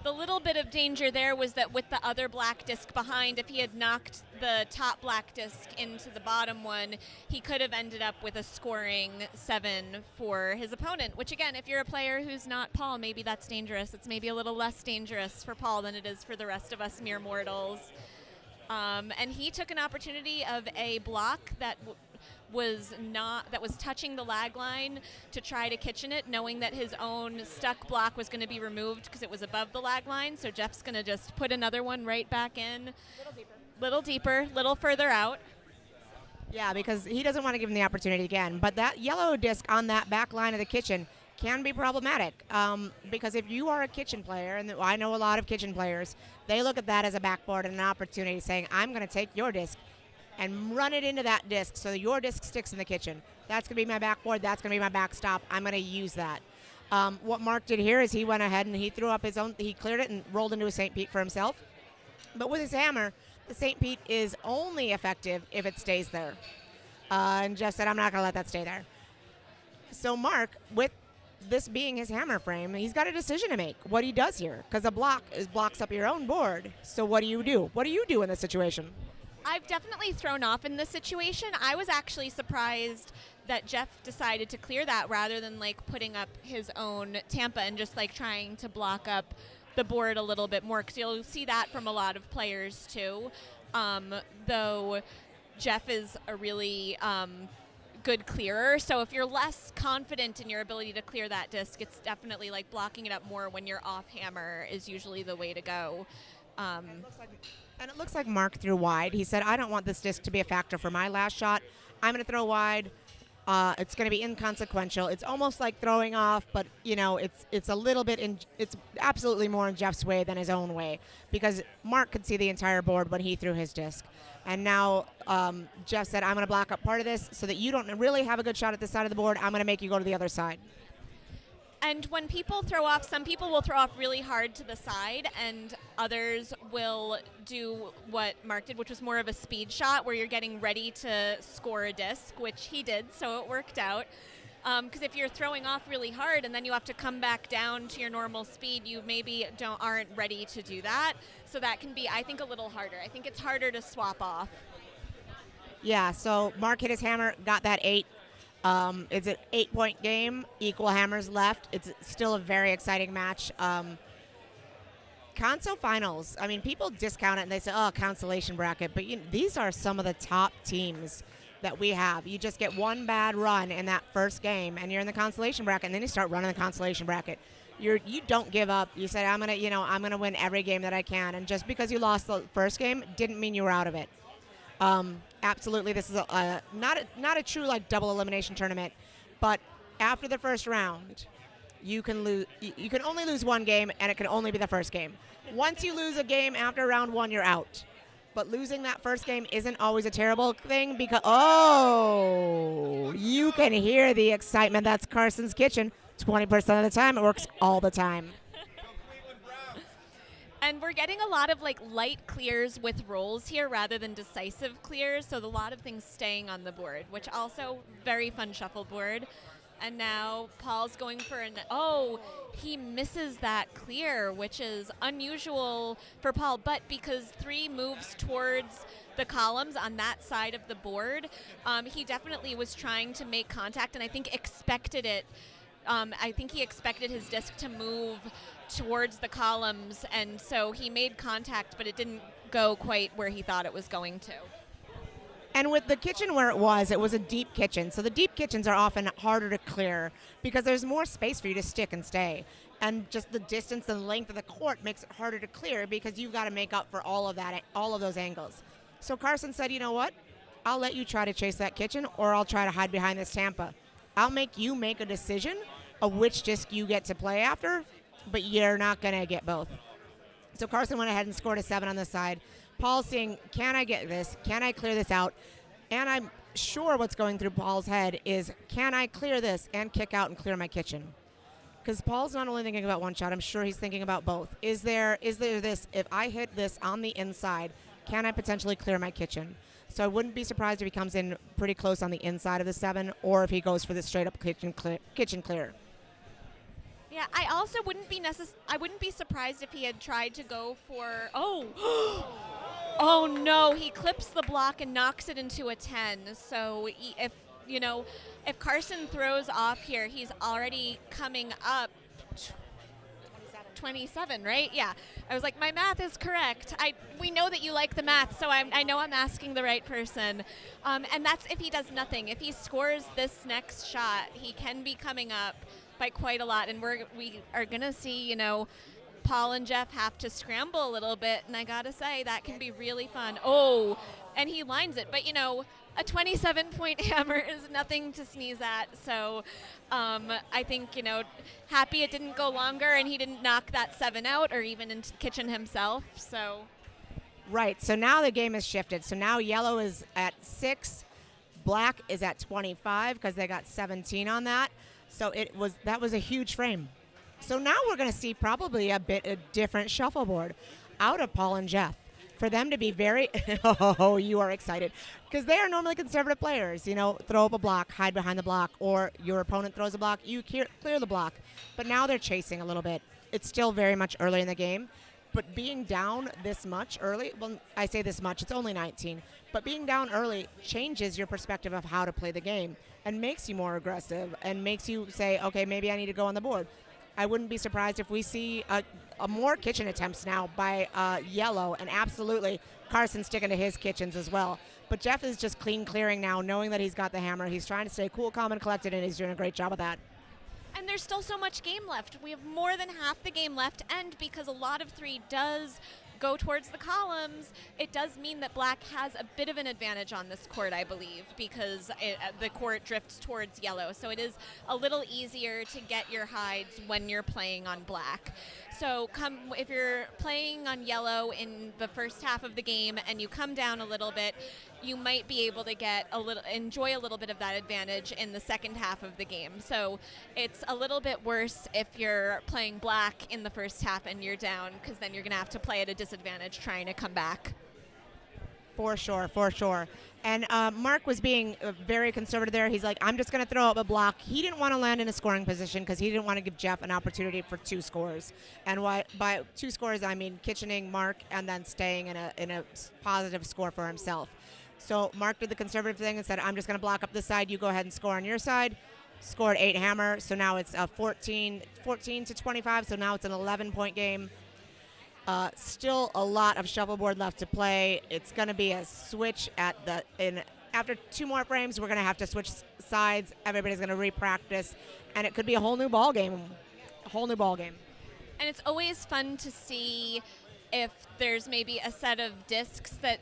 The little bit of danger there was that with the other black disc behind, if he had knocked the top black disc into the bottom one, he could have ended up with a scoring 7 for his opponent, which again, if you're a player who's not Paul, maybe that's dangerous. It's maybe a little less dangerous for Paul than it is for the rest of us mere mortals. And he took an opportunity of a block that was touching the lag line to try to kitchen it, knowing that his own stuck block was going to be removed because it was above the lag line. So Jeff's going to just put another one right back in. Little deeper, little further out. Yeah, because he doesn't want to give him the opportunity again. But that yellow disc on that back line of the kitchen can be problematic, because if you are a kitchen player, and I know a lot of kitchen players, they look at that as a backboard and an opportunity, saying, I'm going to take your disc and run it into that disc so your disc sticks in the kitchen. That's going to be my backboard. That's going to be my backstop. I'm going to use that. What Mark did here is he went ahead and he threw up his own, he cleared it and rolled into a St. Pete for himself. But with his hammer, the St. Pete is only effective if it stays there. And Jeff said, I'm not going to let that stay there. So Mark, with this being his hammer frame, he's got a decision to make what he does here, because a block blocks up your own board. So what do you do? What do you do in this situation? I've definitely thrown off in this situation. I was actually surprised that Jeff decided to clear that rather than putting up his own Tampa and just trying to block up the board a little bit more, because you'll see that from a lot of players too. Though Jeff is a really good clearer, so if you're less confident in your ability to clear that disc, it's definitely blocking it up more when you're off hammer is usually the way to go. And it looks like Mark threw wide. He said, I don't want this disc to be a factor for my last shot. I'm going to throw wide. It's going to be inconsequential. It's almost like throwing off, but it's a little bit it's absolutely more in Jeff's way than his own way, because Mark could see the entire board when he threw his disc. And now Jeff said, I'm going to block up part of this so that you don't really have a good shot at this side of the board. I'm going to make you go to the other side. And when people throw off, some people will throw off really hard to the side, and others will do what Mark did, which was more of a speed shot where you're getting ready to score a disc, which he did, so it worked out. Because if you're throwing off really hard and then you have to come back down to your normal speed, you maybe aren't ready to do that. So that can be, I think, a little harder. I think it's harder to swap off. Yeah, so Mark hit his hammer, got that 8. It's an 8-point game, equal hammers left. It's still a very exciting match. Conso finals, I mean, people discount it and they say, oh, consolation bracket. But these are some of the top teams that we have. You just get one bad run in that first game and you're in the consolation bracket, and then you start running the consolation bracket. You don't give up. You said, I'm gonna win every game that I can. And just because you lost the first game didn't mean you were out of it. Absolutely, this is not a true like double elimination tournament, but after the first round, you can lose. You can only lose one game, and it can only be the first game. Once you lose a game after round 1, you're out. But losing that first game isn't always a terrible thing, because you can hear the excitement. That's Carson's kitchen. 20% of the time, it works all the time. And we're getting a lot of like light clears with rolls here rather than decisive clears, so a lot of things staying on the board, which also very fun shuffleboard. And now Paul's going for he misses that clear, which is unusual for Paul, but because 3 moves towards the columns on that side of the board, he definitely was trying to make contact, and I think expected it. I think he expected his disc to move towards the columns, and so he made contact, but it didn't go quite where he thought it was going to. And with the kitchen where it was a deep kitchen. So the deep kitchens are often harder to clear because there's more space for you to stick and stay. And just the distance and length of the court makes it harder to clear because you've got to make up for all of those angles. So Carson said, you know what? I'll let you try to chase that kitchen, or I'll try to hide behind this Tampa. I'll make you make a decision of which disc you get to play after, but you're not going to get both. So Carson went ahead and scored a 7 on the side. Paul's saying, can I get this? Can I clear this out? And I'm sure what's going through Paul's head is, can I clear this and kick out and clear my kitchen? Because Paul's not only thinking about one shot, I'm sure he's thinking about both. Is there this, if I hit this on the inside, can I potentially clear my kitchen? So I wouldn't be surprised if he comes in pretty close on the inside of the 7, or if he goes for the straight up kitchen clear. Yeah, I also wouldn't be surprised if he had tried to go for oh no, he clips the block and knocks it into a 10. So if Carson throws off here, he's already coming up 27, right? Yeah. I was like, my math is correct. We know that you like the math, so I know I'm asking the right person. And that's if he does nothing. If he scores this next shot, he can be coming up by quite a lot, and we are going to see, Paul and Jeff have to scramble a little bit, and I got to say, that can be really fun. Oh, and he lines it, but, a 27-point hammer is nothing to sneeze at, so I think, happy it didn't go longer and he didn't knock that 7 out or even into the kitchen himself, so. Right, so now the game has shifted. So now yellow is at 6, black is at 25 because they got 17 on that. So that was a huge frame. So now we're going to see probably a different shuffleboard out of Paul and Jeff. For them to be very, you are excited. Because they are normally conservative players. Throw up a block, hide behind the block, or your opponent throws a block, you clear the block. But now they're chasing a little bit. It's still very much early in the game. But being down this much early, well, I say this much, it's only 19. But being down early changes your perspective of how to play the game and makes you more aggressive and makes you say, okay, maybe I need to go on the board. I wouldn't be surprised if we see a more kitchen attempts now by yellow, and absolutely Carson sticking to his kitchens as well. But Jeff is just clean clearing now, knowing that he's got the hammer. He's trying to stay cool, calm, and collected, and he's doing a great job of that. And there's still so much game left. We have more than half the game left, and because a lot of 3 does go towards the columns, it does mean that black has a bit of an advantage on this court, I believe, because the court drifts towards yellow. So it is a little easier to get your hides when you're playing on black. So if you're playing on yellow in the first half of the game and you come down a little bit, you might be able to enjoy a little bit of that advantage in the second half of the game. So it's a little bit worse if you're playing black in the first half and you're down, because then you're going to have to play at a disadvantage trying to come back. For sure. And Mark was being very conservative there. He's like, I'm just going to throw up a block. He didn't want to land in a scoring position because he didn't want to give Jeff an opportunity for 2 scores. And by 2 scores, I mean kitchening Mark and then staying in a positive score for himself. So Mark did the conservative thing and said, I'm just going to block up this side. You go ahead and score on your side. Scored 8 hammer. So now it's 14 to 25. So now it's an 11-point game. Still a lot of shuffleboard left to play. It's going to be a switch after 2 more frames. We're going to have to switch sides. Everybody's going to re-practice, and it could be a whole new ball game. And it's always fun to see if there's maybe a set of discs that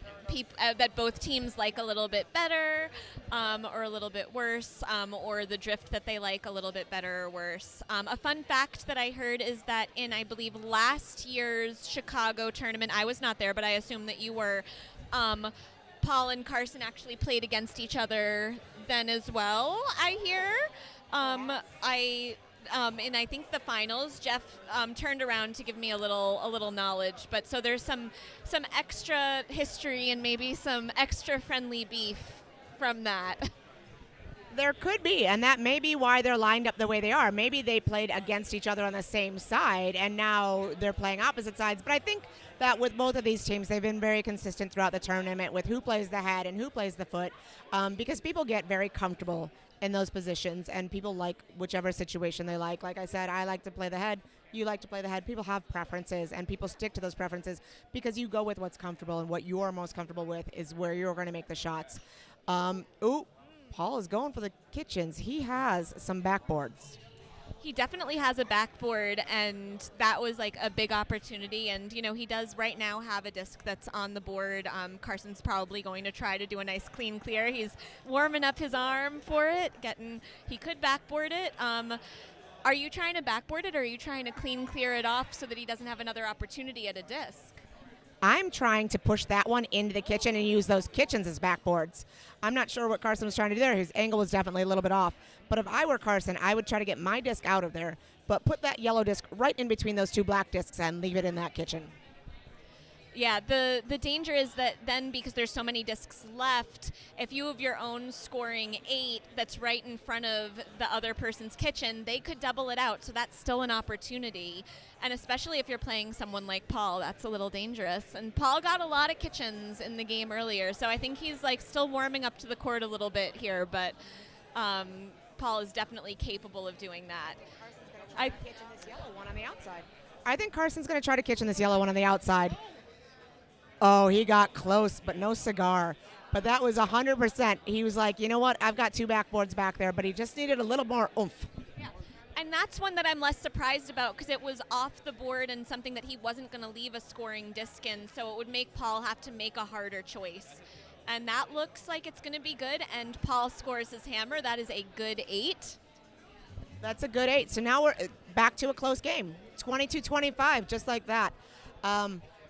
that both teams like a little bit better, or a little bit worse, or the drift that they like a little bit better or worse. A fun fact that I heard is that in, I believe, last year's Chicago tournament, I was not there, but I assume that you were, Paul and Carson actually played against each other then as well, I hear. And I think the finals, Jeff turned around to give me a little knowledge. But so there's some extra history and maybe some extra friendly beef from that. There could be, and that may be why they're lined up the way they are. Maybe they played against each other on the same side, and now they're playing opposite sides. But I think that with both of these teams, they've been very consistent throughout the tournament with who plays the head and who plays the foot, because people get very comfortable in those positions, and people like whichever situation they like. Like I said, I like to play the head. You like to play the head. People have preferences, and people stick to those preferences because you go with what's comfortable, and what you're most comfortable with is where you're going to make the shots. Paul is going for the kitchens. He has some backboards. He definitely has a backboard, and that was like a big opportunity. And, he does right now have a disc that's on the board. Carson's probably going to try to do a nice clean clear. He's warming up his arm for it. He could backboard it. Are you trying to backboard it, or are you trying to clean clear it off so that he doesn't have another opportunity at a disc? I'm trying to push that one into the kitchen and use those kitchens as backboards. I'm not sure what Carson was trying to do there. His angle was definitely a little bit off. But if I were Carson, I would try to get my disc out of there, but put that yellow disc right in between those 2 black discs and leave it in that kitchen. Yeah, the danger is that then, because there's so many discs left, if you have your own scoring 8 that's right in front of the other person's kitchen, they could double it out. So that's still an opportunity. And especially if you're playing someone like Paul, that's a little dangerous. And Paul got a lot of kitchens in the game earlier, so I think he's still warming up to the court a little bit here, but Paul is definitely capable of doing that. I think Carson's going to try to kitchen this yellow one on the outside. I think Carson's going to try to kitchen this yellow one on the outside. Oh, he got close, but no cigar. But that was 100%. He was like, you know what? I've got 2 backboards back there, but he just needed a little more oomph. Yeah. And that's one that I'm less surprised about, because it was off the board and something that he wasn't going to leave a scoring disc in, so it would make Paul have to make a harder choice. And that looks like it's going to be good, and Paul scores his hammer. That is a good 8. That's a good 8. So now we're back to a close game. 22-25, just like that.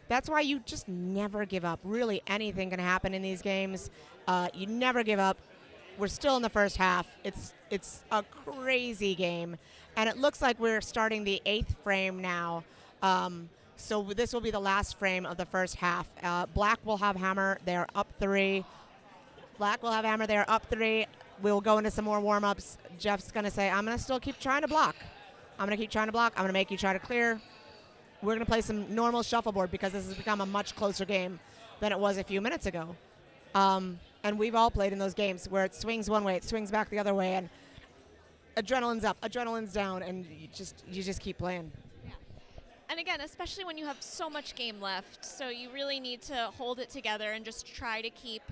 That's why you just never give up. Really, anything can happen in these games. You never give up. We're still in the first half. It's a crazy game. And it looks like we're starting the 8th frame now. So this will be the last frame of the first half. Black will have hammer. They're up 3. Black will have hammer. They're up 3. We'll go into some more warm-ups. Jeff's going to say, I'm going to still keep trying to block. I'm going to keep trying to block. I'm going to make you try to clear. We're going to play some normal shuffleboard because this has become a much closer game than it was a few minutes ago. And we've all played in those games where it swings one way, it swings back the other way, and adrenaline's up, adrenaline's down, and you just keep playing. Yeah. And again, especially when you have so much game left, so you really need to hold it together and just try to keep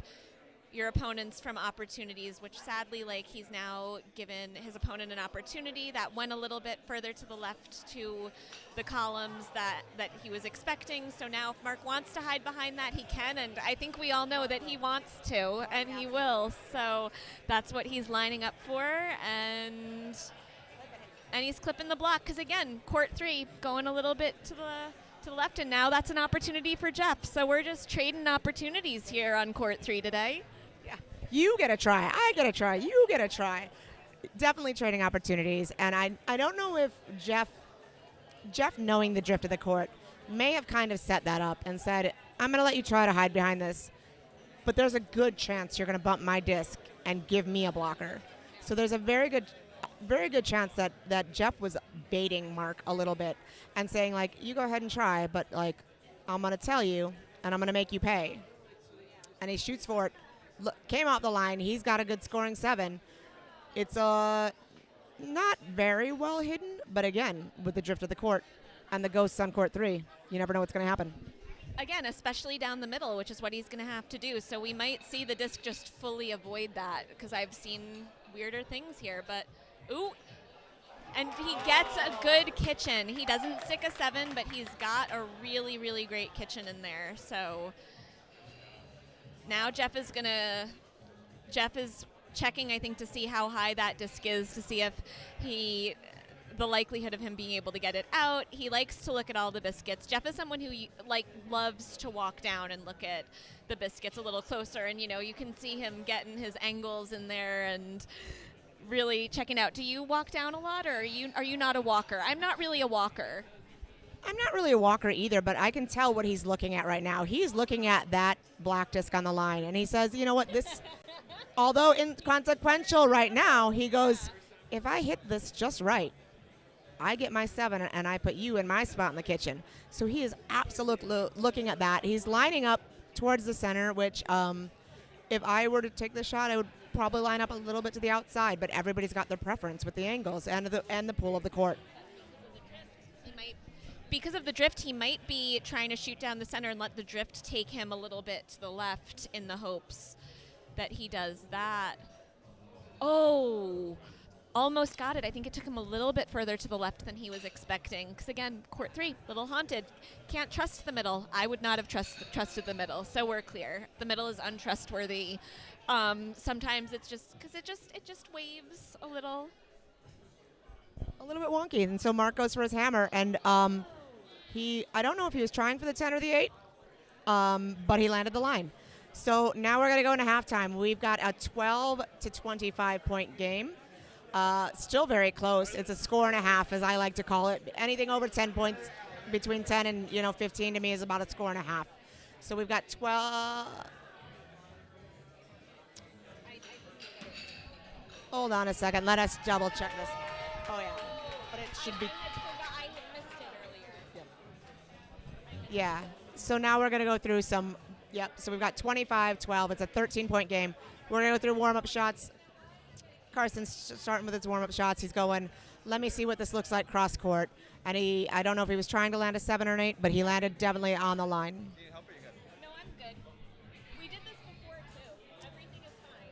your opponents from opportunities, which sadly, like, he's now given his opponent an opportunity that went a little bit further to the left to the columns that he was expecting. So now if Mark wants to hide behind that, he can, and I think we all know that he wants to, and he will. So that's what he's lining up for, and he's clipping the block because, again, court 3 going a little bit to the left, and now that's an opportunity for Jeff. So we're just trading opportunities here on court 3 today. Yeah, you get a try, I get a try, you get a try. Definitely trading opportunities, and I don't know if Jeff, knowing the drift of the court, may have kind of set that up and said, I'm going to let you try to hide behind this, but there's a good chance you're going to bump my disc and give me a blocker. So there's a very good chance that Jeff was baiting Mark a little bit and saying, like, you go ahead and try, but, like, I'm going to tell you, and I'm going to make you pay. And he shoots for it. Came out the line. He's got a good scoring 7. It's not very well hidden, but, again, with the drift of the court and the ghosts on court 3, you never know what's going to happen. Again, especially down the middle, which is what he's going to have to do. So we might see the disc just fully avoid that, because I've seen weirder things here. But, ooh. And he gets a good kitchen. He doesn't stick a 7, but he's got a really, really great kitchen in there. So now Jeff is checking, I think, to see how high that disc is, to see if the likelihood of him being able to get it out. He likes to look at all the biscuits. Jeff is someone who loves to walk down and look at the biscuits a little closer, and you can see him getting his angles in there and really checking out. Do you walk down a lot, or are you not a walker? I'm not really a walker. I'm not really a walker either, but I can tell what he's looking at right now. He's looking at that black disc on the line, and he says, you know what, this, although inconsequential right now, he goes, if I hit this just right, I get my 7, and I put you in my spot in the kitchen. So he is absolutely looking at that. He's lining up towards the center, which if I were to take the shot, I would probably line up a little bit to the outside, but everybody's got their preference with the angles and the pool of the court. Because of the drift, he might be trying to shoot down the center and let the drift take him a little bit to the left in the hopes that he does that. Oh, almost got it. I think it took him a little bit further to the left than he was expecting. Because, again, court 3, little haunted. Can't trust the middle. I would not have trusted the middle, so we're clear. The middle is untrustworthy. Sometimes it's just because it just waves a little bit wonky, and so Mark goes for his hammer, and I don't know if he was trying for the 10 or the 8, but he landed the line. So now we're going to go into halftime. We've got a 12 to 25 point game. Still very close. It's a score and a half, as I like to call it. Anything over 10 points, between 10 and 15 to me is about a score and a half. So we've got 12. Hold on a second. Let us double check this. Oh yeah, but it should be. I missed it earlier. Yeah. So now we're gonna go through some. Yep. So we've got 25-12. It's a 13-point game. We're gonna go through warm-up shots. Carson's starting with his warm-up shots. He's going, let me see what this looks like cross court. And I don't know if he was trying to land a 7 or an 8, but he landed definitely on the line. Need help or you good? No, I'm good. We did this before too. Everything is fine.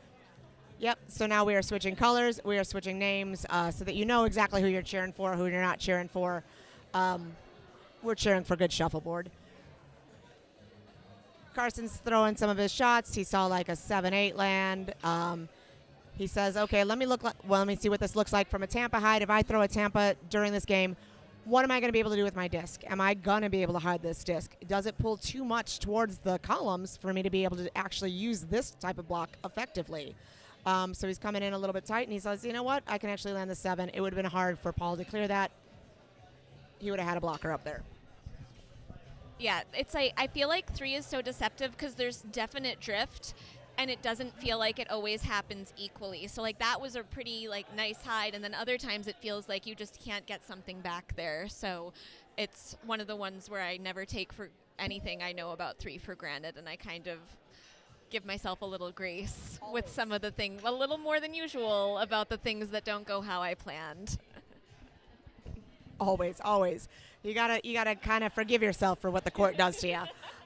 Yep. So now we are switching colors. We are switching names so that you know exactly who you're cheering for, who you're not cheering for. We're cheering for good shuffleboard. Carson's throwing some of his shots. He saw like a 7-8 land. He says, okay, let me see what this looks like from a Tampa hide. If I throw a Tampa during this game, what am I going to be able to do with my disc? Am I going to be able to hide this disc? Does it pull too much towards the columns for me to be able to actually use this type of block effectively? So he's coming in a little bit tight, and he says, you know what? I can actually land the 7. It would have been hard for Paul to clear that. He would have had a blocker up there. Yeah, it's like, I feel like 3 is so deceptive because there's definite drift, and it doesn't feel like it always happens equally. So like that was a pretty nice hide, and then other times it feels like you just can't get something back there. So it's one of the ones where I never take for anything I know about 3 for granted, and I kind of give myself a little grace with some of the things, a little more than usual about the things that don't go how I planned. Always. You gotta kind of forgive yourself for what the court does to you.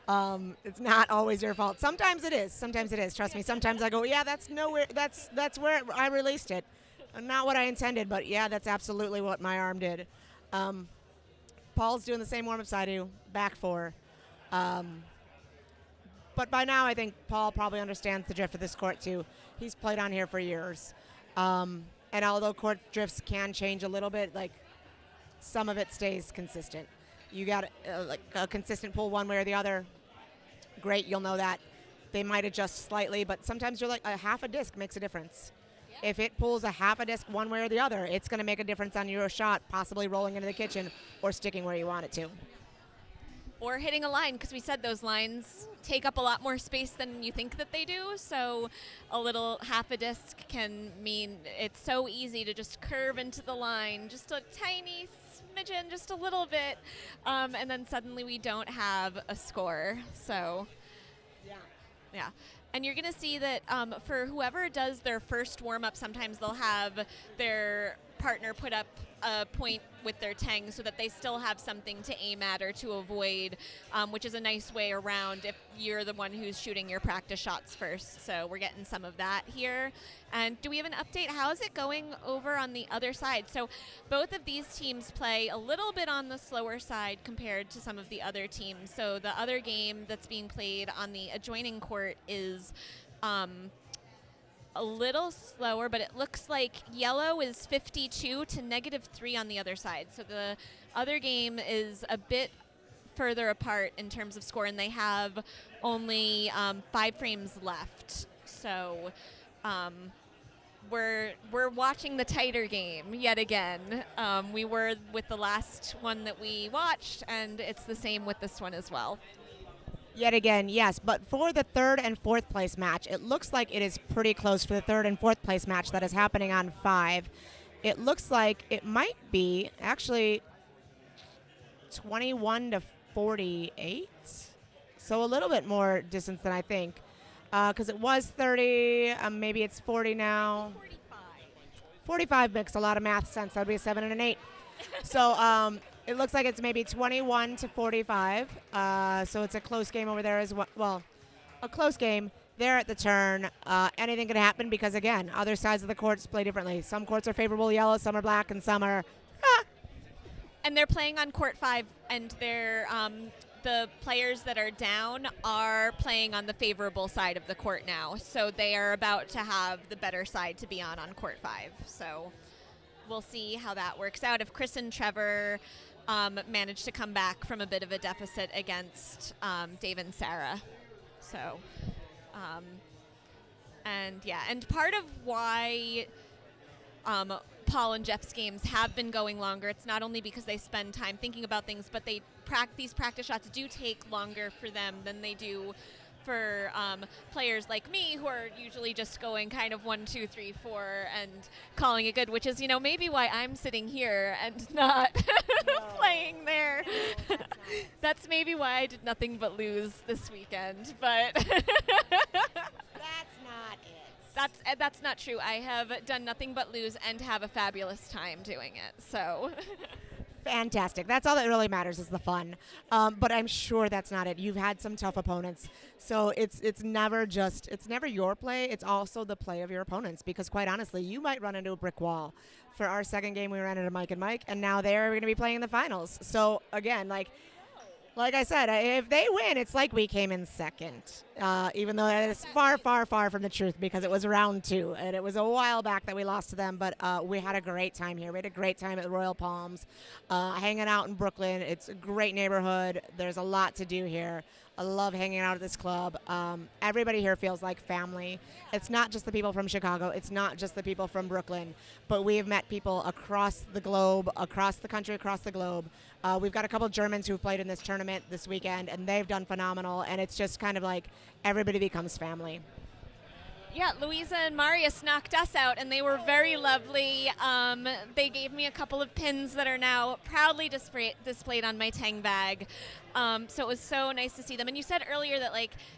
It's not always your fault. Sometimes it is. Sometimes it is. Trust me. Sometimes I go, yeah, that's nowhere. That's where I released it. Not what I intended, but yeah, that's absolutely what my arm did. Paul's doing the same warm-ups I do, back four. But by now, I think Paul probably understands the drift of this court too. He's played on here for years. And although court drifts can change a little bit, like some of it stays consistent. You got like a consistent pull one way or the other. Great, you'll know that. They might adjust slightly, but sometimes you're like a half a disc makes a difference. Yeah. If it pulls a half a disc one way or the other, it's going to make a difference on your shot, possibly rolling into the kitchen or sticking where you want it to. Or hitting a line, because we said those lines take up a lot more space than you think that they do. So a little half a disc can mean it's so easy to just curve into the line, just a tiny smidgen, just a little bit, and then suddenly we don't have a score. So, yeah. And you're going to see that for whoever does their first warm-up, sometimes they'll have their partner put up a point with their tang so that they still have something to aim at or to avoid, which is a nice way around if you're the one who's shooting your practice shots first. So we're getting some of that here. And do we have an update? How is it going over on the other side? So both of these teams play a little bit on the slower side compared to some of the other teams. So the other game that's being played on the adjoining court is a little slower, but it looks like yellow is 52 to -3 on the other side. So the other game is a bit further apart in terms of score, and they have only 5 frames left. So we're watching the tighter game yet again. We were with the last one that we watched, and it's the same with this one as well. Yet again, yes. But for the third and fourth place match, it looks like it is pretty close for the third and fourth place match that is happening on 5. It looks like it might be actually 21 to 48. So a little bit more distance than I think. Because it was 30, maybe it's 40 now. 45. 45 makes a lot of math sense. That would be a 7 and an 8. So it looks like it's maybe 21 to 45. So it's a close game over there as well. Well, a close game there at the turn. Anything can happen because, again, other sides of the courts play differently. Some courts are favorable yellow, some are black, and some are... And they're playing on court 5, and they're the players that are down are playing on the favorable side of the court now. So they are about to have the better side to be on court 5. So we'll see how that works out. If Chris and Trevor manage to come back from a bit of a deficit against Dave and Sarah. So, and part of why Paul and Jeff's games have been going longer, it's not only because they spend time thinking about things, but these practice shots do take longer for them than they do for players like me, who are usually just going kind of 1, 2, 3, 4 and calling it good, which is, maybe why I'm sitting here and not playing there. No, that's maybe why I did nothing but lose this weekend, but That's not it. That's not true. I have done nothing but lose and have a fabulous time doing it. So Fantastic. That's all that really matters is the fun. But I'm sure that's not it. You've had some tough opponents. So it's never your play. It's also the play of your opponents, because quite honestly, you might run into a brick wall. For our second game, we ran into Mike and Mike, and now they're going to be playing in the finals. So again, like I said, if they win, it's like we came in second, even though it's far, far, far from the truth, because it was round 2, and it was a while back that we lost to them, but we had a great time here. We had a great time at Royal Palms, hanging out in Brooklyn. It's a great neighborhood. There's a lot to do here. I love hanging out at this club. Everybody here feels like family. It's not just the people from Chicago. It's not just the people from Brooklyn, but we have met people across the globe, across the country, across the globe. We've got a couple Germans who've played in this tournament this weekend, and they've done phenomenal, and it's just kind of like everybody becomes family. Yeah, Louisa and Marius knocked us out, and they were very lovely. They gave me a couple of pins that are now proudly displayed on my Tang bag. So it was so nice to see them. And you said earlier that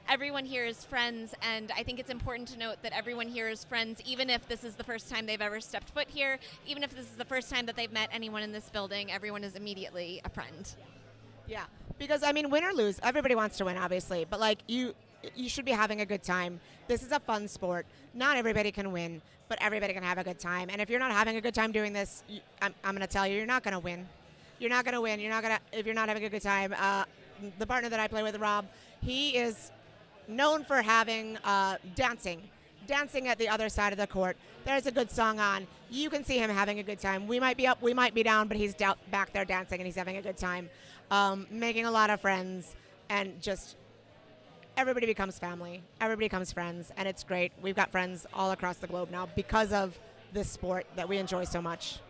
everyone here is friends, and I think it's important to note that everyone here is friends, even if this is the first time they've ever stepped foot here, even if this is the first time that they've met anyone in this building. Everyone is immediately a friend. Yeah, because I mean, win or lose, everybody wants to win, obviously. But like you should be having a good time. This is a fun sport. Not everybody can win, but everybody can have a good time. And if you're not having a good time doing this, I'm going to tell you, you're not going to win. You're not going to win. You're not going to if you're not having a good time. The partner that I play with, Rob, he is known for having dancing at the other side of the court. There's a good song on. You can see him having a good time. We might be up, we might be down, but he's back there dancing and he's having a good time, making a lot of friends, and just everybody becomes family. Everybody becomes friends, and it's great. We've got friends all across the globe now because of this sport that we enjoy so much.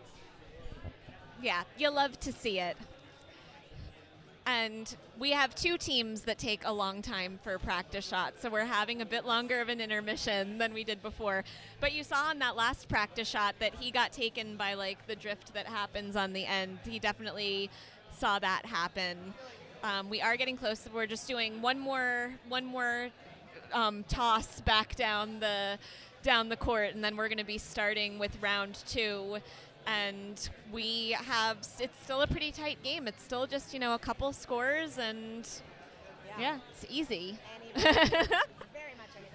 Yeah, you love to see it. And we have 2 teams that take a long time for practice shots, so we're having a bit longer of an intermission than we did before. But you saw on that last practice shot that he got taken by like the drift that happens on the end. He definitely saw that happen. We are getting close. We're just doing one more toss back down the court, and then we're going to be starting with round 2. And it's still a pretty tight game. It's still just, a couple scores, and yeah it's easy. Very much anybody's game.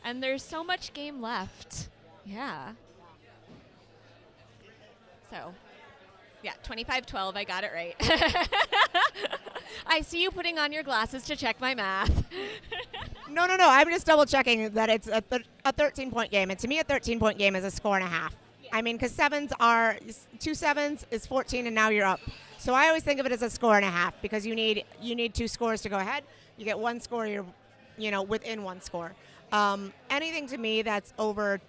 And there's so much game left. Yeah. So, yeah, 25-12, I got it right. I see you putting on your glasses to check my math. No. I'm just double checking that it's a 13-point game. And to me, a 13-point game is a score and a half. I mean, because 2 sevens is 14, and now you're up. So I always think of it as a score and a half, because you need 2 scores to go ahead. You get 1 score, you're within 1 score. Anything to me that's over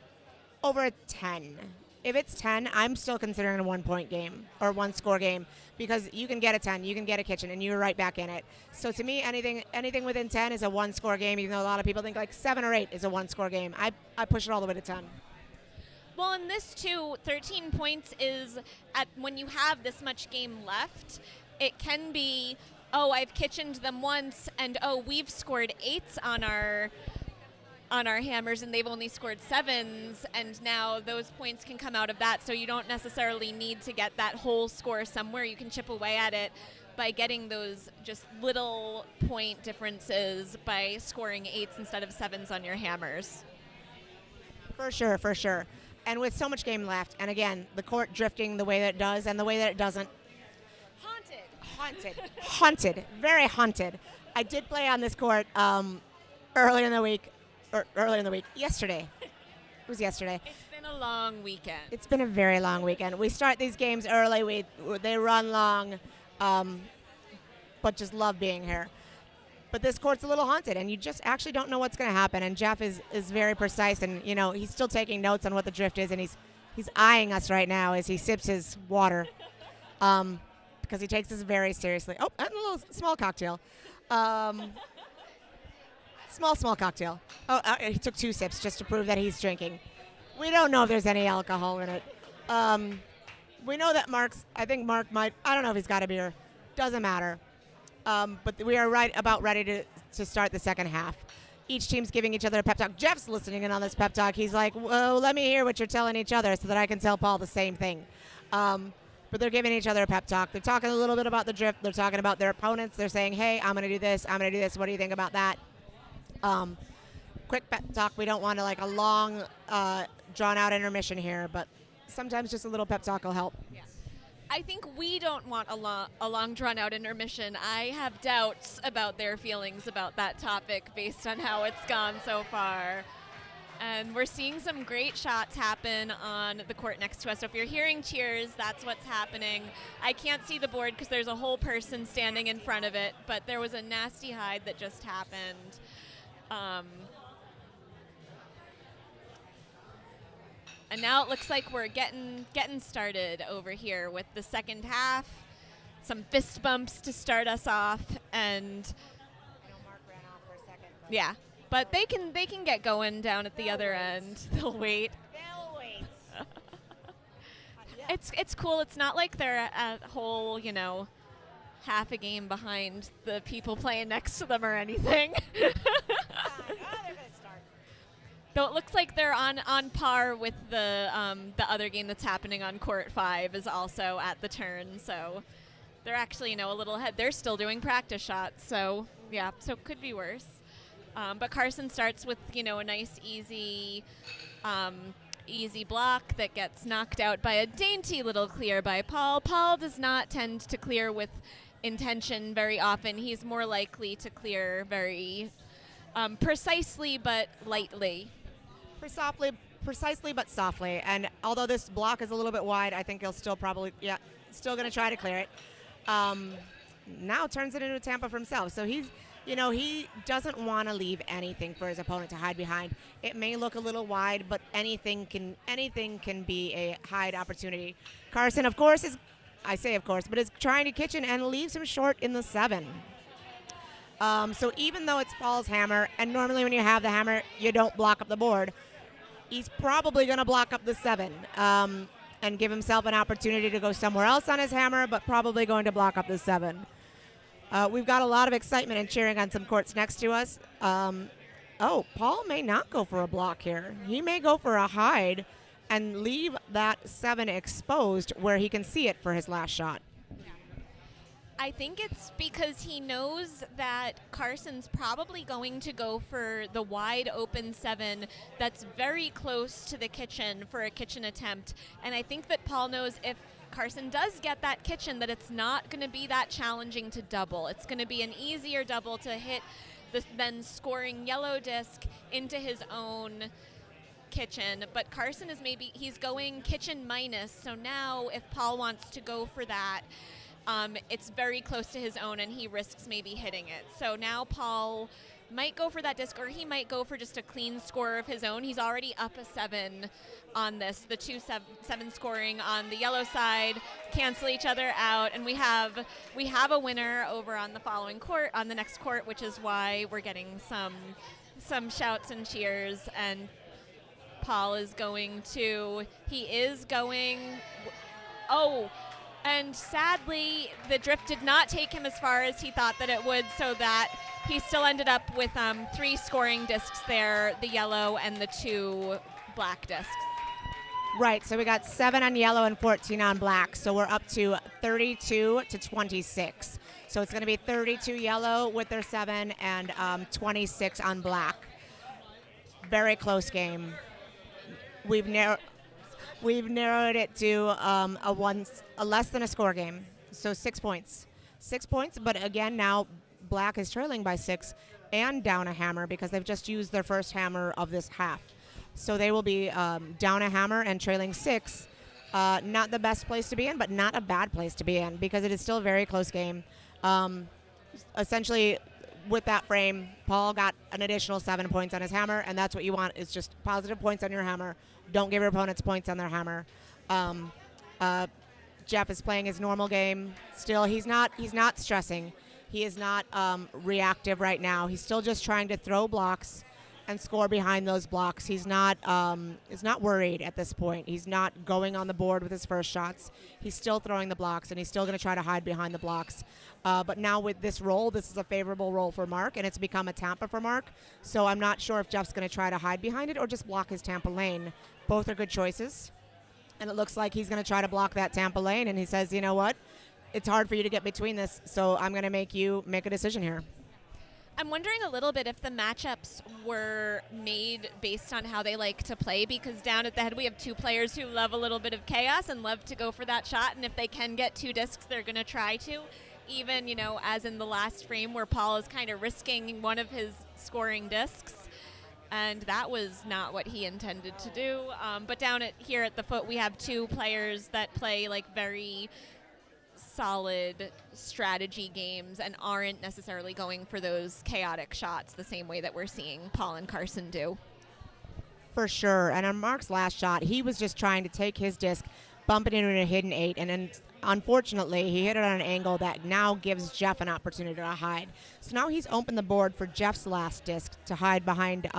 a 10. If it's 10, I'm still considering a 1-point game or 1-score game, because you can get a 10, you can get a kitchen, and you're right back in it. So to me, anything within 10 is a 1-score game, even though a lot of people think like 7 or 8 is a 1-score game. I push it all the way to 10. Well, in this too, 13 points is when you have this much game left, it can be, I've kitchened them once, and we've scored 8s on our hammers, and they've only scored 7s, and now those points can come out of that. So you don't necessarily need to get that whole score somewhere. You can chip away at it by getting those just little point differences by scoring 8s instead of 7s on your hammers. For sure. And with so much game left, and again, the court drifting the way that it does and the way that it doesn't. Haunted. Very haunted. I did play on this court earlier in the week. Yesterday. It was yesterday. It's been a long weekend. It's been a very long weekend. We start these games early. They run long, but just love being here. But this court's a little haunted, and you just actually don't know what's going to happen. And Jeff is very precise, and he's still taking notes on what the drift is, and he's eyeing us right now as he sips his water, because he takes this very seriously. Oh, and a little small cocktail, small cocktail. He took 2 sips just to prove that he's drinking. We don't know if there's any alcohol in it. We know that I think Mark might. I don't know if he's got a beer. Doesn't matter. But we are about ready to start the second half. Each team's giving each other a pep talk. Jeff's listening in on this pep talk. He's like, well, let me hear what you're telling each other so that I can tell Paul the same thing. But they're giving each other a pep talk. They're talking a little bit about the drift. They're talking about their opponents. They're saying, hey, I'm going to do this. I'm going to do this. What do you think about that? Quick pep talk. We don't want a long, drawn-out intermission here, but sometimes just a little pep talk will help. Yeah. I think we don't want a long drawn-out intermission. I have doubts about their feelings about that topic based on how it's gone so far. And we're seeing some great shots happen on the court next to us. So if you're hearing cheers, that's what's happening. I can't see the board because there's a whole person standing in front of it, but there was a nasty hide that just happened. And now it looks like we're getting started over here with the second half. Some fist bumps to start us off, and I know Mark ran off for a second. yeah, but they can get going down at the other end. They'll wait. It's cool. It's not like they're a whole half a game behind the people playing next to them or anything. Though it looks like they're on par with the other game that's happening on court 5 is also at the turn, so they're actually, a little ahead. They're still doing practice shots, so yeah, so it could be worse. But Carson starts with, a nice, easy block that gets knocked out by a dainty little clear by Paul. Paul does not tend to clear with intention very often. He's more likely to clear very precisely but lightly. Precisely but softly. And although this block is a little bit wide, I think he'll still probably, still going to try to clear it. Now turns it into a Tampa for himself. So he doesn't want to leave anything for his opponent to hide behind. It may look a little wide, but anything can be a hide opportunity. Carson, of course, is trying to kitchen and leaves him short in the 7. So even though it's Paul's hammer, and normally when you have the hammer, you don't block up the board, he's probably going to block up the 7 and give himself an opportunity to go somewhere else on his hammer, but probably going to block up the 7. We've got a lot of excitement and cheering on some courts next to us. Paul may not go for a block here. He may go for a hide and leave that 7 exposed where he can see it for his last shot. I think it's because he knows that Carson's probably going to go for the wide open 7 that's very close to the kitchen for a kitchen attempt. And I think that Paul knows if Carson does get that kitchen, that it's not going to be that challenging to double. It's going to be an easier double to hit the then scoring yellow disc into his own kitchen. But Carson he's going kitchen minus. So now if Paul wants to go for that, it's very close to his own, and he risks maybe hitting it. So now Paul might go for that disc, or he might go for just a clean score of his own. He's already up a 7 on this. The 2-7 scoring on the yellow side cancel each other out, and we have a winner over on the following court, on the next court, which is why we're getting some shouts and cheers. And Paul is going. And sadly, the drift did not take him as far as he thought that it would, so that he still ended up with 3 scoring discs there, the yellow and the 2 black discs. Right, so we got 7 on yellow and 14 on black, so we're up to 32 to 26. So it's going to be 32 yellow with their 7 and 26 on black. Very close game. We've narrowed it to a less than a score game, so 6 points. 6 points, but again, now black is trailing by 6 and down a hammer because they've just used their first hammer of this half. So they will be down a hammer and trailing 6. Not the best place to be in, but not a bad place to be in because it is still a very close game. Essentially, with that frame, Paul got an additional 7 points on his hammer, and that's what you want is just positive points on your hammer. Don't give your opponents points on their hammer. Jeff is playing his normal game. Still, he's not stressing. He is not reactive right now. He's still just trying to throw blocks and score behind those blocks. He's not worried at this point. He's not going on the board with his first shots. He's still throwing the blocks, and he's still going to try to hide behind the blocks. But now with this roll, this is a favorable roll for Mark, and it's become a Tampa for Mark. So I'm not sure if Jeff's going to try to hide behind it or just block his Tampa lane. Both are good choices. And it looks like he's going to try to block that Tampa lane, and he says, you know what? It's hard for you to get between this, so I'm going to make you make a decision here. I'm wondering a little bit if the matchups were made based on how they like to play, because down at the head we have 2 players who love a little bit of chaos and love to go for that shot, and if they can get 2 discs, they're going to try to. Even, as in the last frame where Paul is kind of risking one of his scoring discs, and that was not what he intended to do. But down here at the foot, we have 2 players that play like very solid strategy games and aren't necessarily going for those chaotic shots the same way that we're seeing Paul and Carson do. For sure. And on Mark's last shot, he was just trying to take his disc, bump it into a hidden 8, and then unfortunately he hit it on an angle that now gives Jeff an opportunity to hide. So now he's opened the board for Jeff's last disc to hide behind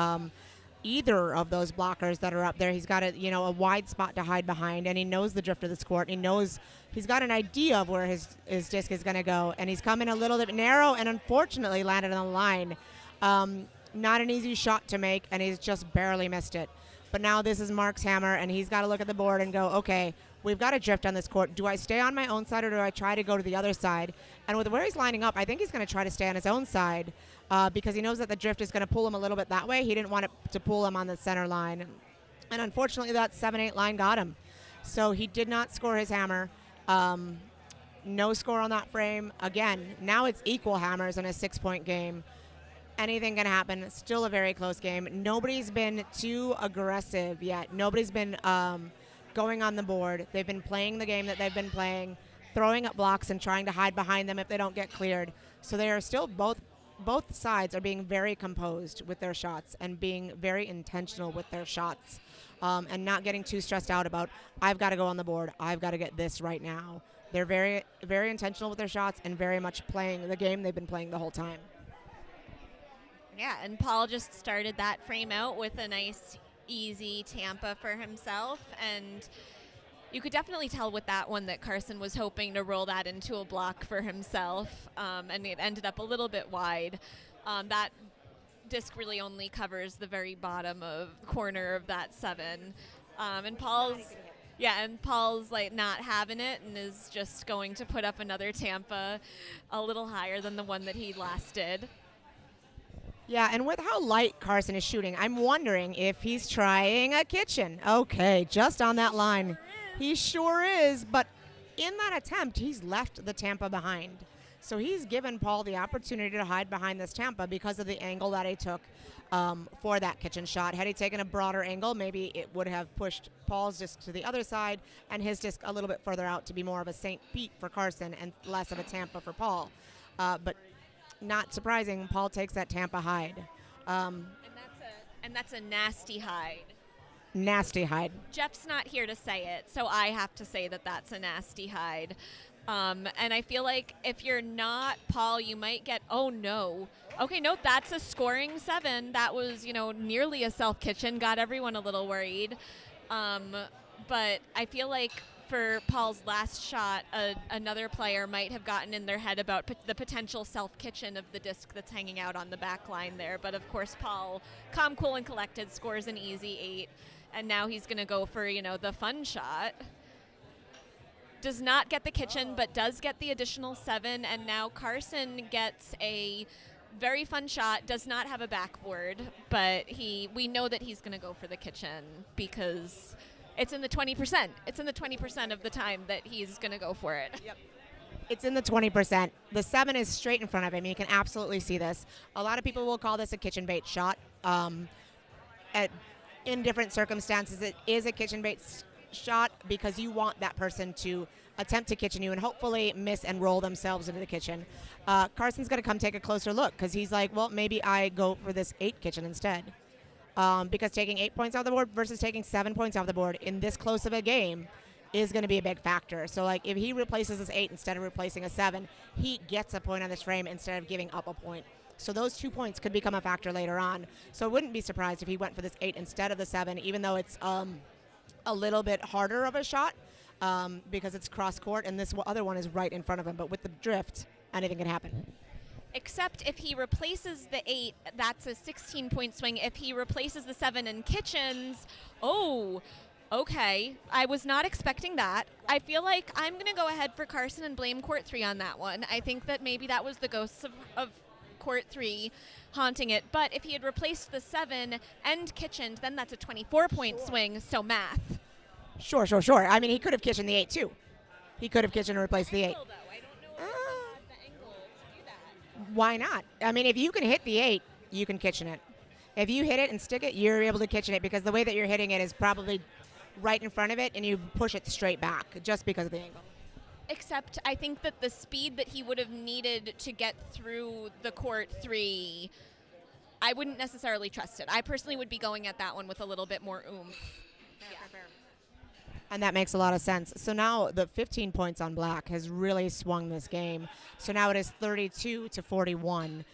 either of those blockers that are up there. He's got a wide spot to hide behind, and he knows the drift of this court. He knows he's got an idea of where his disc is going to go, and he's coming a little bit narrow and unfortunately landed on the line. Not an easy shot to make, and he's just barely missed it. But now this is Mark's hammer, and he's got to look at the board and go, okay, we've got a drift on this court. Do I stay on my own side or do I try to go to the other side? And with where he's lining up, I think he's going to try to stay on his own side because he knows that the drift is going to pull him a little bit that way. He didn't want it to pull him on the center line. And unfortunately, that 7-8 line got him. So he did not score his hammer. No score on that frame. Again, now it's equal hammers in a 6-point game. Anything can happen. Still a very close game. Nobody's been too aggressive yet. Nobody's been going on the board. They've been playing the game that they've been playing, throwing up blocks and trying to hide behind them if they don't get cleared. So they are still both sides are being very composed with their shots and being very intentional with their shots and not getting too stressed out about, I've got to go on the board. I've got to get this right now. They're very, very intentional with their shots and very much playing the game they've been playing the whole time. Yeah, and Paul just started that frame out with a nice, easy Tampa for himself. And you could definitely tell with that one that Carson was hoping to roll that into a block for himself, and it ended up a little bit wide. That disc really only covers the very bottom of corner of that 7. And Paul's like not having it and is just going to put up another Tampa a little higher than the one that he last did. Yeah, and with how light Carson is shooting, I'm wondering if he's trying a kitchen. Okay, just on that line. He sure is, but in that attempt, he's left the Tampa behind. So he's given Paul the opportunity to hide behind this Tampa because of the angle that he took for that kitchen shot. Had he taken a broader angle, maybe it would have pushed Paul's disc to the other side and his disc a little bit further out to be more of a St. Pete for Carson and less of a Tampa for Paul. But not surprising, Paul takes that Tampa hide. And that's a nasty hide. Nasty hide. Jeff's not here to say it, so I have to say that that's a nasty hide. And I feel like if you're not Paul, you might get, oh no. Okay, no, that's a scoring 7. That was, nearly a self-kitchen, got everyone a little worried. But I feel like for Paul's last shot, another player might have gotten in their head about the potential self-kitchen of the disc that's hanging out on the back line there. But of course, Paul, calm, cool, and collected, scores an easy 8. And now he's going to go for, the fun shot. Does not get the kitchen, but does get the additional 7. And now Carson gets a very fun shot, does not have a backboard, but we know that he's going to go for the kitchen because it's in the 20%. It's in the 20% of the time that he's going to go for it. Yep. It's in the 20%. The 7 is straight in front of him. You can absolutely see this. A lot of people will call this a kitchen bait shot. In different circumstances, it is a kitchen bait shot because you want that person to attempt to kitchen you and hopefully miss and roll themselves into the kitchen. Carson's going to come take a closer look because he's like, well, maybe I go for this 8 kitchen instead. Because taking 8 points off the board versus taking 7 points off the board in this close of a game is going to be a big factor. So, like, if he replaces his 8 instead of replacing a 7, he gets a point on this frame instead of giving up a point. So those 2 points could become a factor later on. So I wouldn't be surprised if he went for this 8 instead of the 7, even though it's a little bit harder of a shot because it's cross court, and this other one is right in front of him. But with the drift, anything can happen. Except if he replaces the 8, that's a 16-point swing. If he replaces the 7 in kitchens, okay. I was not expecting that. I feel like I'm going to go ahead for Carson and blame court 3 on that one. I think that maybe that was the ghosts of court 3 haunting it. But if he had replaced the 7 and kitchened, then that's a 24-point swing, so math. Sure. I mean, he could have kitchened the 8, too. He could have kitchened and replaced the 8. Why not? I mean, if you can hit the 8, you can kitchen it. If you hit it and stick it, you're able to kitchen it because the way that you're hitting it is probably right in front of it and you push it straight back just because of the angle. Except I think that the speed that he would have needed to get through the court 3, I wouldn't necessarily trust it. I personally would be going at that one with a little bit more oomph. Fair. And that makes a lot of sense. So now the 15 points on black has really swung this game. So now it is 32-41.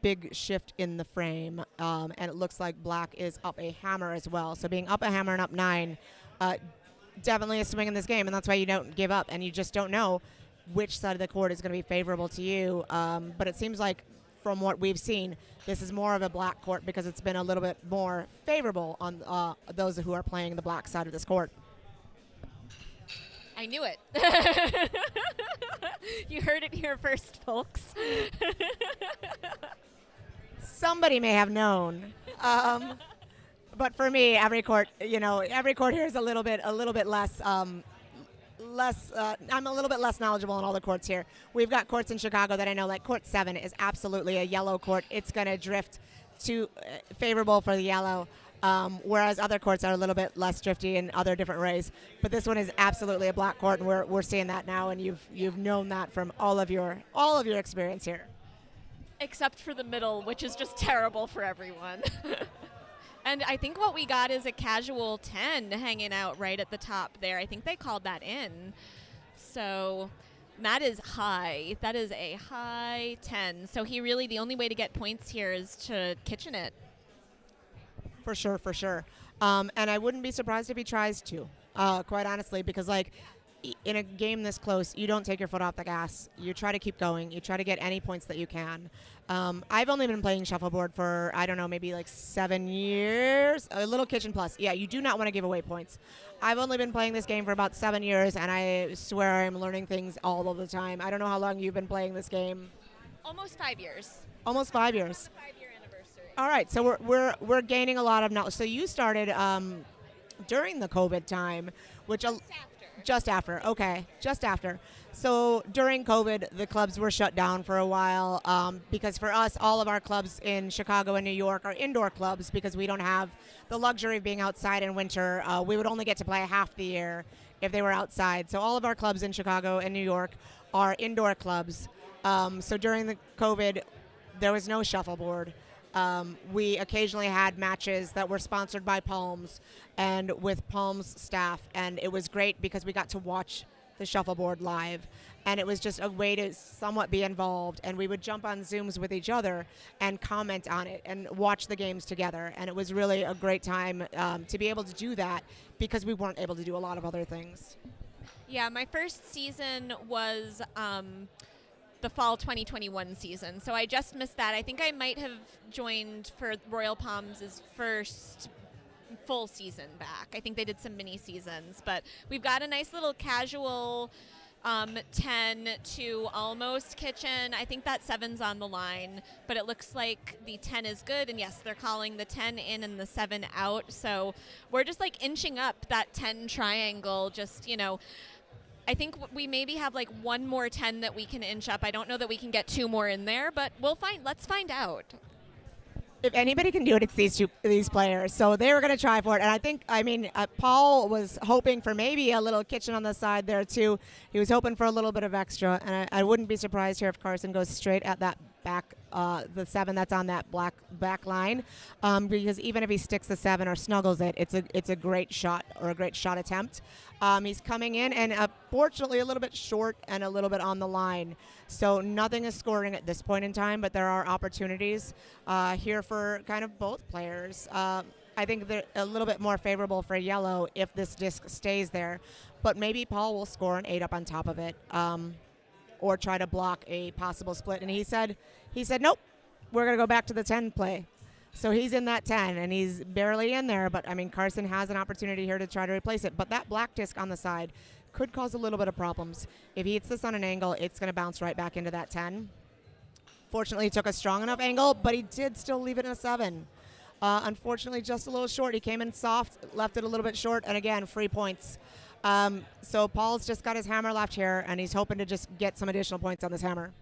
Big shift in the frame. And it looks like black is up a hammer as well. So being up a hammer and up 9, definitely a swing in this game. And that's why you don't give up. And you just don't know which side of the court is going to be favorable to you. But it seems like from what we've seen, this is more of a black court because it's been a little bit more favorable on those who are playing the black side of this court. I knew it. You heard it here first, folks. Somebody may have known. But for me, every court here is a little bit less. I'm a little bit less knowledgeable on all the courts here. We've got courts in Chicago that I know, like Court 7 is absolutely a yellow court. It's going to drift to favorable for the yellow, whereas other courts are a little bit less drifty in other different ways. But this one is absolutely a black court, and we're seeing that now, and you've known that from all of your experience here. Except for the middle, which is just terrible for everyone. And I think what we got is a casual 10 hanging out right at the top there. I think they called that in. So that is high. That is a high 10. So the only way to get points here is to kitchen it. For sure. And I wouldn't be surprised if he tries to, quite honestly, because in a game this close, you don't take your foot off the gas. You try to keep going. You try to get any points that you can. I've only been playing shuffleboard for, I don't know, maybe 7 years. A little kitchen plus. Yeah, you do not want to give away points. I've only been playing this game for about 7 years, and I swear I'm learning things all of the time. I don't know how long you've been playing this game. Almost 5 years. Almost 5 years. 5-year anniversary. All right, so we're gaining a lot of knowledge. So you started during the COVID time, which just after. Okay, just after. So during COVID, the clubs were shut down for a while because for us, all of our clubs in Chicago and New York are indoor clubs because we don't have the luxury of being outside in winter. We would only get to play half the year if they were outside. So all of our clubs in Chicago and New York are indoor clubs. So during the COVID, there was no shuffleboard. We occasionally had matches that were sponsored by Palms and with Palms staff, and it was great because we got to watch the shuffleboard live, and it was just a way to somewhat be involved, and we would jump on Zooms with each other and comment on it and watch the games together, and it was really a great time to be able to do that because we weren't able to do a lot of other things. Yeah, my first season was the fall 2021 season, so I just missed that. I think I might have joined for Royal Palms' first full season back. I think they did some mini seasons, but we've got a nice little casual 10 to almost kitchen. I think that 7's on the line, but it looks like the 10 is good, and yes, they're calling the 10 in and the 7 out, so we're just inching up that 10 triangle. Just, I think we maybe have one more 10 that we can inch up. I don't know that we can get 2 more in there, but let's find out. If anybody can do it, it's these players. So they were going to try for it. And Paul was hoping for maybe a little kitchen on the side there, too. He was hoping for a little bit of extra. And I wouldn't be surprised here if Carson goes straight at that back, the 7 that's on that back line. Because even if he sticks the 7 or snuggles it, it's a great shot or a great shot attempt. He's coming in and fortunately a little bit short and a little bit on the line. So nothing is scoring at this point in time, but there are opportunities here for kind of both players. I think they're a little bit more favorable for yellow if this disc stays there. But maybe Paul will score an 8 up on top of it or try to block a possible split. And he said, nope, we're going to go back to the 10 play. So he's in that 10, and he's barely in there. But, Carson has an opportunity here to try to replace it. But that black disc on the side could cause a little bit of problems. If he hits this on an angle, it's going to bounce right back into that 10. Fortunately, he took a strong enough angle, but he did still leave it in a 7. Unfortunately, just a little short. He came in soft, left it a little bit short, and again, free points. So Paul's just got his hammer left here, and he's hoping to just get some additional points on this hammer.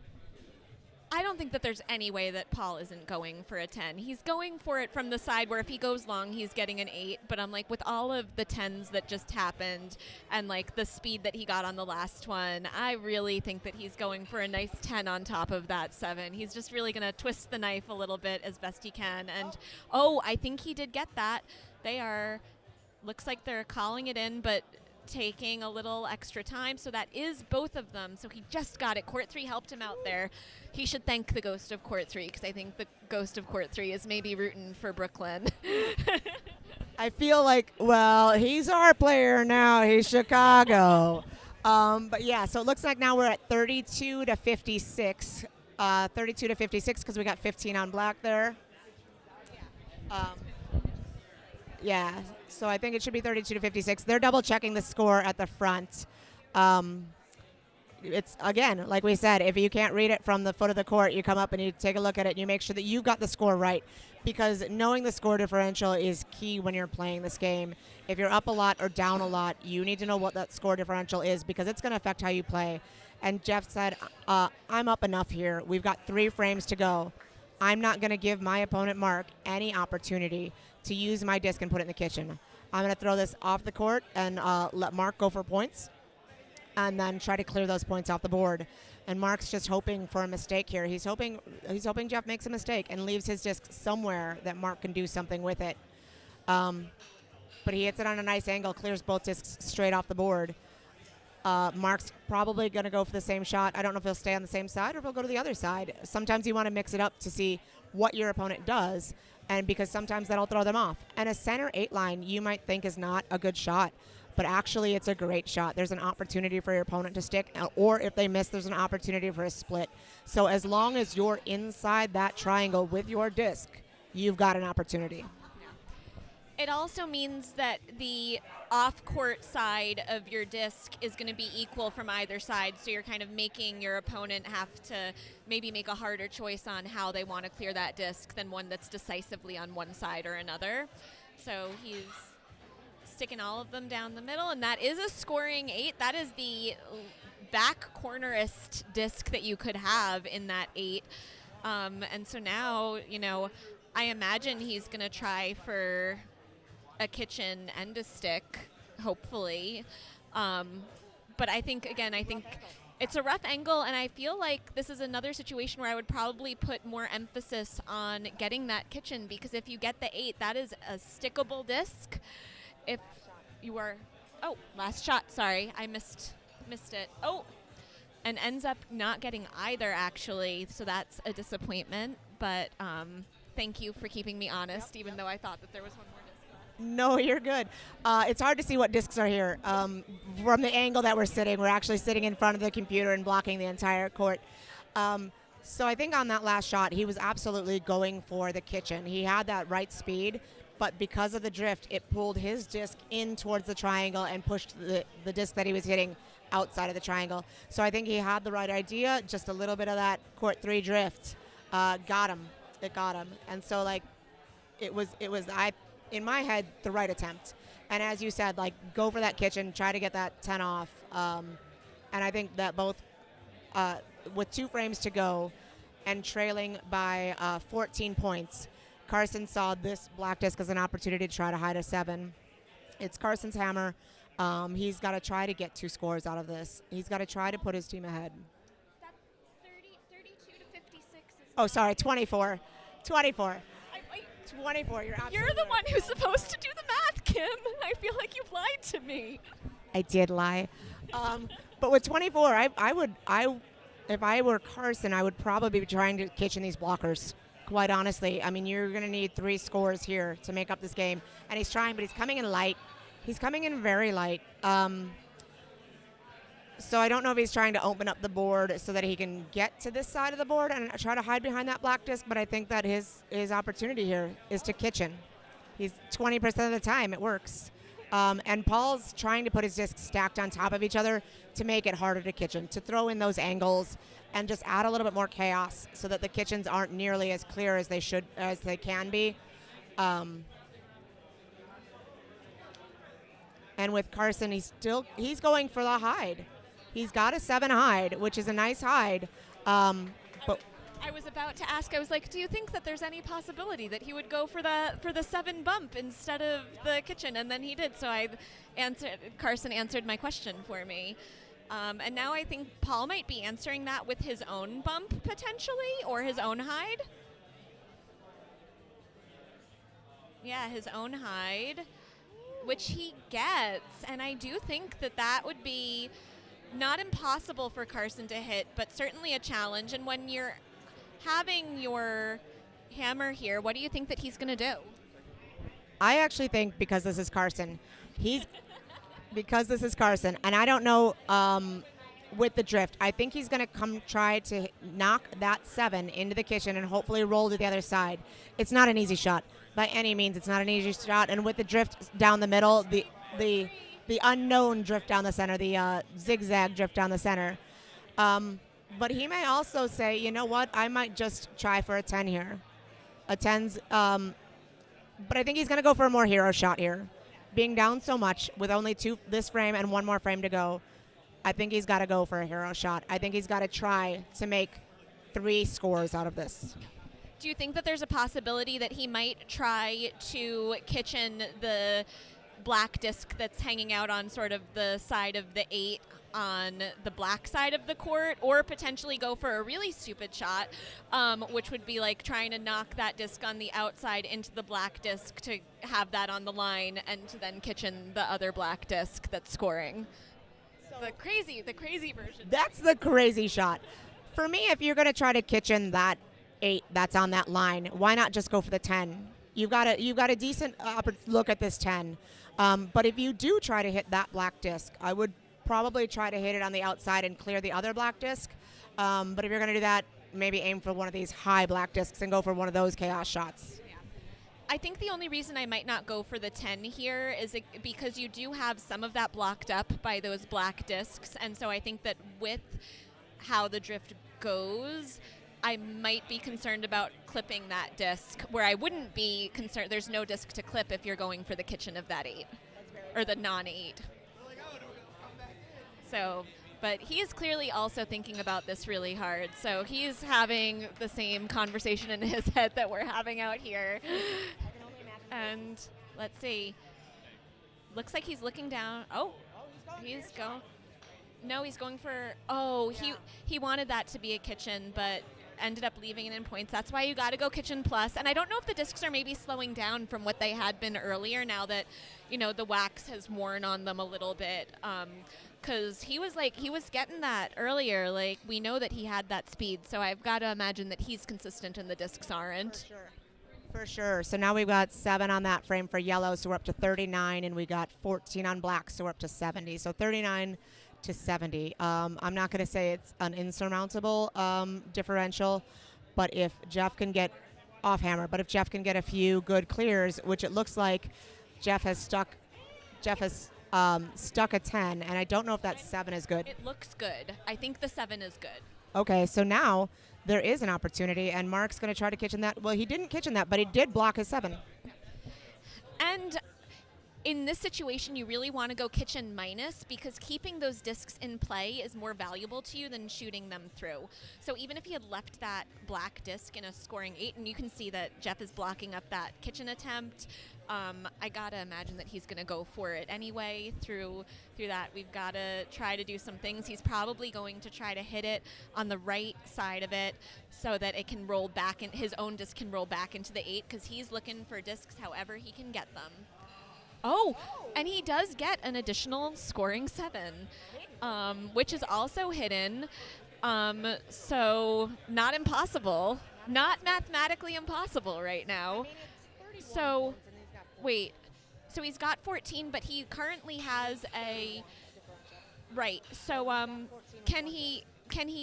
I don't think that there's any way that Paul isn't going for a 10. He's going for it from the side where if he goes long, he's getting an 8. But I'm with all of the 10s that just happened and the speed that he got on the last one, I really think that he's going for a nice 10 on top of that 7. He's just really going to twist the knife a little bit as best he can. And, I think he did get that. Looks like they're calling it in, but taking a little extra time. So that is both of them. So he just got it. Court 3 helped him out there. He should thank the ghost of Court 3 because I think the ghost of Court 3 is maybe rooting for Brooklyn. I feel he's our player now. He's Chicago. But yeah, so it looks like now we're at 32 to 56. 32 to 56 because we got 15 on black there. Yeah, so I think it should be 32 to 56. They're double checking the score at the front. It's, again, like we said, if you can't read it from the foot of the court, you come up and you take a look at it and you make sure that you've got the score right, because knowing the score differential is key when you're playing this game. If you're up a lot or down a lot, you need to know what that score differential is, because it's going to affect how you play. And Jeff said, I'm up enough here. We've got 3 frames to go. I'm not going to give my opponent, Mark, any opportunity to use my disc and put it in the kitchen. I'm going to throw this off the court and let Mark go for points, and then try to clear those points off the board. And Mark's just hoping for a mistake here. He's hoping Jeff makes a mistake and leaves his disc somewhere that Mark can do something with it. But he hits it on a nice angle, clears both discs straight off the board. Mark's probably going to go for the same shot. I don't know if he'll stay on the same side or if he'll go to the other side. Sometimes you want to mix it up to see what your opponent does, and because sometimes that'll throw them off. And a center 8 line you might think is not a good shot, but actually it's a great shot. There's an opportunity for your opponent to stick, or if they miss, there's an opportunity for a split. So as long as you're inside that triangle with your disc, you've got an opportunity. It also means that the off-court side of your disc is going to be equal from either side, so you're kind of making your opponent have to maybe make a harder choice on how they want to clear that disc than one that's decisively on one side or another. So he's sticking all of them down the middle, and that is a scoring 8. That is the back cornerest disc that you could have in that 8. And so now, I imagine he's going to try for a kitchen and a stick, hopefully. But I think it's a rough angle, and I feel like this is another situation where I would probably put more emphasis on getting that kitchen, because if you get the 8, that is a stickable disc. If you are, last shot, sorry, I missed it. And ends up not getting either, actually, so that's a disappointment. But thank you for keeping me honest, even though I thought that there was one more disc. No, you're good. It's hard to see what discs are here. From the angle that we're sitting, we're actually sitting in front of the computer and blocking the entire court. So I think on that last shot, he was absolutely going for the kitchen. He had that right speed, but because of the drift, it pulled his disc in towards the triangle and pushed the disc that he was hitting outside of the triangle. So I think he had the right idea. Just a little bit of that court 3 drift got him. It got him. And so, it was in my head, the right attempt. And as you said, go for that kitchen, try to get that 10 off. And I think that both, with 2 frames to go and trailing by 14 points, Carson saw this black disc as an opportunity to try to hide a 7. It's Carson's hammer. He's got to try to get 2 scores out of this. He's got to try to put his team ahead. That 32 to 56 is 24. 24. You're absolutely You're the one who's supposed to do the math, Kim. I feel like you've lied to me. I did lie. But with 24, if I were Carson, I would probably be trying to kitchen these blockers. Quite honestly, I mean, you're going to need 3 scores here to make up this game. And he's trying, but he's coming in light. He's coming in very light. So I don't know if he's trying to open up the board so that he can get to this side of the board and try to hide behind that black disc, but I think that his opportunity here is to kitchen. He's 20% of the time, it works. And Paul's trying to put his discs stacked on top of each other to make it harder to kitchen, to throw in those angles and just add a little bit more chaos so that the kitchens aren't nearly as clear as they can be. And with Carson, he's going for the hide. He's got a 7 hide, which is a nice hide. But I was about to ask, I was like, do you think that there's any possibility that he would go for the 7 bump instead of the kitchen? And then he did, so Carson answered my question for me. And now I think Paul might be answering that with his own bump, potentially, or his own hide. Yeah, his own hide, which he gets. And I do think that would be not impossible for Carson to hit, but certainly a challenge. And when you're having your hammer here, what do you think that he's going to do? I actually think because this is Carson, and I don't know with the drift, I think he's going to try to knock that 7 into the kitchen and hopefully roll to the other side. It's not an easy shot. By any means, it's not an easy shot. And with the drift down the middle, the the unknown drift down the center, the zigzag drift down the center. But he may also say, you know what, I might just try for a 10 here. A 10's, but I think he's going to go for a more hero shot here. Being down so much with only this frame and one more frame to go, I think he's got to go for a hero shot. I think he's got to try to make 3 scores out of this. Do you think that there's a possibility that he might try to kitchen the black disc that's hanging out on sort of the side of the 8 on the black side of the court, or potentially go for a really stupid shot, which would be like trying to knock that disc on the outside into the black disc to have that on the line and to then kitchen the other black disc that's scoring? The crazy version. That's the crazy shot. For me, if you're going to try to kitchen that 8 that's on that line, why not just go for the 10? You've got a decent look at this 10. But if you do try to hit that black disc, I would probably try to hit it on the outside and clear the other black disc. But if you're going to do that, maybe aim for one of these high black discs and go for one of those chaos shots. Yeah. I think the only reason I might not go for the 10 here is because you do have some of that blocked up by those black discs. And so I think that with how the drift goes, I might be concerned about clipping that disc, where I wouldn't be concerned. There's no disc to clip if you're going for the kitchen of that 8 or the non-8. So, but he is clearly also thinking about this really hard. So he's having the same conversation in his head that we're having out here. And let's see. Looks like he's looking down. Oh, he's going. No, he's going for. Oh, yeah. He wanted that to be a kitchen, but ended up leaving it in points. That's why you got to go kitchen plus. And I don't know if the discs are maybe slowing down from what they had been earlier now that, the wax has worn on them a little bit. Because he was getting that earlier. Like, we know that he had that speed. So I've got to imagine that he's consistent and the discs aren't. For sure. So now we've got 7 on that frame for yellow. So we're up to 39. And we got 14 on black. So we're up to 70. So 39 to 70. I'm not going to say it's an insurmountable differential, but if Jeff can get off hammer, but if Jeff can get a few good clears, which it looks like Jeff has stuck a 10, and I don't know if that 7 is good. It looks good. I think the 7 is good. Okay, so now there is an opportunity, and Mark's going to try to kitchen that. Well, he didn't kitchen that, but he did block his 7. And in this situation, you really want to go kitchen minus, because keeping those discs in play is more valuable to you than shooting them through. So even if he had left that black disc in a scoring 8, and you can see that Jeff is blocking up that kitchen attempt, I got to imagine that he's going to go for it anyway through that. We've got to try to do some things. He's probably going to try to hit it on the right side of it so that it can roll back, and his own disc can roll back into the 8, because he's looking for discs however he can get them. Oh, and he does get an additional scoring 7, which is also hidden. So not impossible, not mathematically impossible right now. So wait, so he's got 14, but he currently has a, right. So can he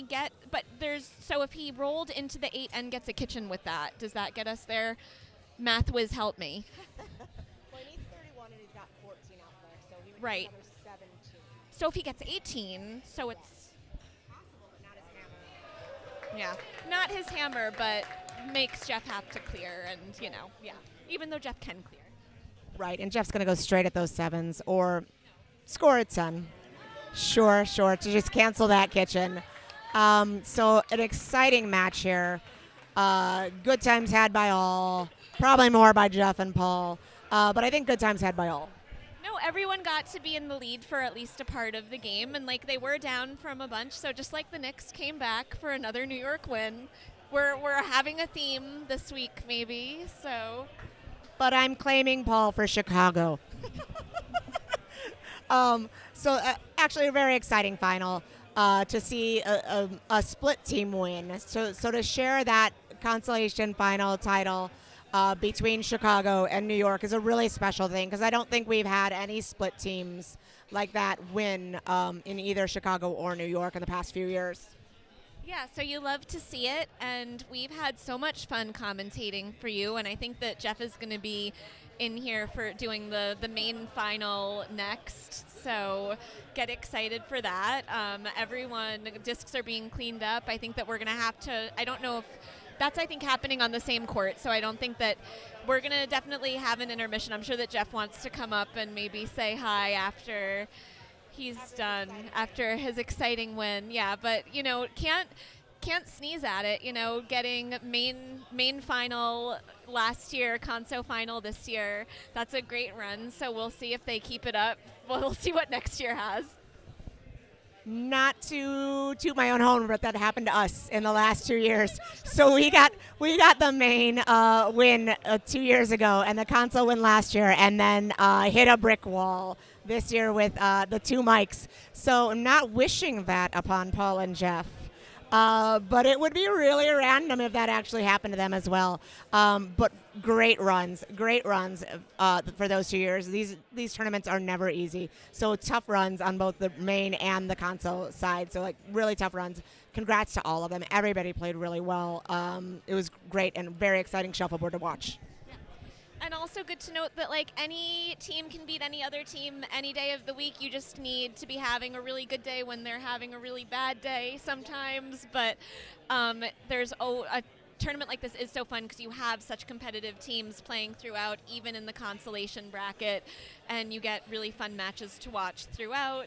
get, but so if he rolled into the 8 and gets a kitchen with that, does that get us there? Math whiz, help me. Right. So if he gets 18, so it's possible, but not his hammer. Yeah, not his hammer, but makes Jeff have to clear, and yeah. Even though Jeff can clear. Right, and Jeff's going to go straight at those 7s or score a 10. Sure, to just cancel that kitchen. So an exciting match here. Good times had by all. Probably more by Jeff and Paul, but I think good times had by all. No, everyone got to be in the lead for at least a part of the game, and they were down from a bunch. So just like the Knicks came back for another New York win, we're having a theme this week, maybe. So, but I'm claiming Paul for Chicago. Actually, a very exciting final to see a split team win. So to share that consolation final title between Chicago and New York is a really special thing, because I don't think we've had any split teams like that win in either Chicago or New York in the past few years. Yeah, so you love to see it, and we've had so much fun commentating for you, and I think that Jeff is going to be in here for doing the main final next. So get excited for that. Discs are being cleaned up. I think that we're going to have to, I don't know if that's, I think, happening on the same court. So I don't think that we're going to definitely have an intermission. I'm sure that Jeff wants to come up and maybe say hi after he's done, after his exciting win. Yeah, but, can't sneeze at it, getting main final last year, conso final this year. That's a great run, so we'll see if they keep it up. We'll see what next year has. Not to toot my own horn, but that happened to us in the last 2 years. So we got the main win 2 years ago and the console win last year, and then hit a brick wall this year with the 2 mics. So I'm not wishing that upon Paul and Jeff. But it would be really random if that actually happened to them as well. But great runs for those 2 years. These tournaments are never easy. So tough runs on both the main and the console side. So really tough runs. Congrats to all of them. Everybody played really well. It was great and very exciting shuffleboard to watch. And also good to note that any team can beat any other team any day of the week. You just need to be having a really good day when they're having a really bad day sometimes. But there's a tournament like this is so fun because you have such competitive teams playing throughout, even in the consolation bracket, and you get really fun matches to watch throughout.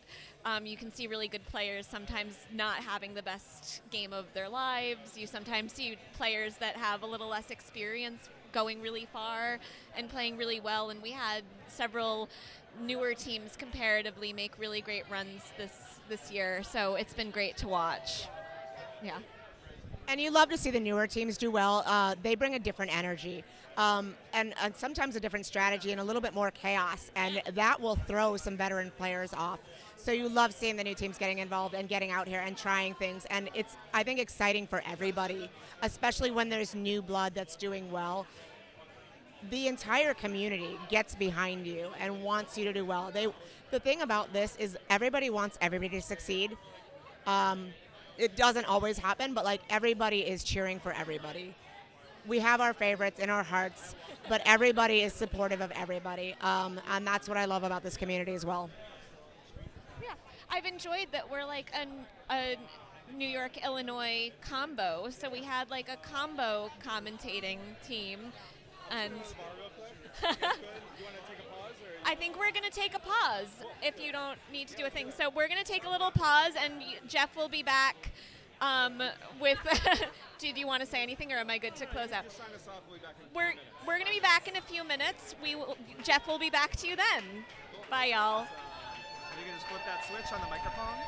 You can see really good players sometimes not having the best game of their lives. You sometimes see players that have a little less experience going really far and playing really well, and we had several newer teams comparatively make really great runs this year, so it's been great to watch. Yeah. And you love to see the newer teams do well. They bring a different energy and sometimes a different strategy and a little bit more chaos, and that will throw some veteran players off. So you love seeing the new teams getting involved and getting out here and trying things, and it's, I think, exciting for everybody, especially when there's new blood that's doing well. The entire community gets behind you and wants you to do well. The thing about this is everybody wants everybody to succeed. It doesn't always happen, but everybody is cheering for everybody. We have our favorites in our hearts, but everybody is supportive of everybody, and that's what I love about this community as well. Yeah, I've enjoyed that we're a New York, Illinois combo, so we had a combo commentating team. And I think we're going to take a pause if you don't need to do a thing. So we're going to take a little pause, and Jeff will be back with do you want to say anything, or am I good to close out? We're going to be back in a few minutes. Jeff will be back to you then. Bye, y'all. Are you going to just flip that switch on the microphone?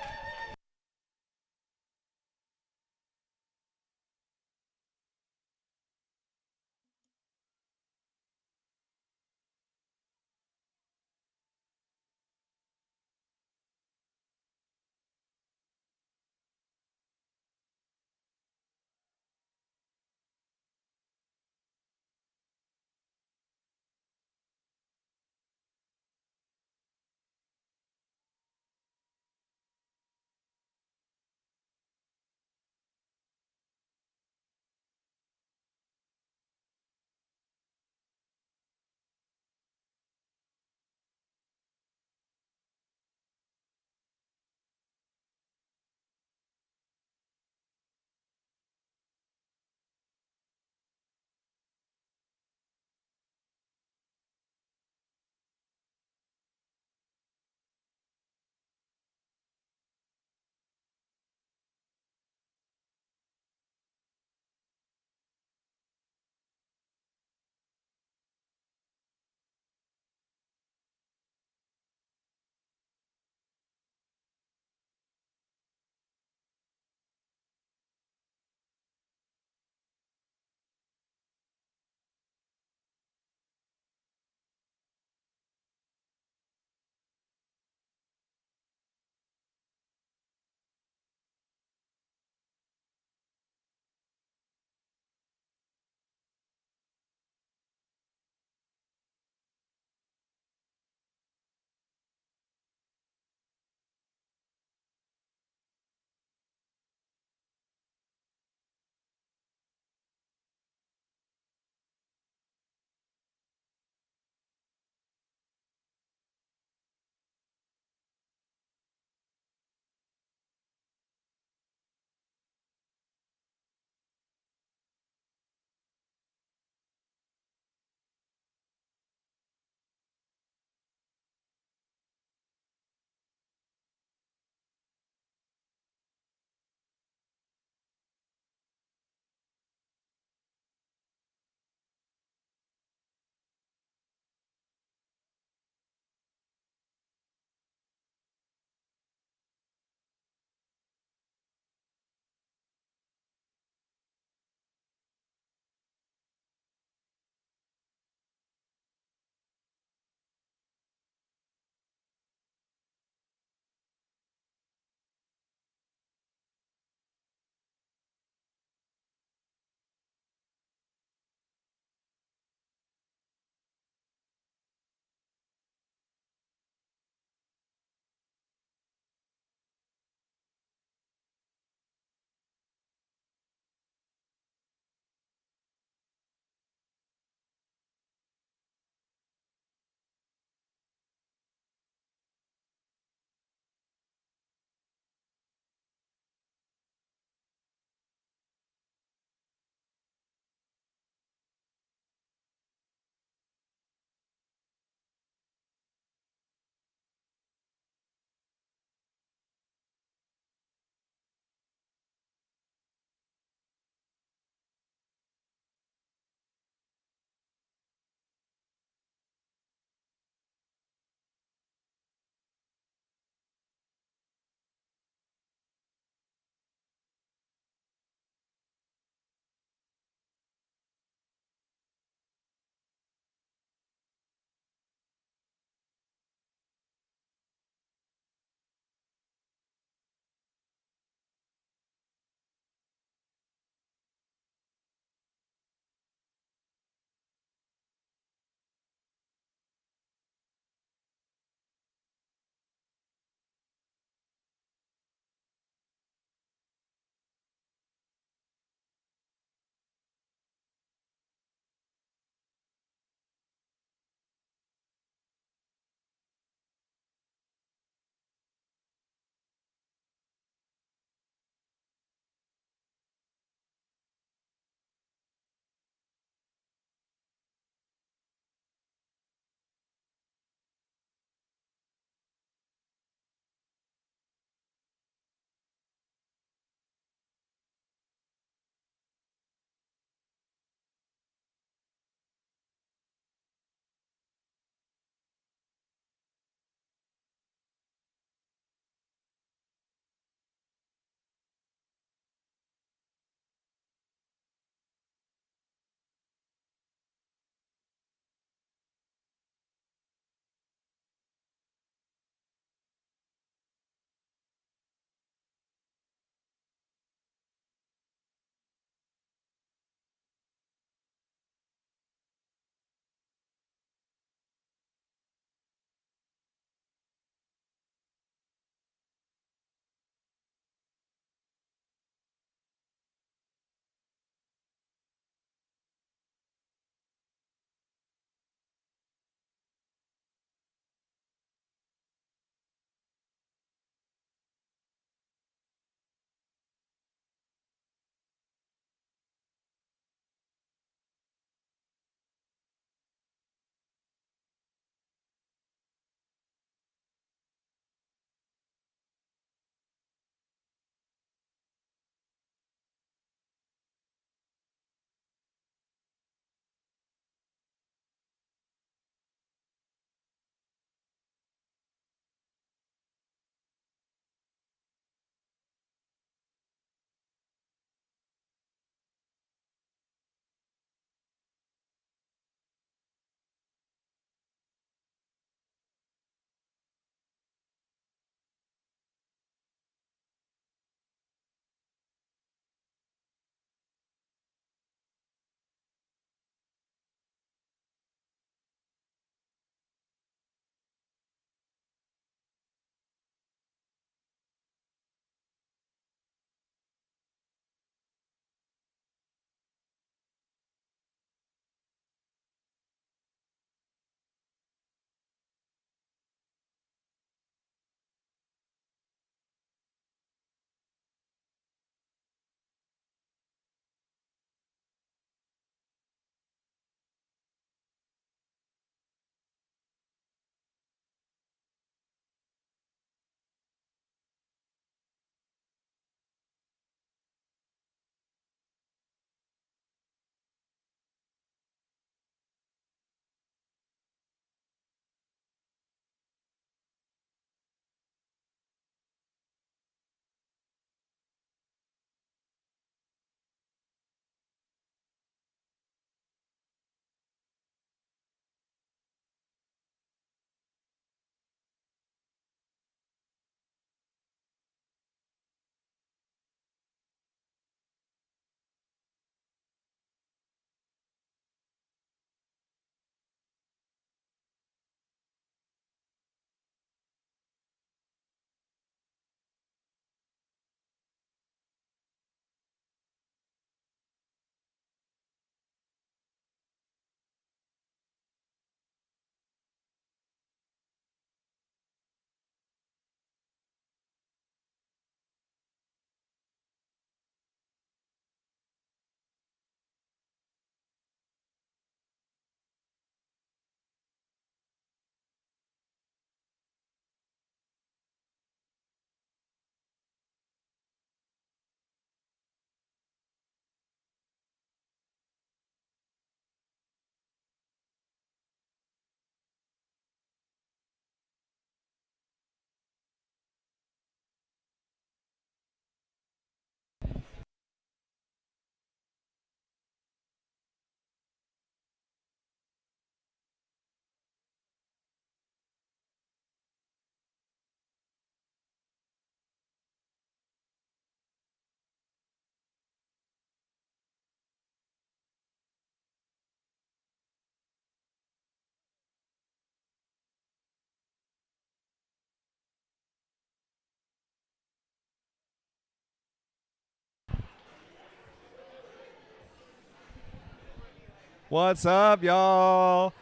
What's up, y'all?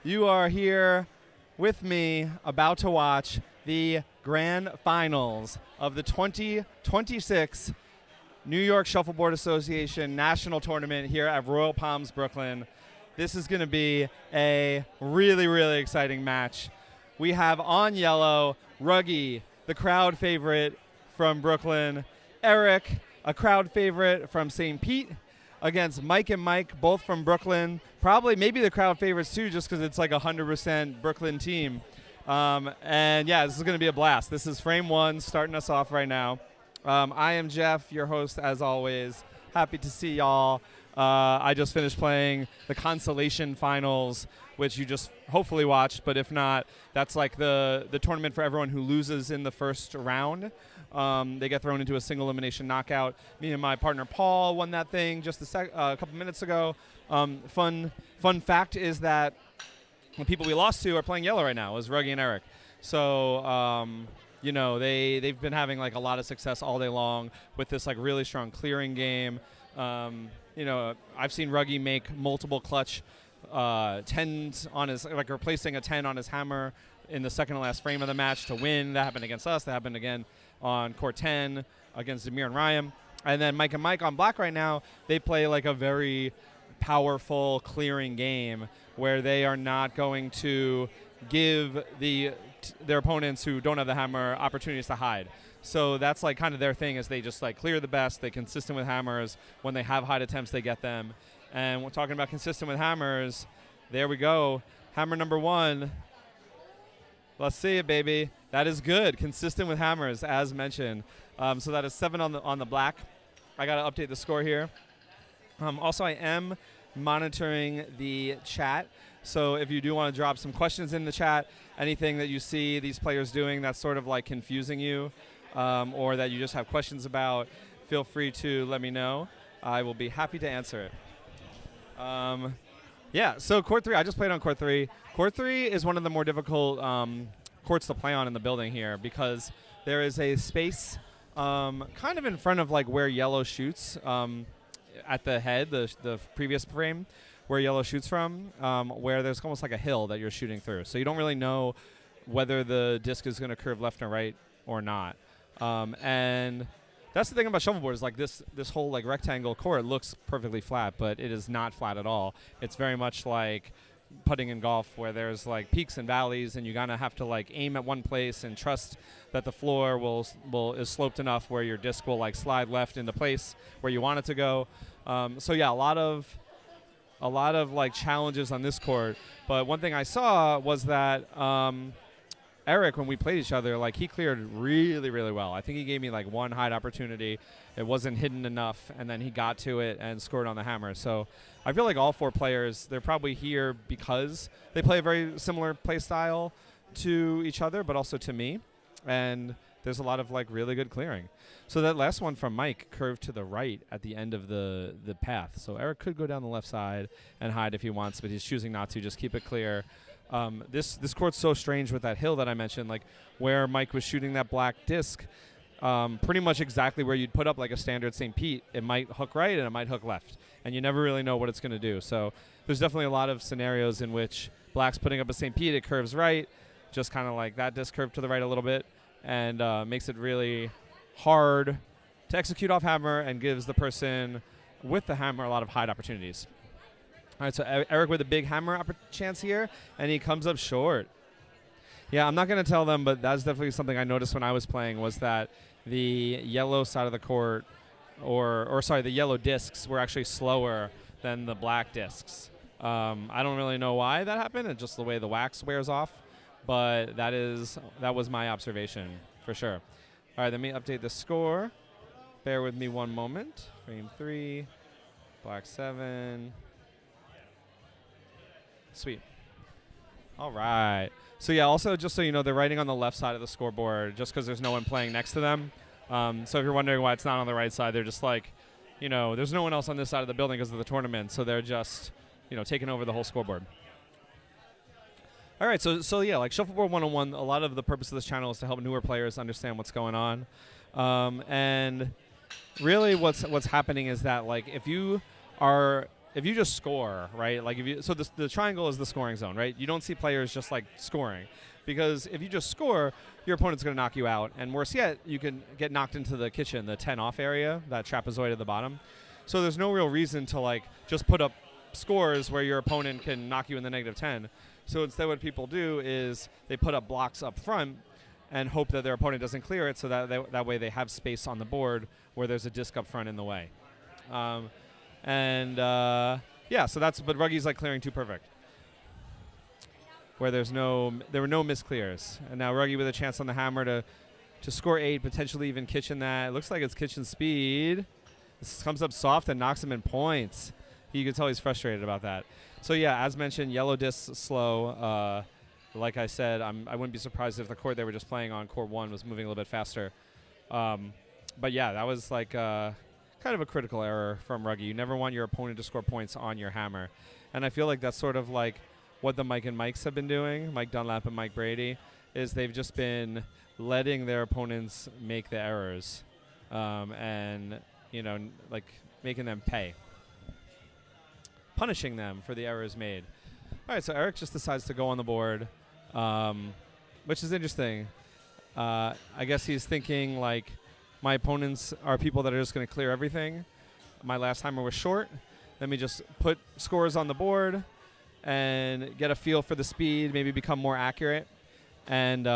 You are here with me about to watch the grand finals of the 2026 New York Shuffleboard Association National Tournament here at Royal Palms, Brooklyn. This is going to be a really, really exciting match. We have on yellow, Ruggie, the crowd favorite from Brooklyn, Eric, a crowd favorite from St. Pete, against Mike and Mike, both from Brooklyn. Probably, maybe the crowd favorites too, just because it's like a 100% Brooklyn team. And yeah, this is going to be a blast. This is frame one, starting us off right now. I am Jeff, your host as always. Happy to see y'all. I just finished playing the consolation finals, which you just hopefully watched, but if not, that's like the tournament for everyone who loses in the first round. They get thrown into a single elimination knockout. Me and my partner Paul won that thing just a couple minutes ago. Fun fact is that the people we lost to are playing yellow right now, is Ruggie and Eric. So you know, they've been having like a lot of success all day long with this like really strong clearing game. You know, I've seen Ruggie make multiple clutch 10s on his, like replacing a 10 on his hammer in the second to last frame of the match to win. That happened against us. That happened again on court 10 against Zamir and Ryan. And then Mike and Mike on black right now, they play like a very powerful clearing game where they are not going to give their opponents who don't have the hammer opportunities to hide. So that's like kind of their thing, is they just like clear the best. They're consistent with hammers. When they have hide attempts, they get them. And we're talking about consistent with hammers. There we go. Hammer number one. Let's see it, baby. That is good. Consistent with hammers, as mentioned. So that is 7 on the black. I got to update the score here. Also, I am monitoring the chat. So if you do want to drop some questions in the chat, anything that you see these players doing that's sort of like confusing you, or that you just have questions about, feel free to let me know. I will be happy to answer it. Yeah, so court 3, I just played on court 3. Court 3 is one of the more difficult courts to play on in the building here because there is a space kind of in front of like where yellow shoots at the head, the previous frame where yellow shoots from, where there's almost like a hill that you're shooting through. So you don't really know whether the disc is going to curve left or right or not. And that's the thing about shuffleboard, is like this whole like rectangle court looks perfectly flat, but it is not flat at all. It's very much like putting in golf, where there's like peaks and valleys, and you gotta have to like aim at one place and trust that the floor is sloped enough where your disc will like slide left into place where you want it to go. So yeah, a lot of like challenges on this court. But one thing I saw was that Eric, when we played each other, like he cleared really, really well. I think he gave me like one hide opportunity. It wasn't hidden enough, and then he got to it and scored on the hammer. So I feel like all 4 players, they're probably here because they play a very similar play style to each other, but also to me. And there's a lot of like really good clearing. So that last one from Mike curved to the right at the end of the path. So Eric could go down the left side and hide if he wants, but he's choosing not to. Just keep it clear. This court's so strange with that hill that I mentioned, like where Mike was shooting that black disc, pretty much exactly where you'd put up like a standard St. Pete. It might hook right and it might hook left, and you never really know what it's going to do. So there's definitely a lot of scenarios in which black's putting up a St. Pete, it curves right, just kind of like that disc curved to the right a little bit, and makes it really hard to execute off hammer and gives the person with the hammer a lot of hide opportunities. All right, so Eric with a big hammer chance here, and he comes up short. Yeah, I'm not going to tell them, but that's definitely something I noticed when I was playing, was that the yellow side of the court, or sorry, the yellow discs were actually slower than the black discs. I don't really know why that happened. It's just the way the wax wears off, but that was my observation for sure. All right, let me update the score. Bear with me one moment. Frame 3, black 7. Sweet. All right. So yeah, also just so you know, they're writing on the left side of the scoreboard just because there's no one playing next to them. So if you're wondering why it's not on the right side, they're just like, you know, there's no one else on this side of the building because of the tournament, so they're just, you know, taking over the whole scoreboard. All right, so yeah, like Shuffleboard 101, a lot of the purpose of this channel is to help newer players understand what's going on. And really what's happening is that, like, if you are if you just score, right? Like the triangle is the scoring zone, right? You don't see players just like scoring, because if you just score, your opponent's going to knock you out, and worse yet, you can get knocked into the kitchen, the 10 off area, that trapezoid at the bottom. So there's no real reason to like just put up scores where your opponent can knock you in the negative 10. So instead, what people do is they put up blocks up front and hope that their opponent doesn't clear it, so that way they have space on the board where there's a disc up front in the way. Yeah, so but Ruggy's like clearing too perfect, where there were no misclears. And now Ruggy with a chance on the hammer to score 8, potentially even kitchen that. It looks like it's kitchen speed. This comes up soft and knocks him in points. You can tell he's frustrated about that. So yeah, as mentioned, yellow disc slow. Like I said, I wouldn't be surprised if the court they were just playing on, court 1, was moving a little bit faster. But yeah, that was like kind of a critical error from Ruggy. You never want your opponent to score points on your hammer. And I feel like that's sort of like what the Mike and Mikes have been doing, Mike Dunlap and Mike Brady, is they've just been letting their opponents make the errors and, like making them pay. Punishing them for the errors made. All right, so Eric just decides to go on the board, which is interesting. I guess he's thinking, like, my opponents are people that are just going to clear everything. My last hammer was short. Let me just put scores on the board and get a feel for the speed, maybe become more accurate. And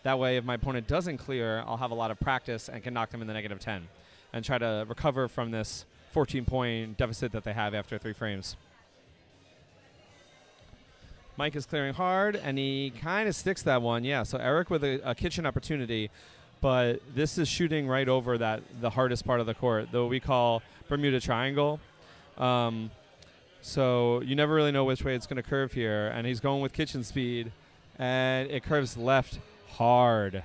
that way, if my opponent doesn't clear, I'll have a lot of practice and can knock them in the negative 10 and try to recover from this 14-point deficit that they have after 3 frames. Mike is clearing hard, and he kind of sticks that one. Yeah, so Eric with a kitchen opportunity, but this is shooting right over the hardest part of the court, though we call Bermuda Triangle. So you never really know which way it's going to curve here, and he's going with kitchen speed, and it curves left hard,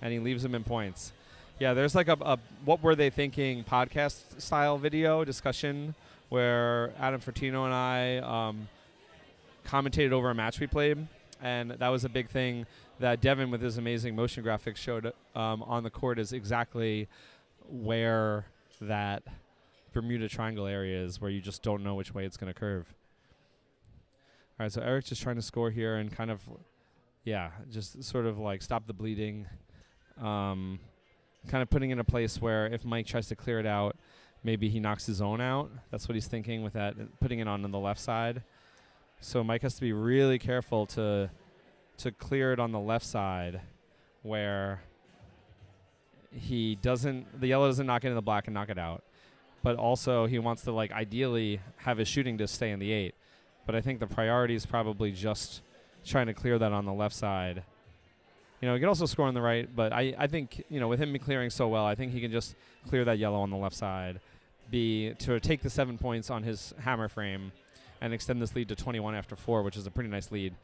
and he leaves him in points. Yeah, there's like a what were they thinking podcast style video discussion where Adam Fertino and I commentated over a match we played, and that was a big thing that Devin with his amazing motion graphics showed on the court, is exactly where that Bermuda Triangle area is, where you just don't know which way it's going to curve. All right, so Eric's just trying to score here and kind of, just sort of like stop the bleeding. Kind of putting in a place where if Mike tries to clear it out, maybe he knocks his own out. That's what he's thinking with that, putting it on the left side. So Mike has to be really careful to clear it on the left side, where the yellow doesn't knock into the black and knock it out. But also he wants to, like, ideally have his shooting to stay in the 8. But I think the priority is probably just trying to clear that on the left side. He can also score on the right, but I think, with him clearing so well, I think he can just clear that yellow on the left side, to take the 7 points on his hammer frame and extend this lead to 21 after 4, which is a pretty nice lead.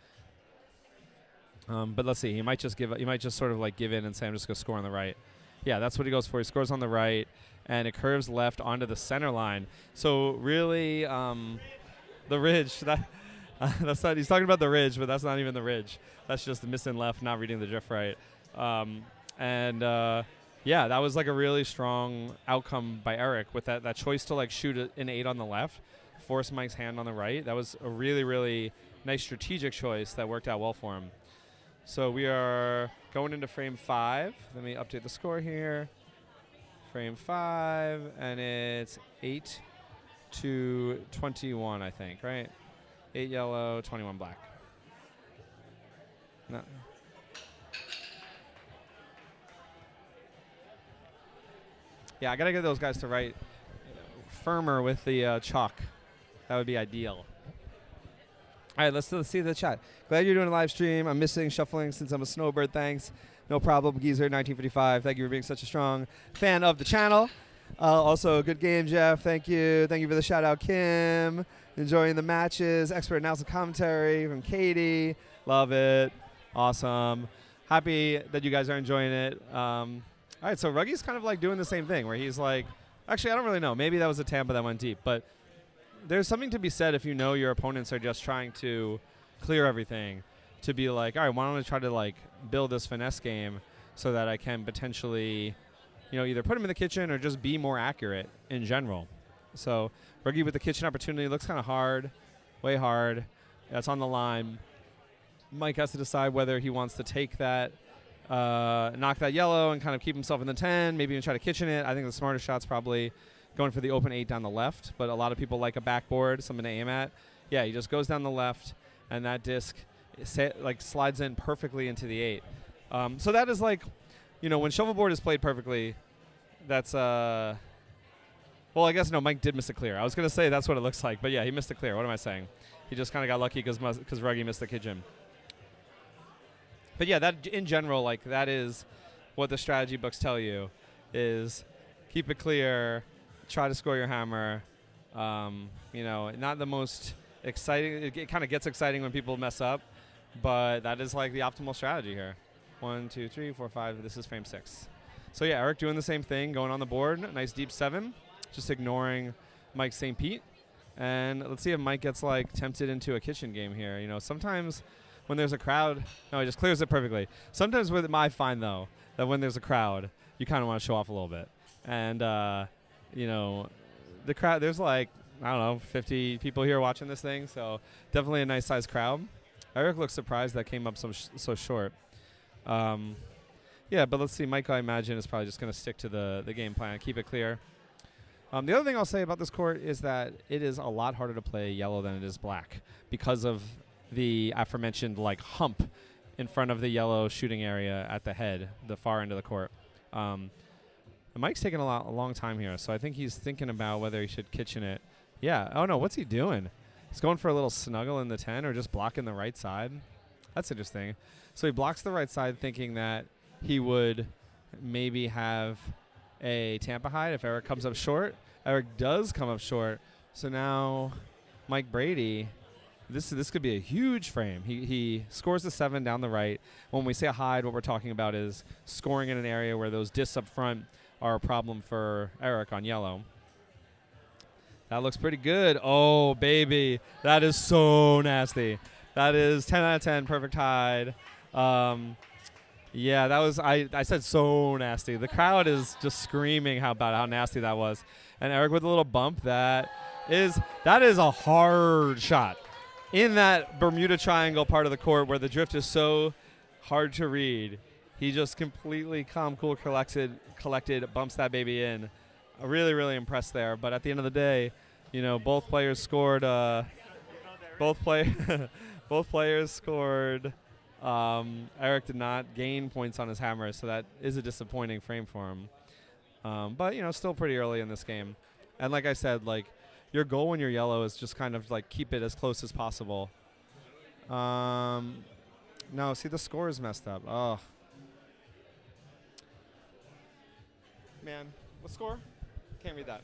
But let's see, he might just sort of like give in and say, I'm just going to score on the right. Yeah, that's what he goes for. He scores on the right, and it curves left onto the center line. So really, the ridge, that's not, he's talking about the ridge, but that's not even the ridge. That's just the missing left, not reading the drift right. That was like a really strong outcome by Eric with that choice to like shoot an 8 on the left, force Mike's hand on the right. That was a really, really nice strategic choice that worked out well for him. So we are going into frame 5. Let me update the score here. Frame 5, and it's 8-21, I think, right? 8 yellow, 21 black. No. Yeah, I got to get those guys to write firmer with the chalk. That would be ideal. All right, let's see the chat. Glad you're doing a live stream. I'm missing shuffling since I'm a snowbird. Thanks. No problem. Geezer 1955. Thank you for being such a strong fan of the channel. Also, good game, Jeff. Thank you. Thank you for the shout out, Kim. Enjoying the matches. Expert analysis commentary from Katie. Love it. Awesome. Happy that you guys are enjoying it. All right, so Ruggy's kind of like doing the same thing where he's like, actually, I don't really know. Maybe that was a Tampa that went deep, but there's something to be said if you know your opponents are just trying to clear everything, to be like, all right, why don't I try to like build this finesse game so that I can potentially, either put them in the kitchen or just be more accurate in general. So Ruggie with the kitchen opportunity looks kind of hard, way hard. That's on the line. Mike has to decide whether he wants to take that, knock that yellow and kind of keep himself in the 10, maybe even try to kitchen it. I think the smartest shot's probably going for the open 8 down the left, but a lot of people like a backboard, something to aim at. Yeah, he just goes down the left, and that disc slides in perfectly into the 8. So that is like, when shuffleboard is played perfectly, that's well, I guess no, Mike did miss a clear. I was going to say that's what it looks like, but yeah, he missed a clear. What am I saying? He just kind of got lucky because Ruggie missed the kitchen. But yeah, that in general, like that is what the strategy books tell you, is keep it clear, try to score your hammer. Not the most exciting. It kind of gets exciting when people mess up, but that is like the optimal strategy here. 1, 2, 3, 4, 5. This is frame 6. So yeah, Eric doing the same thing, going on the board. Nice deep 7, just ignoring Mike St. Pete. And let's see if Mike gets like tempted into a kitchen game here. Sometimes when there's a crowd, no, he just clears it perfectly. Sometimes I find though that when there's a crowd, you kind of want to show off a little bit. And the crowd, there's like, I don't know, 50 people here watching this thing, so definitely a nice sized crowd. Eric looks surprised that came up so short. Yeah, but let's see. Mike, I imagine, is probably just going to stick to the game plan, keep it clear. The other thing I'll say about this court is that it is a lot harder to play yellow than it is black because of the aforementioned like hump in front of the yellow shooting area at the head, the far end of the court. Mike's taking a long time here, so I think he's thinking about whether he should kitchen it. Yeah. Oh, no, what's he doing? He's going for a little snuggle in the 10 or just blocking the right side. That's interesting. So he blocks the right side thinking that he would maybe have a Tampa hide if Eric comes up short. Eric does come up short. So now Mike Brady, this could be a huge frame. He scores the 7 down the right. When we say a hide, what we're talking about is scoring in an area where those discs up front are a problem for Eric on yellow. That looks pretty good. Oh, baby. That is so nasty. That is 10 out of 10, perfect hide. Yeah, that was, I said so nasty. The crowd is just screaming about how nasty that was. And Eric with a little bump. That is a hard shot. In that Bermuda Triangle part of the court where the drift is so hard to read, he just completely calm, cool, collected, bumps that baby in. Really, really impressed there. But at the end of the day, both players scored. Both players scored. Eric did not gain points on his hammer, so that is a disappointing frame for him. But still pretty early in this game. And like I said, like your goal when you're yellow is just kind of like keep it as close as possible. No, see the score is messed up. Oh. Man, what score? Can't read that.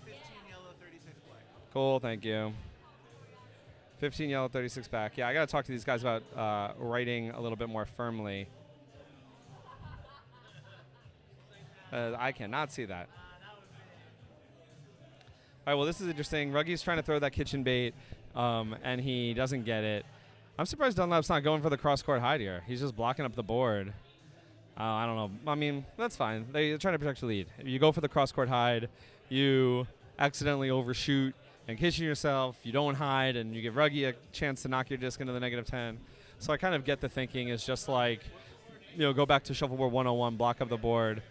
15 yellow, 36 black. Cool, thank you. 15 yellow, 36 back. Yeah, I got to talk to these guys about writing a little bit more firmly. I cannot see that. All right, well, this is interesting. Ruggie's trying to throw that kitchen bait, and he doesn't get it. I'm surprised Dunlap's not going for the cross-court hide here. He's just blocking up the board. I don't know. I mean, that's fine. They're trying to protect your lead. If you go for the cross-court hide, you accidentally overshoot and kitchen yourself. You don't hide, and you give Ruggie a chance to knock your disc into the negative 10. So I kind of get the thinking is just like, go back to Shuffleboard 101, block up the board.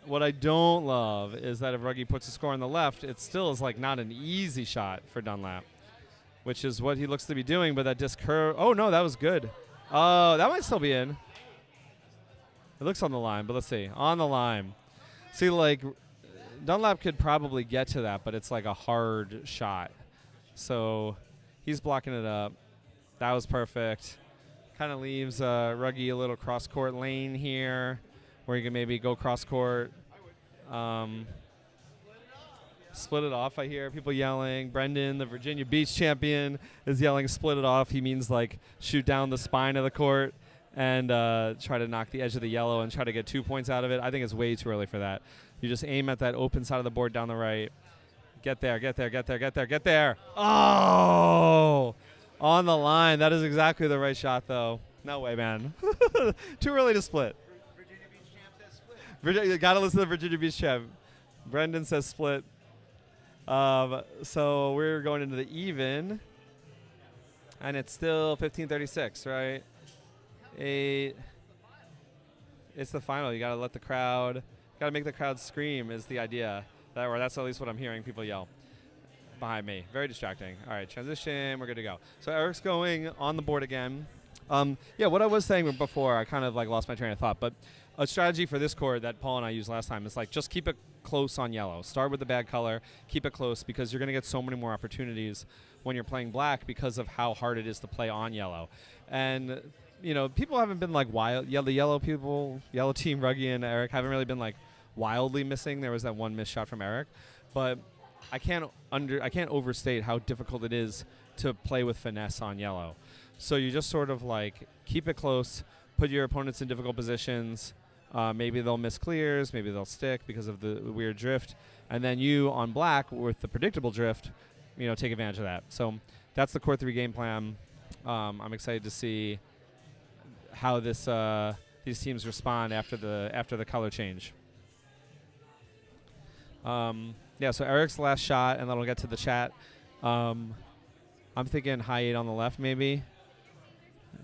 What I don't love is that if Ruggie puts a score on the left, it still is like not an easy shot for Dunlap, which is what he looks to be doing. But that disc curve, oh no, that was good. Oh, that might still be in. It looks on the line, but let's see. On the line. See, like, Dunlap could probably get to that, but it's like a hard shot. So he's blocking it up. That was perfect. Kind of leaves Ruggie a little cross-court lane here where you can maybe go cross-court. Split it off, I hear people yelling. Brendan, the Virginia Beach champion, is yelling split it off. He means like shoot down the spine of the court and try to knock the edge of the yellow and try to get 2 points out of it. I think it's way too early for that. You just aim at that open side of the board down the right. Get there, get there, get there, get there, get there. Oh! On the line. That is exactly the right shot, though. No way, man. Too early to split. Virginia Beach champ that split. You got to listen to the Virginia Beach champ. Brendan says split. So we're going into the even, and it's still 15:36, right? 8. It's the final. You got to let the crowd, got to make the crowd scream is the idea. Or that's at least what I'm hearing people yell behind me. Very distracting. All right, transition. We're good to go. So Eric's going on the board again. Yeah, what I was saying before, I kind of like lost my train of thought, but a strategy for this chord that Paul and I used last time is like just keep it close on yellow. Start with the bad color, keep it close, because you're going to get so many more opportunities when you're playing black because of how hard it is to play on yellow. And, you know, people haven't been like wild. Yeah, the yellow people, yellow team, Ruggie and Eric, haven't really been like wildly missing. There was that one missed shot from Eric. But I can't overstate how difficult it is to play with finesse on yellow. So you just sort of like keep it close, put your opponents in difficult positions. Maybe they'll miss clears, maybe they'll stick because of the weird drift. And then you on black with the predictable drift, you know, take advantage of that. So that's the core 3 game plan. I'm excited to see how these teams respond after the color change. Yeah, so Eric's last shot, and then we'll get to the chat. I'm thinking high 8 on the left, maybe.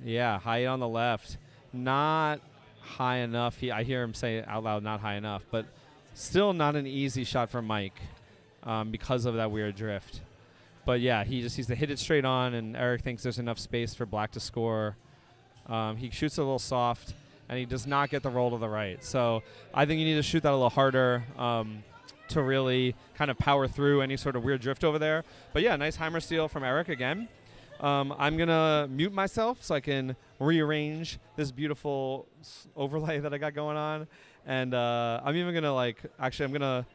Yeah, high 8 on the left. Not high enough. I hear him say out loud, not high enough, but still not an easy shot for Mike because of that weird drift. But yeah, he just needs to hit it straight on, and Eric thinks there's enough space for black to score. He shoots a little soft, and he does not get the roll to the right. So I think you need to shoot that a little harder to really kind of power through any sort of weird drift over there. But yeah, nice hammer steal from Eric again. I'm going to mute myself so I can rearrange this beautiful overlay that I got going on. And I'm even going to I'm going to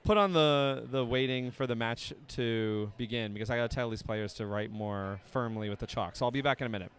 put on the waiting for the match to begin because I got to tell these players to write more firmly with the chalk. So I'll be back in a minute.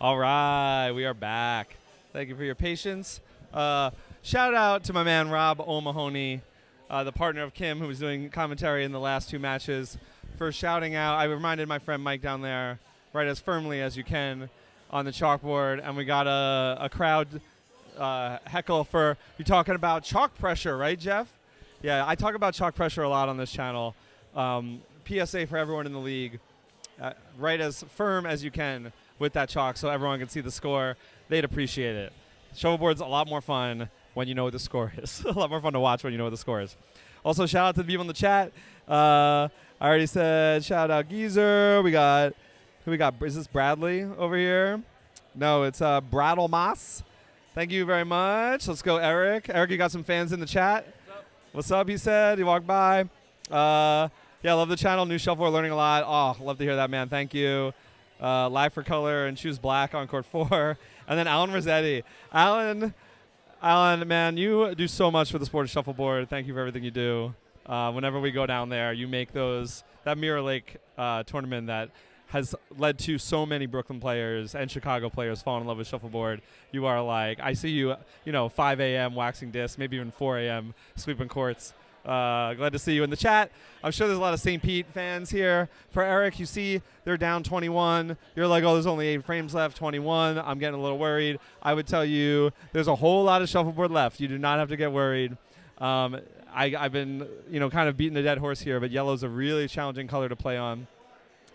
All right, we are back. Thank you for your patience. Shout out to my man Rob O'Mahony, the partner of Kim, who was doing commentary in the last 2 matches, for shouting out. I reminded my friend Mike down there, write as firmly as you can on the chalkboard, and we got a crowd heckle for you talking about chalk pressure, right, Jeff? Yeah, I talk about chalk pressure a lot on this channel. PSA for everyone in the league, write as firm as you can with that chalk so everyone can see the score. They'd appreciate it. Shuffleboard's a lot more fun when you know what the score is. A lot more fun to watch when you know what the score is. Also, shout out to the people in the chat. I already said shout out Geezer. We got who we got? Is this Bradley over here? No, it's Brattle Moss. Thank you very much. Let's go, Eric. Eric, you got some fans in the chat. What's up? He said. He walked by. Yeah, love the channel. New shuffleboard, learning a lot. Oh, love to hear that, man. Thank you. Live for color and choose black on court 4. And then Alan Rossetti. Alan, man, you do so much for the sport of shuffleboard. Thank you for everything you do. Whenever we go down there, you make that Mirror Lake tournament that has led to so many Brooklyn players and Chicago players falling in love with shuffleboard. You are like, I see you, 5 a.m. waxing discs, maybe even 4 a.m. sweeping courts. Glad to see you in the chat. I'm sure there's a lot of St. Pete fans here. For Eric, you see they're down 21. You're like, oh, there's only 8 frames left, 21. I'm getting a little worried. I would tell you there's a whole lot of shuffleboard left. You do not have to get worried. I've been, kind of beating the dead horse here, but yellow's a really challenging color to play on.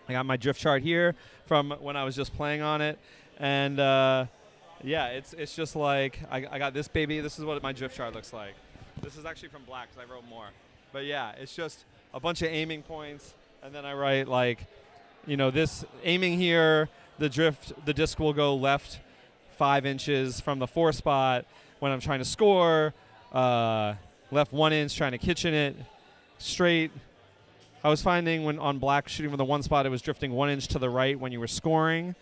I got my drift chart here from when I was just playing on it. And, yeah, it's just like I got this baby. This is what my drift chart looks like. This is actually from black because I wrote more. But, yeah, it's just a bunch of aiming points. And then I write, this aiming here, the disc will go left 5 inches from the 4 spot when I'm trying to score. Left 1 inch trying to kitchen it straight. I was finding when on black shooting from the 1 spot, it was drifting 1 inch to the right when you were scoring,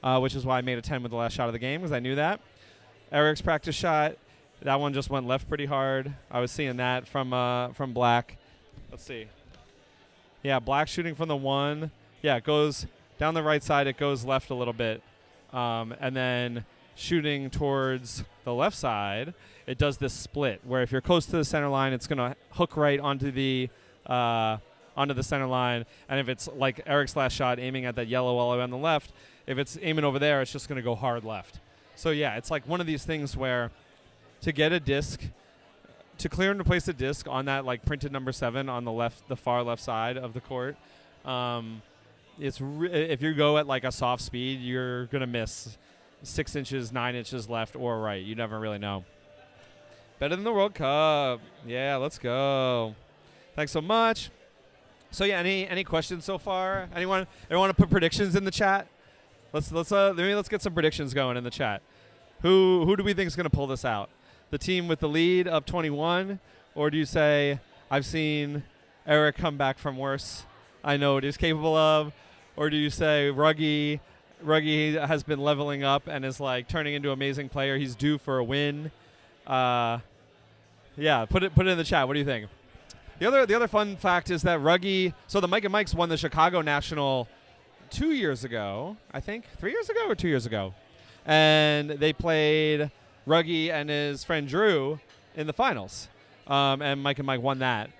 which is why I made a 10 with the last shot of the game because I knew that. Eric's practice shot, that one just went left pretty hard. I was seeing that from black. Let's see. Yeah, black shooting from the 1. Yeah, it goes down the right side. It goes left a little bit. And then shooting towards the left side, it does this split where if you're close to the center line, it's going to hook right onto the center line. And if it's like Eric's last shot, aiming at that yellow all the way on the left, if it's aiming over there, it's just going to go hard left. So, yeah, it's like one of these things where to get a disc, to clear and replace a disc on that like printed number 7 on the far left side of the court, if you go at like a soft speed, you're going to miss 6 inches, 9 inches left or right. You never really know. Better than the World Cup. Yeah, let's go. Thanks so much. So yeah, any questions so far? Anyone want to put predictions in the chat? Let's get some predictions going in the chat. Who do we think is going to pull this out? The team with the lead up 21, or do you say I've seen Eric come back from worse? I know what he's capable of, or do you say Ruggie has been leveling up and is like turning into an amazing player? He's due for a win. Yeah, put it in the chat. What do you think? The other fun fact is that Ruggie, so the Mike and Mikes won the Chicago National 2 years ago, I think. 3 years ago or 2 years ago? And they played Ruggie and his friend Drew in the finals. And Mike and Mike won that.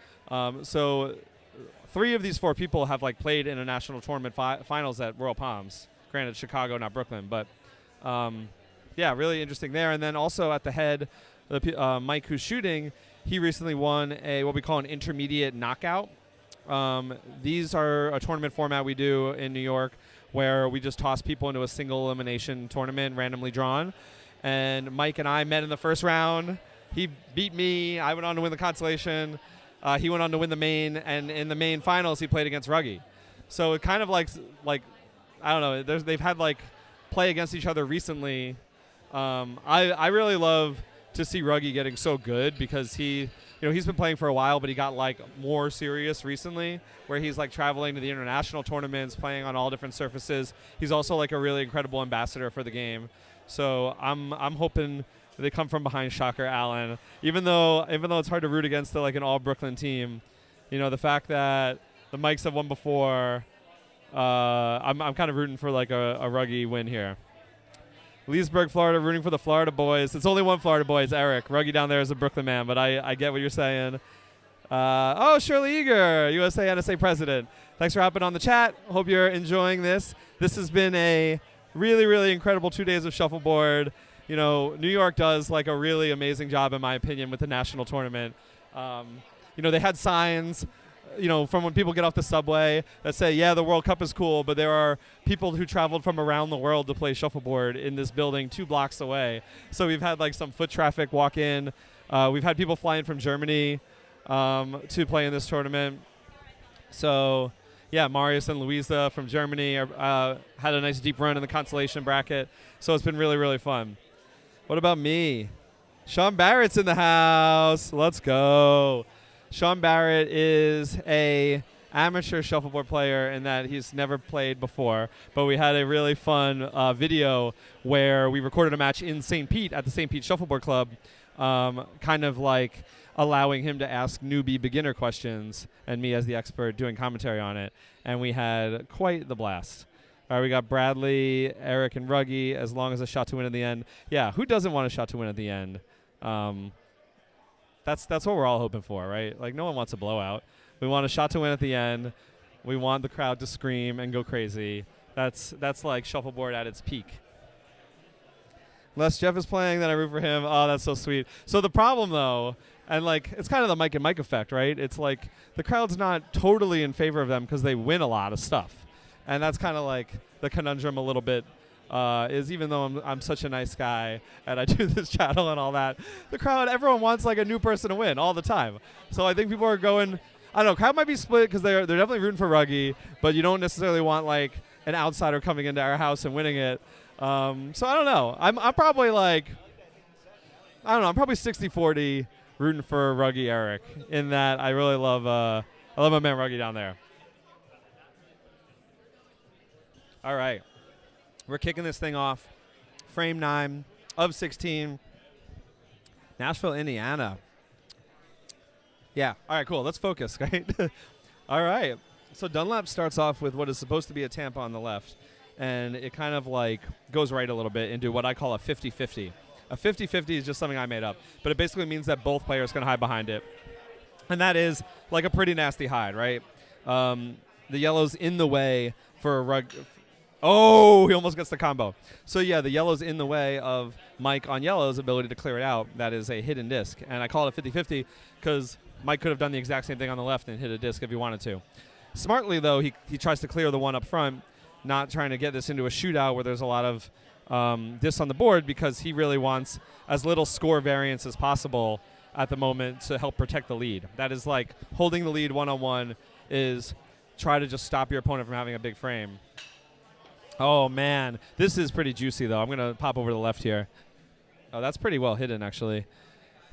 So 3 of these 4 people have like played in a national tournament finals at Royal Palms. Granted, Chicago, not Brooklyn. But, yeah, really interesting there. And then also at the head, Mike who's shooting, he recently won what we call an intermediate knockout. These are a tournament format we do in New York where we just toss people into a single elimination tournament, randomly drawn. And Mike and I met in the first round. He beat me. I went on to win the consolation. He went on to win the main. And in the main finals, he played against Ruggie. So it kind of like I don't know. They've had like play against each other recently. I really love to see Ruggie getting so good because he's been playing for a while, but he got like more serious recently where he's like traveling to the international tournaments, playing on all different surfaces. He's also like a really incredible ambassador for the game. So I'm hoping they come from behind. Shocker, Allen. Even though it's hard to root against like an all Brooklyn team, the fact that the Mikes have won before, I'm kind of rooting for like a Ruggie win here. Leesburg, Florida, rooting for the Florida boys. It's only one Florida boy. It's Eric. Ruggie down there is a Brooklyn man, but I get what you're saying. Shirley Eager, USA NSA president. Thanks for hopping on the chat. Hope you're enjoying this. This has been a really, really incredible 2 days of shuffleboard. New York does like a really amazing job, in my opinion, with the national tournament. They had signs from when people get off the subway that say, yeah, the World Cup is cool, but there are people who traveled from around the world to play shuffleboard in this building 2 blocks away. So we've had like some foot traffic walk in. We've had people fly in from Germany to play in this tournament. So, yeah, Marius and Louisa from Germany had a nice deep run in the consolation bracket. So it's been really, really fun. What about me? Sean Barrett's in the house. Let's go. Sean Barrett is a amateur shuffleboard player in that he's never played before, but we had a really fun video where we recorded a match in St. Pete at the St. Pete Shuffleboard Club, kind of like allowing him to ask newbie beginner questions and me as the expert doing commentary on it, and we had quite the blast. All right, we got Bradley, Eric, and Ruggy, as long as a shot to win at the end. Yeah, who doesn't want a shot to win at the end? That's what we're all hoping for, right? Like, no one wants a blowout. We want a shot to win at the end. We want the crowd to scream and go crazy. That's like shuffleboard at its peak. Unless Jeff is playing, then I root for him. Oh, that's so sweet. So the problem, though, and like it's kind of the Mike and Mike effect, right? It's like the crowd's not totally in favor of them because they win a lot of stuff. And that's kind of like the conundrum a little bit. Is even though I'm such a nice guy and I do this channel and all that, the crowd, everyone wants like a new person to win all the time. So I think people are going, I don't know, crowd might be split because they're definitely rooting for Ruggy, but you don't necessarily want like an outsider coming into our house and winning it. So I don't know. I'm probably like, I don't know, I'm probably 60-40 rooting for Ruggy Eric in that I really love my man Ruggy down there. All right. We're kicking this thing off. Frame 9 of 16. Nashville, Indiana. Yeah. All right, cool. Let's focus, right? All right. So Dunlap starts off with what is supposed to be a Tampa on the left, and it kind of like goes right a little bit into what I call a 50-50. A 50-50 is just something I made up, but it basically means that both players can hide behind it. And that is like a pretty nasty hide, right? The yellow's in the way for a rug. Oh, he almost gets the combo. So, yeah, the yellow's in the way of Mike on yellow's ability to clear it out. That is a hidden disc. And I call it a 50-50 because Mike could have done the exact same thing on the left and hit a disc if he wanted to. Smartly, though, he tries to clear the one up front, not trying to get this into a shootout where there's a lot of discs on the board because he really wants as little score variance as possible at the moment to help protect the lead. That is like holding the lead one-on-one is try to just stop your opponent from having a big frame. Oh, man. This is pretty juicy, though. I'm going to pop over to the left here. Oh, that's pretty well hidden, actually.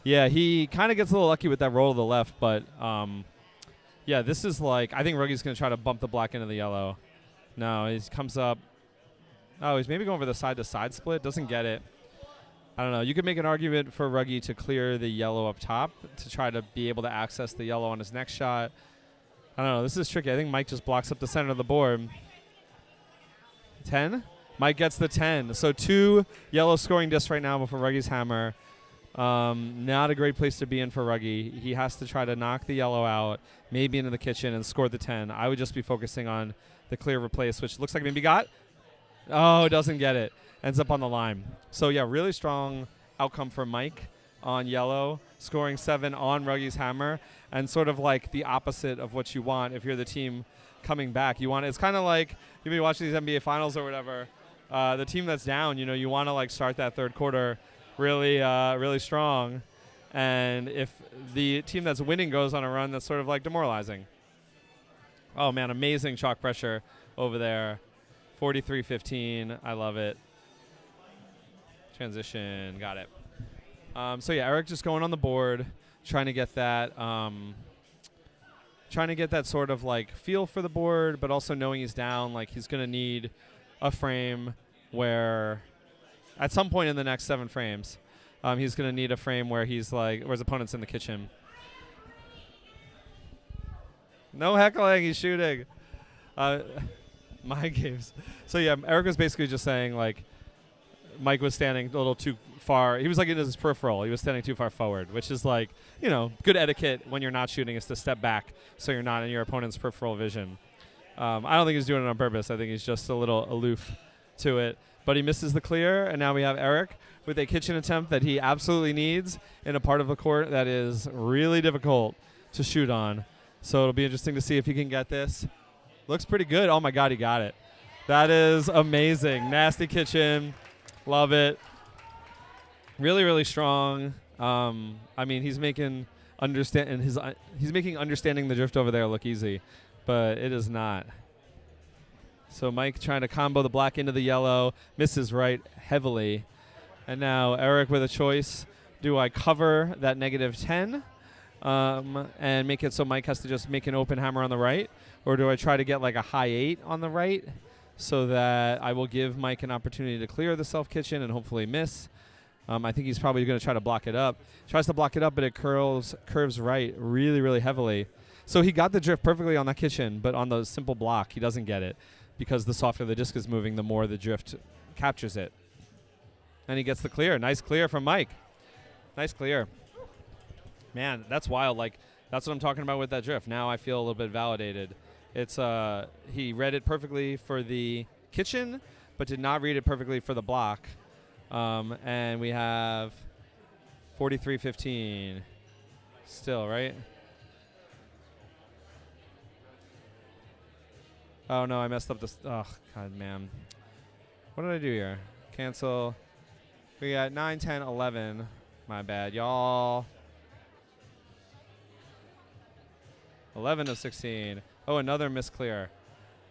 Yeah, he kind of gets a little lucky with that roll to the left, but, yeah, this is like, I think Ruggy's going to try to bump the black into the yellow. No, he comes up. Oh, he's maybe going for the side-to-side split. Doesn't get it. I don't know. You could make an argument for Ruggy to clear the yellow up top to try to be able to access the yellow on his next shot. I don't know. This is tricky. I think Mike just blocks up the center of the board. 10? Mike gets the 10. So 2 yellow scoring discs right now before Ruggy's hammer. Not a great place to be in for Ruggy. He has to try to knock the yellow out, maybe into the kitchen, and score the 10. I would just be focusing on the clear replace, which looks like maybe got. Oh, doesn't get it. Ends up on the line. So, yeah, really strong outcome for Mike on yellow, scoring 7 on Ruggy's hammer, and sort of like the opposite of what you want if you're the team coming back. You want it's kind of like you've been watching these NBA finals or whatever. The team that's down, you want to like start that third quarter really strong, and if the team that's winning goes on a run, that's sort of like demoralizing. Oh man, amazing chalk pressure over there. 43-15. I love it. Transition, got it. So yeah, Eric just going on the board, trying to get that. Trying to get that sort of like feel for the board, but also knowing he's down, like he's going to need a frame where at some point in the next 7 frames, he's going to need a frame where he's like, where his opponent's in the kitchen. No heckling, he's shooting. My games. So yeah, Eric was basically just saying like, Mike was standing a little too far. He was like in his peripheral. He was standing too far forward, which is like, good etiquette when you're not shooting is to step back so you're not in your opponent's peripheral vision. I don't think he's doing it on purpose. I think he's just a little aloof to it. But he misses the clear, and now we have Eric with a kitchen attempt that he absolutely needs in a part of the court that is really difficult to shoot on. So it'll be interesting to see if he can get this. Looks pretty good. Oh, my God, he got it. That is amazing. Nasty kitchen. Love it. Really, really strong. I mean, he's making understanding the drift over there look easy. but it is not. So Mike trying to combo the black into the yellow, misses right heavily. And now Eric with a choice. Do I cover that -10 and make it so Mike has to just make an open hammer on the right? Or do I try to get like a high 8 on the right so that I will give Mike an opportunity to clear the self-kitchen and hopefully miss? I think he's probably going to try to block it up. Tries to block it up, but it curves right really, really heavily. So he got the drift perfectly on that kitchen, but on the simple block, he doesn't get it because the softer the disc is moving, the more the drift captures it. And he gets the clear. Nice clear from Mike. Nice clear. Man, that's wild. Like, that's what I'm talking about with that drift. Now I feel a little bit validated. It's he read it perfectly for the kitchen, but did not read it perfectly for the block. And we have 43-15 still, right? Oh, no, I messed up this. Oh, God, man. What did I do here? Cancel. We got 9, 10, 11. My bad, y'all. 11 of 16. Oh, another misclear.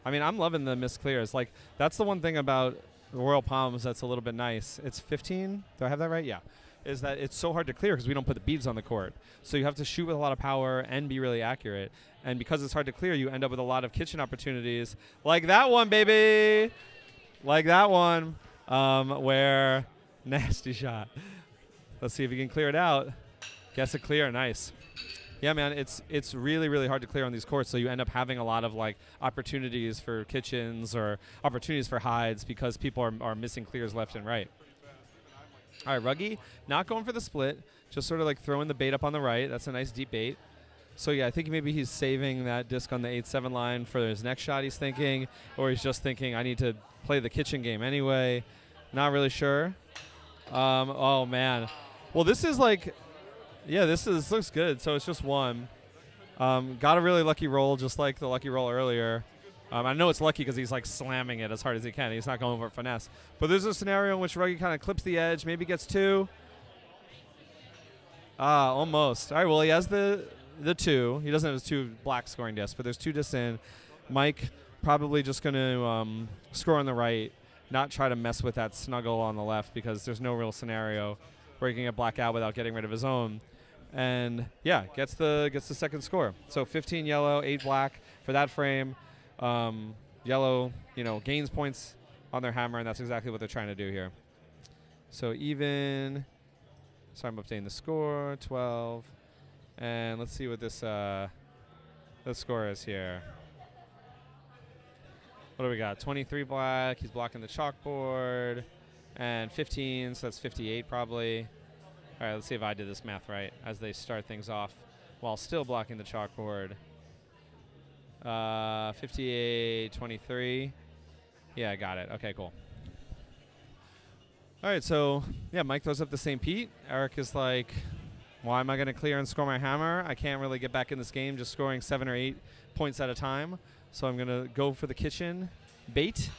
I mean, I'm loving the misclears. Like, that's the one thing about Royal Palms that's a little bit nice. It's 15. Do I have that right? Yeah. Is that it's so hard to clear because we don't put the beads on the court. So you have to shoot with a lot of power and be really accurate. And because it's hard to clear, you end up with a lot of kitchen opportunities. Like that one, baby. Like that one. Where nasty shot. Let's see if he can clear it out. Guess a clear. Nice. Yeah, man, it's really, really hard to clear on these courts, so you end up having a lot of, like, opportunities for kitchens or opportunities for hides because people are missing clears left and right. All right, Ruggy, not going for the split, just sort of, like, throwing the bait up on the right. That's a nice deep bait. So, yeah, I think maybe he's saving that disc on the 8-7 line for his next shot, he's thinking, or he's just thinking, I need to play the kitchen game anyway. Not really sure. Oh, man. Well, this is, like... Yeah, this looks good. So it's just one. Got a really lucky roll, just like the lucky roll earlier. I know it's lucky because he's like slamming it as hard as he can. He's not going for finesse. But there's a scenario in which Ruggy kind of clips the edge, maybe gets 2. Almost. All right, well, he has the 2. He doesn't have his 2 black scoring discs, but there's 2 discs in. Mike probably just going to score on the right, not try to mess with that snuggle on the left because there's no real scenario where he can get black out without getting rid of his own. And yeah, gets the second score. So 15 yellow, 8 black for that frame. Yellow, gains points on their hammer, and that's exactly what they're trying to do here. So even. Sorry, I'm updating the score. 12, and let's see what this score is here. What do we got? 23 black. He's blocking the chalkboard, and 15. So that's 58 probably. All right, let's see if I did this math right as they start things off while still blocking the chalkboard. 58, 23. Yeah, I got it. Okay, cool. All right, so, yeah, Mike throws up the same Pete. Eric is like, why am I going to clear and score my hammer? I can't really get back in this game just scoring 7 or 8 points at a time. So I'm going to go for the kitchen bait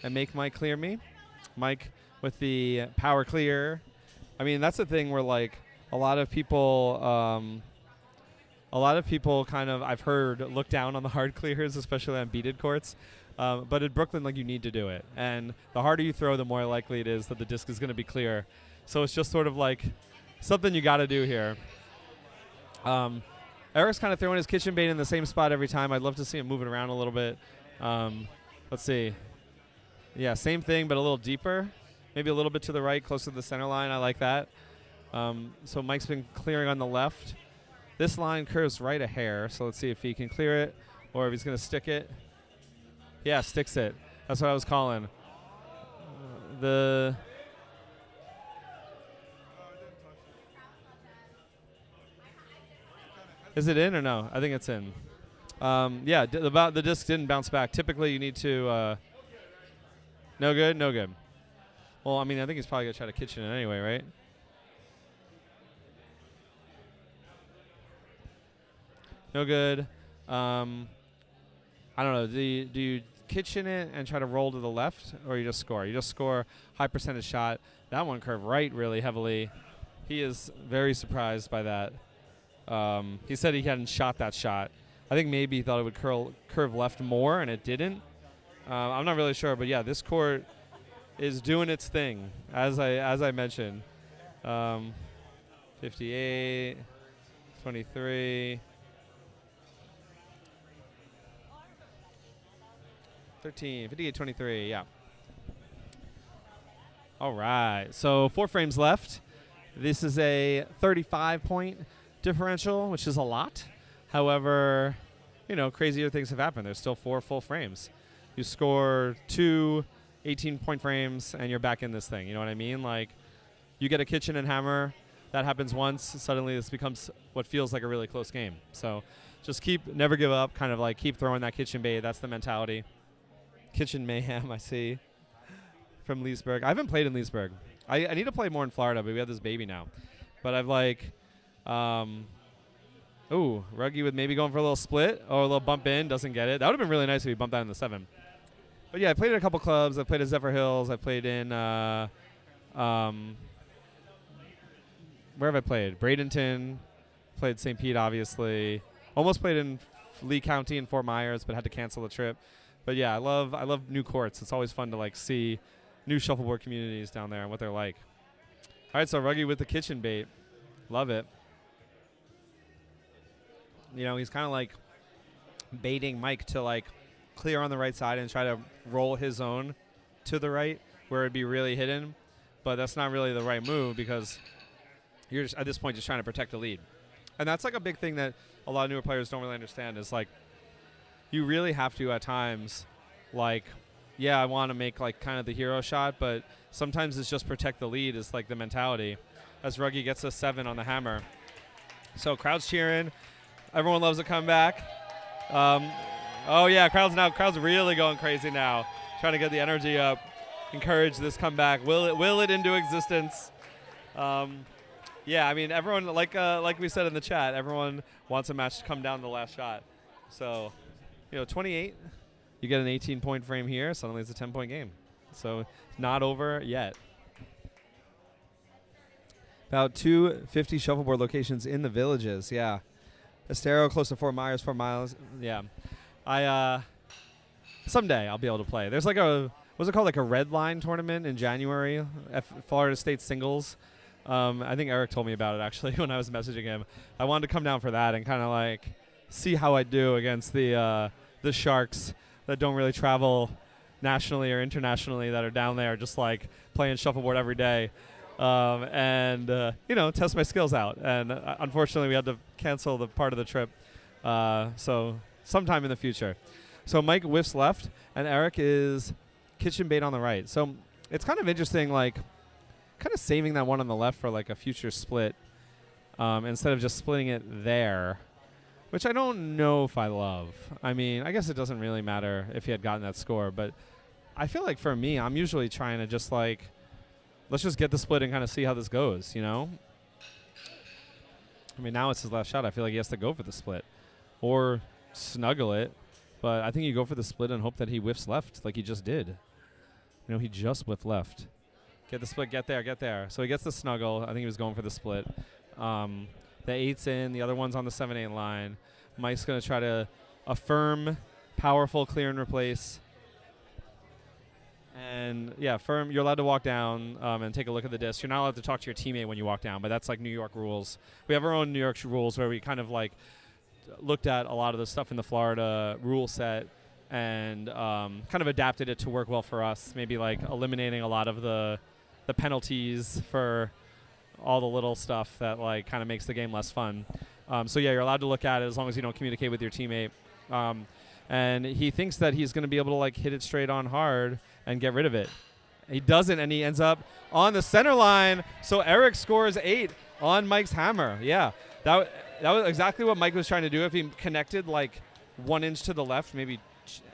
and make Mike clear me. Mike with the power clear. I mean, that's the thing where, like, a lot of people kind of, I've heard, look down on the hard clears, especially on beaded courts. But in Brooklyn, like, you need to do it. And the harder you throw, the more likely it is that the disc is going to be clear. So it's just sort of like something you got to do here. Eric's kind of throwing his kitchen bait in the same spot every time. I'd love to see him moving around a little bit. Let's see. Yeah, same thing, but a little deeper. Maybe a little bit to the right, closer to the center line. I like that. So Mike's been clearing on the left. This line curves right a hair, so let's see if he can clear it or if he's going to stick it. Yeah, sticks it. That's what I was calling. Is it in or no? I think it's in. Yeah, the disc didn't bounce back. Typically, you need to... no good? No good. Well, I mean, I think he's probably going to try to kitchen it anyway, right? No good. I don't know. Do you kitchen it and try to roll to the left, or you just score? You just score high percentage shot. That one curved right really heavily. He is very surprised by that. He said he hadn't shot that shot I think maybe he thought it would curve left more, and it didn't. I'm not really sure, but yeah, this court is doing its thing, as I mentioned. 58, 23, 13, 58, 23, yeah. All right, so 4 frames left. This is a 35-point differential, which is a lot. However, crazier things have happened. There's still 4 full frames. You score 2 18-point frames, and you're back in this thing. You know what I mean? Like, you get a kitchen and hammer. That happens once. Suddenly, this becomes what feels like a really close game. So just never give up, kind of like keep throwing that kitchen bait. That's the mentality. Kitchen mayhem, I see, from Leesburg. I haven't played in Leesburg. I need to play more in Florida, but we have this baby now. But I've Ruggie with maybe going for a little split or a little bump in. Doesn't get it. That would have been really nice if he bumped that in the 7. But yeah, I played in a couple clubs. I played at Zephyr Hills. I played in where have I played? Bradenton. Played St. Pete, obviously. Almost played in Lee County and Fort Myers, but had to cancel the trip. But yeah, I love new courts. It's always fun to see new shuffleboard communities down there and what they're like. All right, so Ruggie with the kitchen bait. Love it. He's kind of baiting Mike to clear on the right side and try to roll his own to the right where it'd be really hidden. But that's not really the right move because you're just, at this point, just trying to protect the lead. And that's a big thing that a lot of newer players don't really understand is you really have to at times I want to make kind of the hero shot, but sometimes it's just protect the lead is the mentality as Ruggie gets a 7 on the hammer. So crowd's cheering. Everyone loves a comeback. Oh yeah, crowd's really going crazy now, trying to get the energy up, encourage this comeback. Will it into existence? Yeah, I mean everyone like we said in the chat, everyone wants a match to come down to the last shot. So, 28, you get an 18-point frame here. Suddenly it's a 10-point game. So not over yet. About 250 shuffleboard locations in the villages. Yeah. Estero close to Fort Myers, 4 miles. Yeah. Someday I'll be able to play. There's what's it called? A red line tournament in January, Florida State singles. I think Eric told me about it actually when I was messaging him. I wanted to come down for that and kind of see how I do against the Sharks that don't really travel nationally or internationally that are down there just playing shuffleboard every day. And test my skills out. And unfortunately, we had to cancel the part of the trip. So sometime in the future. So Mike whiffs left, and Eric is kitchen bait on the right. So it's kind of interesting, kind of saving that one on the left for a future split instead of just splitting it there, which I don't know if I love. I mean, I guess it doesn't really matter if he had gotten that score, but I feel for me, I'm usually trying to just let's just get the split and kind of see how this goes, I mean, now it's his last shot. I feel he has to go for the split or snuggle it. But I think you go for the split and hope that he whiffs left like he just did. He just whiffed left. Get the split, get there. So he gets the snuggle. I think he was going for the split. The 8's in. The other one's on the 7-8 line. Mike's going to try to affirm, powerful, clear and replace. And, yeah, firm. You're allowed to walk down and take a look at the disc. You're not allowed to talk to your teammate when you walk down, but that's New York rules. We have our own New York rules where we kind of looked at a lot of the stuff in the Florida rule set and kind of adapted it to work well for us. Maybe eliminating a lot of the penalties for all the little stuff that kind of makes the game less fun. So yeah, you're allowed to look at it as long as you don't communicate with your teammate. And he thinks that he's going to be able to hit it straight on hard and get rid of it. He doesn't, and he ends up on the center line. So Eric scores 8 on Mike's hammer. Yeah, that was exactly what Mike was trying to do. If he connected 1 inch to the left, maybe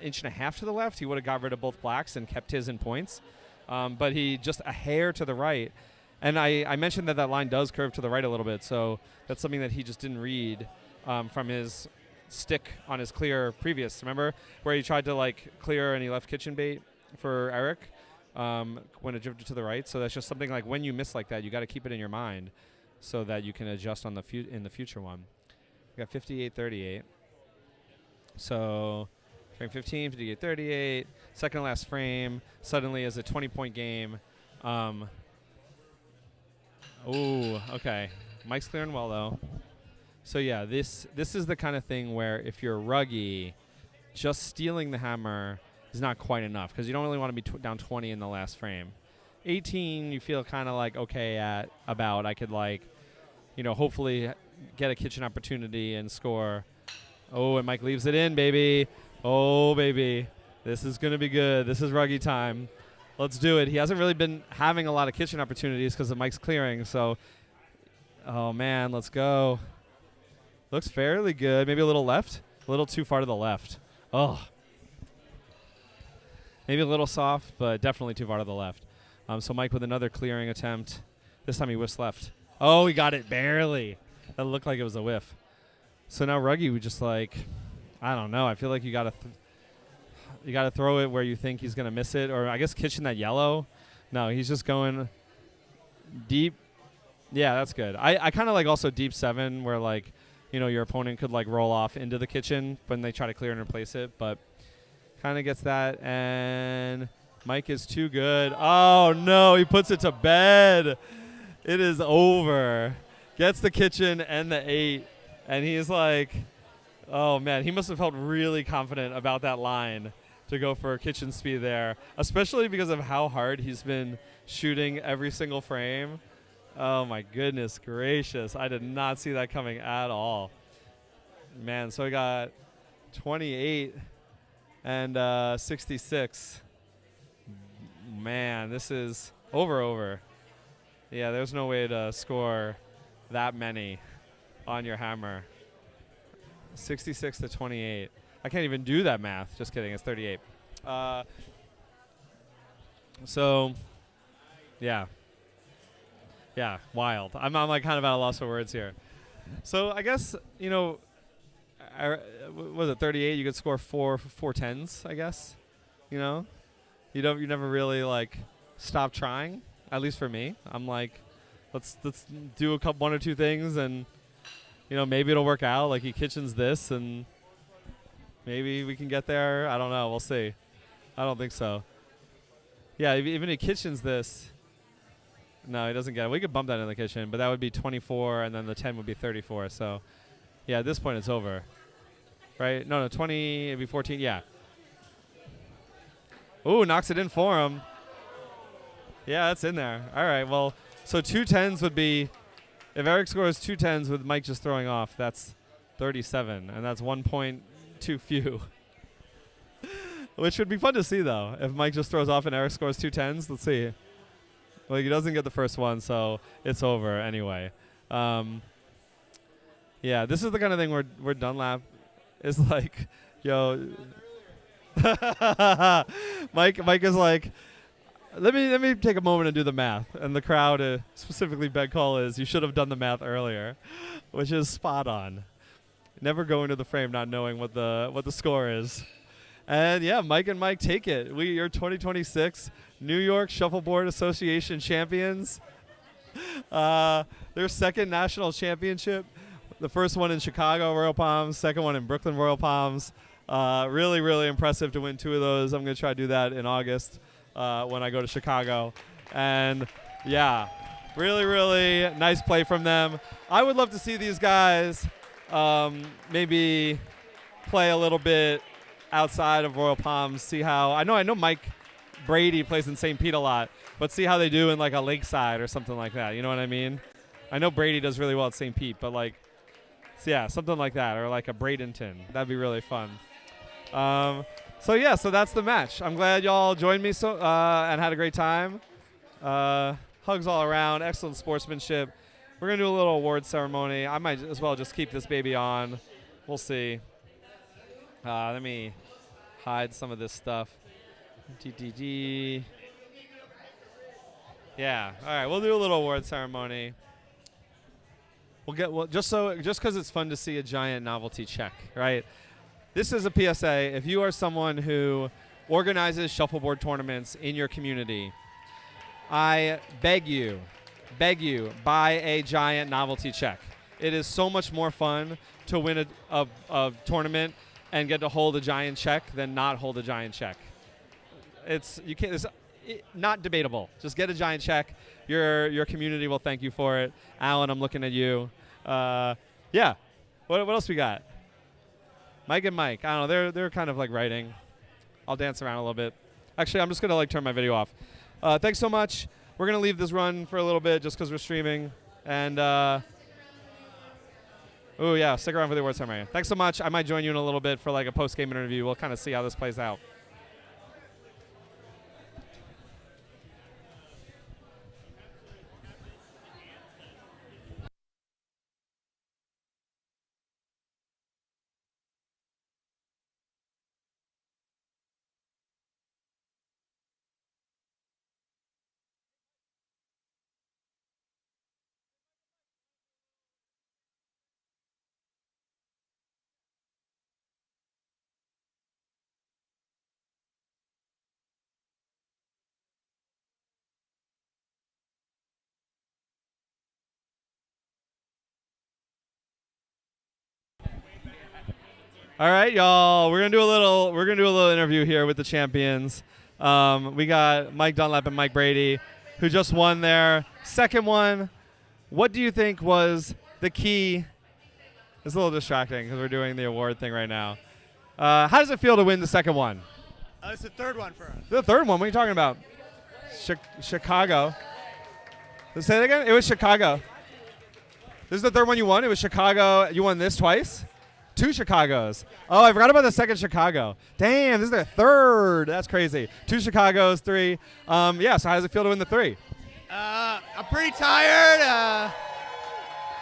inch and a half to the left, he would have got rid of both blacks and kept his in points. But he just a hair to the right. And I mentioned that line does curve to the right a little bit, so that's something that he just didn't read from his stick on his clear previous. Remember where he tried to clear and he left kitchen bait for Eric when it drifted to the right? So that's just something when you miss that, you got to keep it in your mind so that you can adjust on in the future one. We got 58-38. So frame 15, 58, 38. Second to last frame suddenly is a 20-point game. Ooh, okay. Mike's clearing well, though. So, yeah, this is the kind of thing where if you're ruggy, just stealing the hammer is not quite enough because you don't really want to be down 20 in the last frame. 18, you feel kind of like okay at about. I could, like, hopefully get a kitchen opportunity and score. Oh, and Mike leaves it in, baby. Oh, baby. This is going to be good. This is ruggy time. Let's do it. He hasn't really been having a lot of kitchen opportunities because of Mike's clearing. So, oh, man, let's go. Looks fairly good. Maybe a little left. A little too far to the left. Oh. Maybe a little soft, but definitely too far to the left. So Mike with another clearing attempt. This time he whiffs left. Oh, he got it barely. That looked like it was a whiff. So now ruggy, we just like, I don't know. I feel like you got to throw it where you think he's going to miss it. Or I guess kitchen that yellow. No, he's just going deep. Yeah, that's good. I kind of like also deep 7 where like, your opponent could like roll off into the kitchen when they try to clear and replace it. But kind of gets that. And Mike is too good. Oh, no. He puts it to bed. It is over. Gets the kitchen and the 8. And he's like, oh, man. He must have felt really confident about that line to go for kitchen speed there, especially because of how hard he's been shooting every single frame. Oh, my goodness gracious. I did not see that coming at all. Man, so we got 28 and 66. Man, this is over. Yeah, there's no way to score that many on your hammer. 66 to 28. I can't even do that math. Just kidding. It's 38. So, yeah. Yeah, wild. I'm like kind of at a loss for words here. So I guess, was it 38? You could score four 10s, I guess. You never really like stop trying. At least for me, I'm like, let's do one or two things, and maybe it'll work out. Like he kitchens this, and maybe we can get there. I don't know. We'll see. I don't think so. Yeah, even if he kitchens this. No, he doesn't get it. We could bump that in the kitchen, but that would be 24, and then the 10 would be 34. So, yeah, at this point it's over. Right? No, 20, it'd be 14. Yeah. Ooh, knocks it in for him. Yeah, that's in there. All right, well, so 2 10s would be, if Eric scores 2 10s with Mike just throwing off, that's 37, and that's 1 point too few. Which would be fun to see, though, if Mike just throws off and Eric scores 2 10s. Let's see. Well, he doesn't get the first one, so it's over anyway. Yeah, this is the kind of thing where Dunlap is like, yo, Mike is like, let me take a moment and do the math. And the crowd, specifically Ben Cole, is you should have done the math earlier, which is spot on. Never go into the frame not knowing what the score is. And yeah, Mike and Mike take it. We are 2026 New York Shuffleboard Association champions. Their second national championship. The first one in Chicago, Royal Palms. Second one in Brooklyn, Royal Palms. Really, really impressive to win 2 of those. I'm going to try to do that in August when I go to Chicago. And yeah, really, really nice play from them. I would love to see these guys maybe play a little bit outside of Royal Palms, see how, I know Mike Brady plays in St. Pete a lot, but see how they do in like a Lakeside or something like that. You know what I mean? I know Brady does really well at St. Pete, but like, so yeah, something like that, or like a Bradenton. That'd be really fun. So yeah, so that's the match. I'm glad y'all joined me and had a great time. Hugs all around, excellent sportsmanship. We're gonna do a little award ceremony. I might as well just keep this baby on. We'll see. Let me hide some of this stuff. Yeah. All right. We'll do a little award ceremony. Just because it's fun to see a giant novelty check, right? This is a PSA. If you are someone who organizes shuffleboard tournaments in your community, I beg you, buy a giant novelty check. It is so much more fun to win a tournament and get to hold a giant check than not hold a giant check. It's not debatable. Just get a giant check. Your community will thank you for it. Alan, I'm looking at you. Yeah. What else we got? Mike and Mike. I don't know. They're kind of like writing. I'll dance around a little bit. Actually, I'm just gonna like turn my video off. Thanks so much. We're gonna leave this run for a little bit just because we're streaming. And oh yeah, stick around for the award ceremony. Thanks so much. I might join you in a little bit for like a post-game interview. We'll kind of see how this plays out. All right, y'all. We're gonna do a little interview here with the champions. We got Mike Dunlap and Mike Brady, who just won their second one. What do you think was the key? It's a little distracting because we're doing the award thing right now. How does it feel to win the second one? It's the third one for us. The third one? What are you talking about? Chicago. Let's say that again. It was Chicago. This is the third one you won. It was Chicago. You won this twice. 2 Chicagos. Oh, I forgot about the second Chicago. Damn, this is their third. That's crazy. 2 Chicagos, 3. Yeah, so how does it feel to win the 3? I'm pretty tired.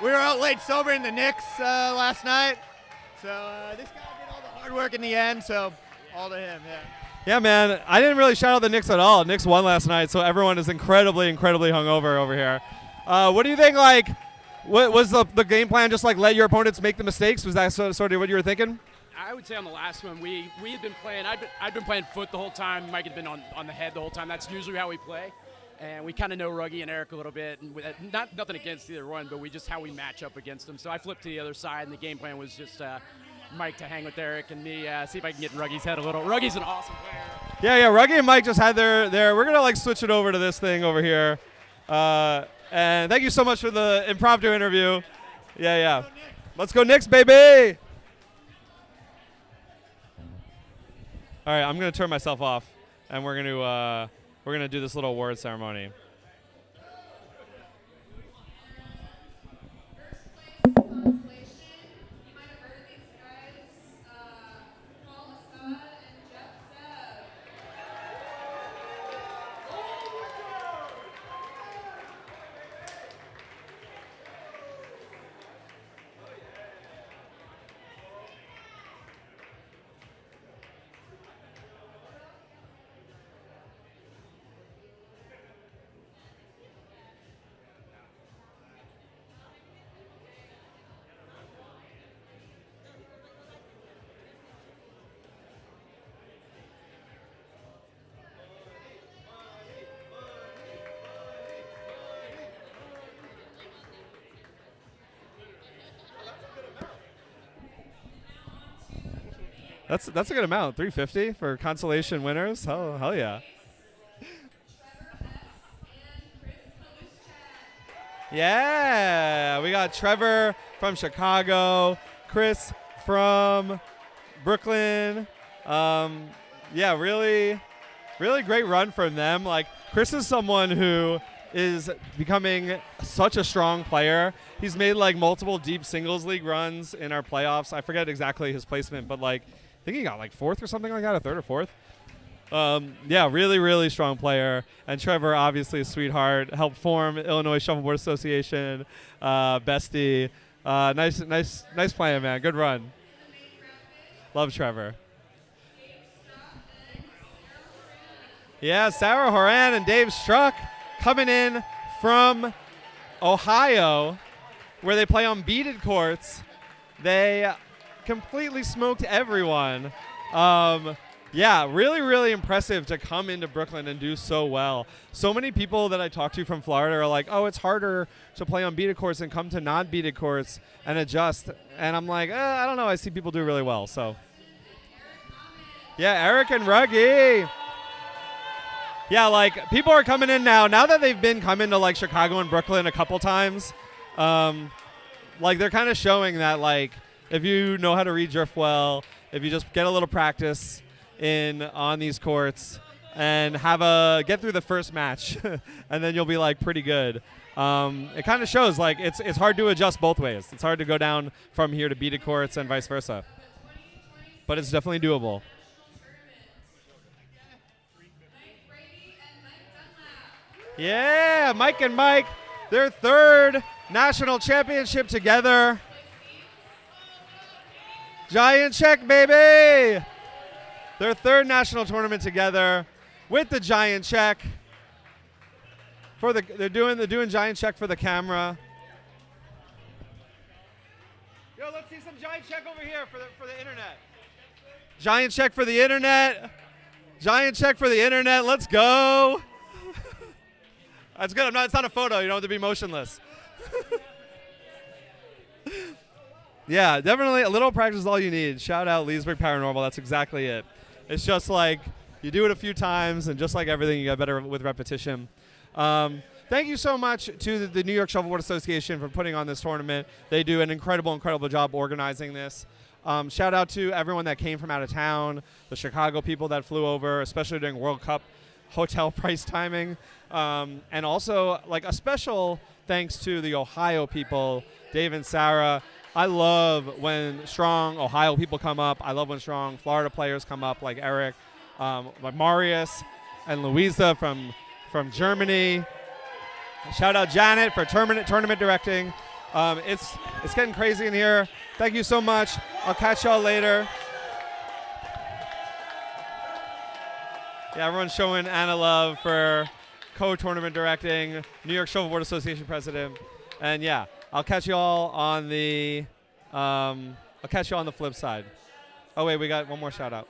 We were out late sobering the Knicks last night. So this guy did all the hard work in the end, so all to him, yeah. Yeah, man. I didn't really shout out the Knicks at all. Knicks won last night, so everyone is incredibly hungover over here. What do you think, like, what was the game plan? Just like let your opponents make the mistakes? Was that sort of what you were thinking? I would say on the last one, we had been playing. I'd been playing foot the whole time. Mike had been on the head the whole time. That's usually how we play, and we kind of know Ruggie and Eric a little bit. And nothing against either one, but how we match up against them. So I flipped to the other side, and the game plan was just Mike to hang with Eric and me. See if I can get in Ruggie's head a little. Ruggie's an awesome player. Yeah. Ruggie and Mike just had their. We're gonna like switch it over to this thing over here. And thank you so much for the impromptu interview. Yeah. Let's go Knicks, baby! All right, I'm gonna turn myself off, and we're gonna do this little award ceremony. That's a good amount. $350 for consolation winners. Hell yeah. Yeah, we got Trevor from Chicago, Chris from Brooklyn. Yeah, really great run from them. Like, Chris is someone who is becoming such a strong player. He's made like multiple deep singles league runs in our playoffs. I forget exactly his placement, but like I think he got like 4th or something like that, or 3rd or 4th. Yeah, really strong player. And Trevor, obviously a sweetheart, helped form Illinois Shuffleboard Association, bestie. Nice playing, man. Good run. Love Trevor. Yeah, Sarah Horan and Dave Struck coming in from Ohio, where they play on beaded courts. They completely smoked everyone. Yeah, really impressive to come into Brooklyn and do so well. So many people that I talk to from Florida are like, oh, it's harder to play on beaded courts and come to non-beaded courts and adjust. And I'm like, I don't know. I see people do really well. So Yeah, Eric and Ruggie. Yeah, like people are coming in now. Now that they've been coming to like Chicago and Brooklyn a couple times, like they're kind of showing that like if you know how to read drift well, if you just get a little practice in on these courts and get through the first match, and then you'll be like pretty good. It kind of shows like it's hard to adjust both ways. It's hard to go down from here to beaded courts and vice versa, but it's definitely doable. Yeah, Mike and Mike, their third national championship together. Giant check, baby! Their third national tournament together with the giant check. They're doing giant check for the camera. Yo, let's see some giant check over here for the internet. Giant check for the internet. Giant check for the internet. Let's go. That's good. It's not a photo. You don't have to be motionless. Yeah, definitely a little practice is all you need. Shout out Leesburg Paranormal. That's exactly it. It's just like you do it a few times, and just like everything, you get better with repetition. Thank you so much to the New York Shuffleboard Association for putting on this tournament. They do an incredible job organizing this. Shout out to everyone that came from out of town, the Chicago people that flew over, especially during World Cup hotel price timing. And also, like, a special thanks to the Ohio people, Dave and Sarah. I love when strong Ohio people come up. I love when strong Florida players come up, like Eric, like Marius, and Louisa from Germany. Shout out Janet for tournament directing. It's getting crazy in here. Thank you so much. I'll catch y'all later. Yeah, everyone's showing Anna love for co-tournament directing, New York Shuffleboard Association president, and yeah, I'll catch you all on the flip side. Oh wait, we got one more shout out.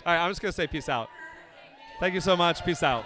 All right, I'm just gonna say peace out. Thank you so much. Peace out.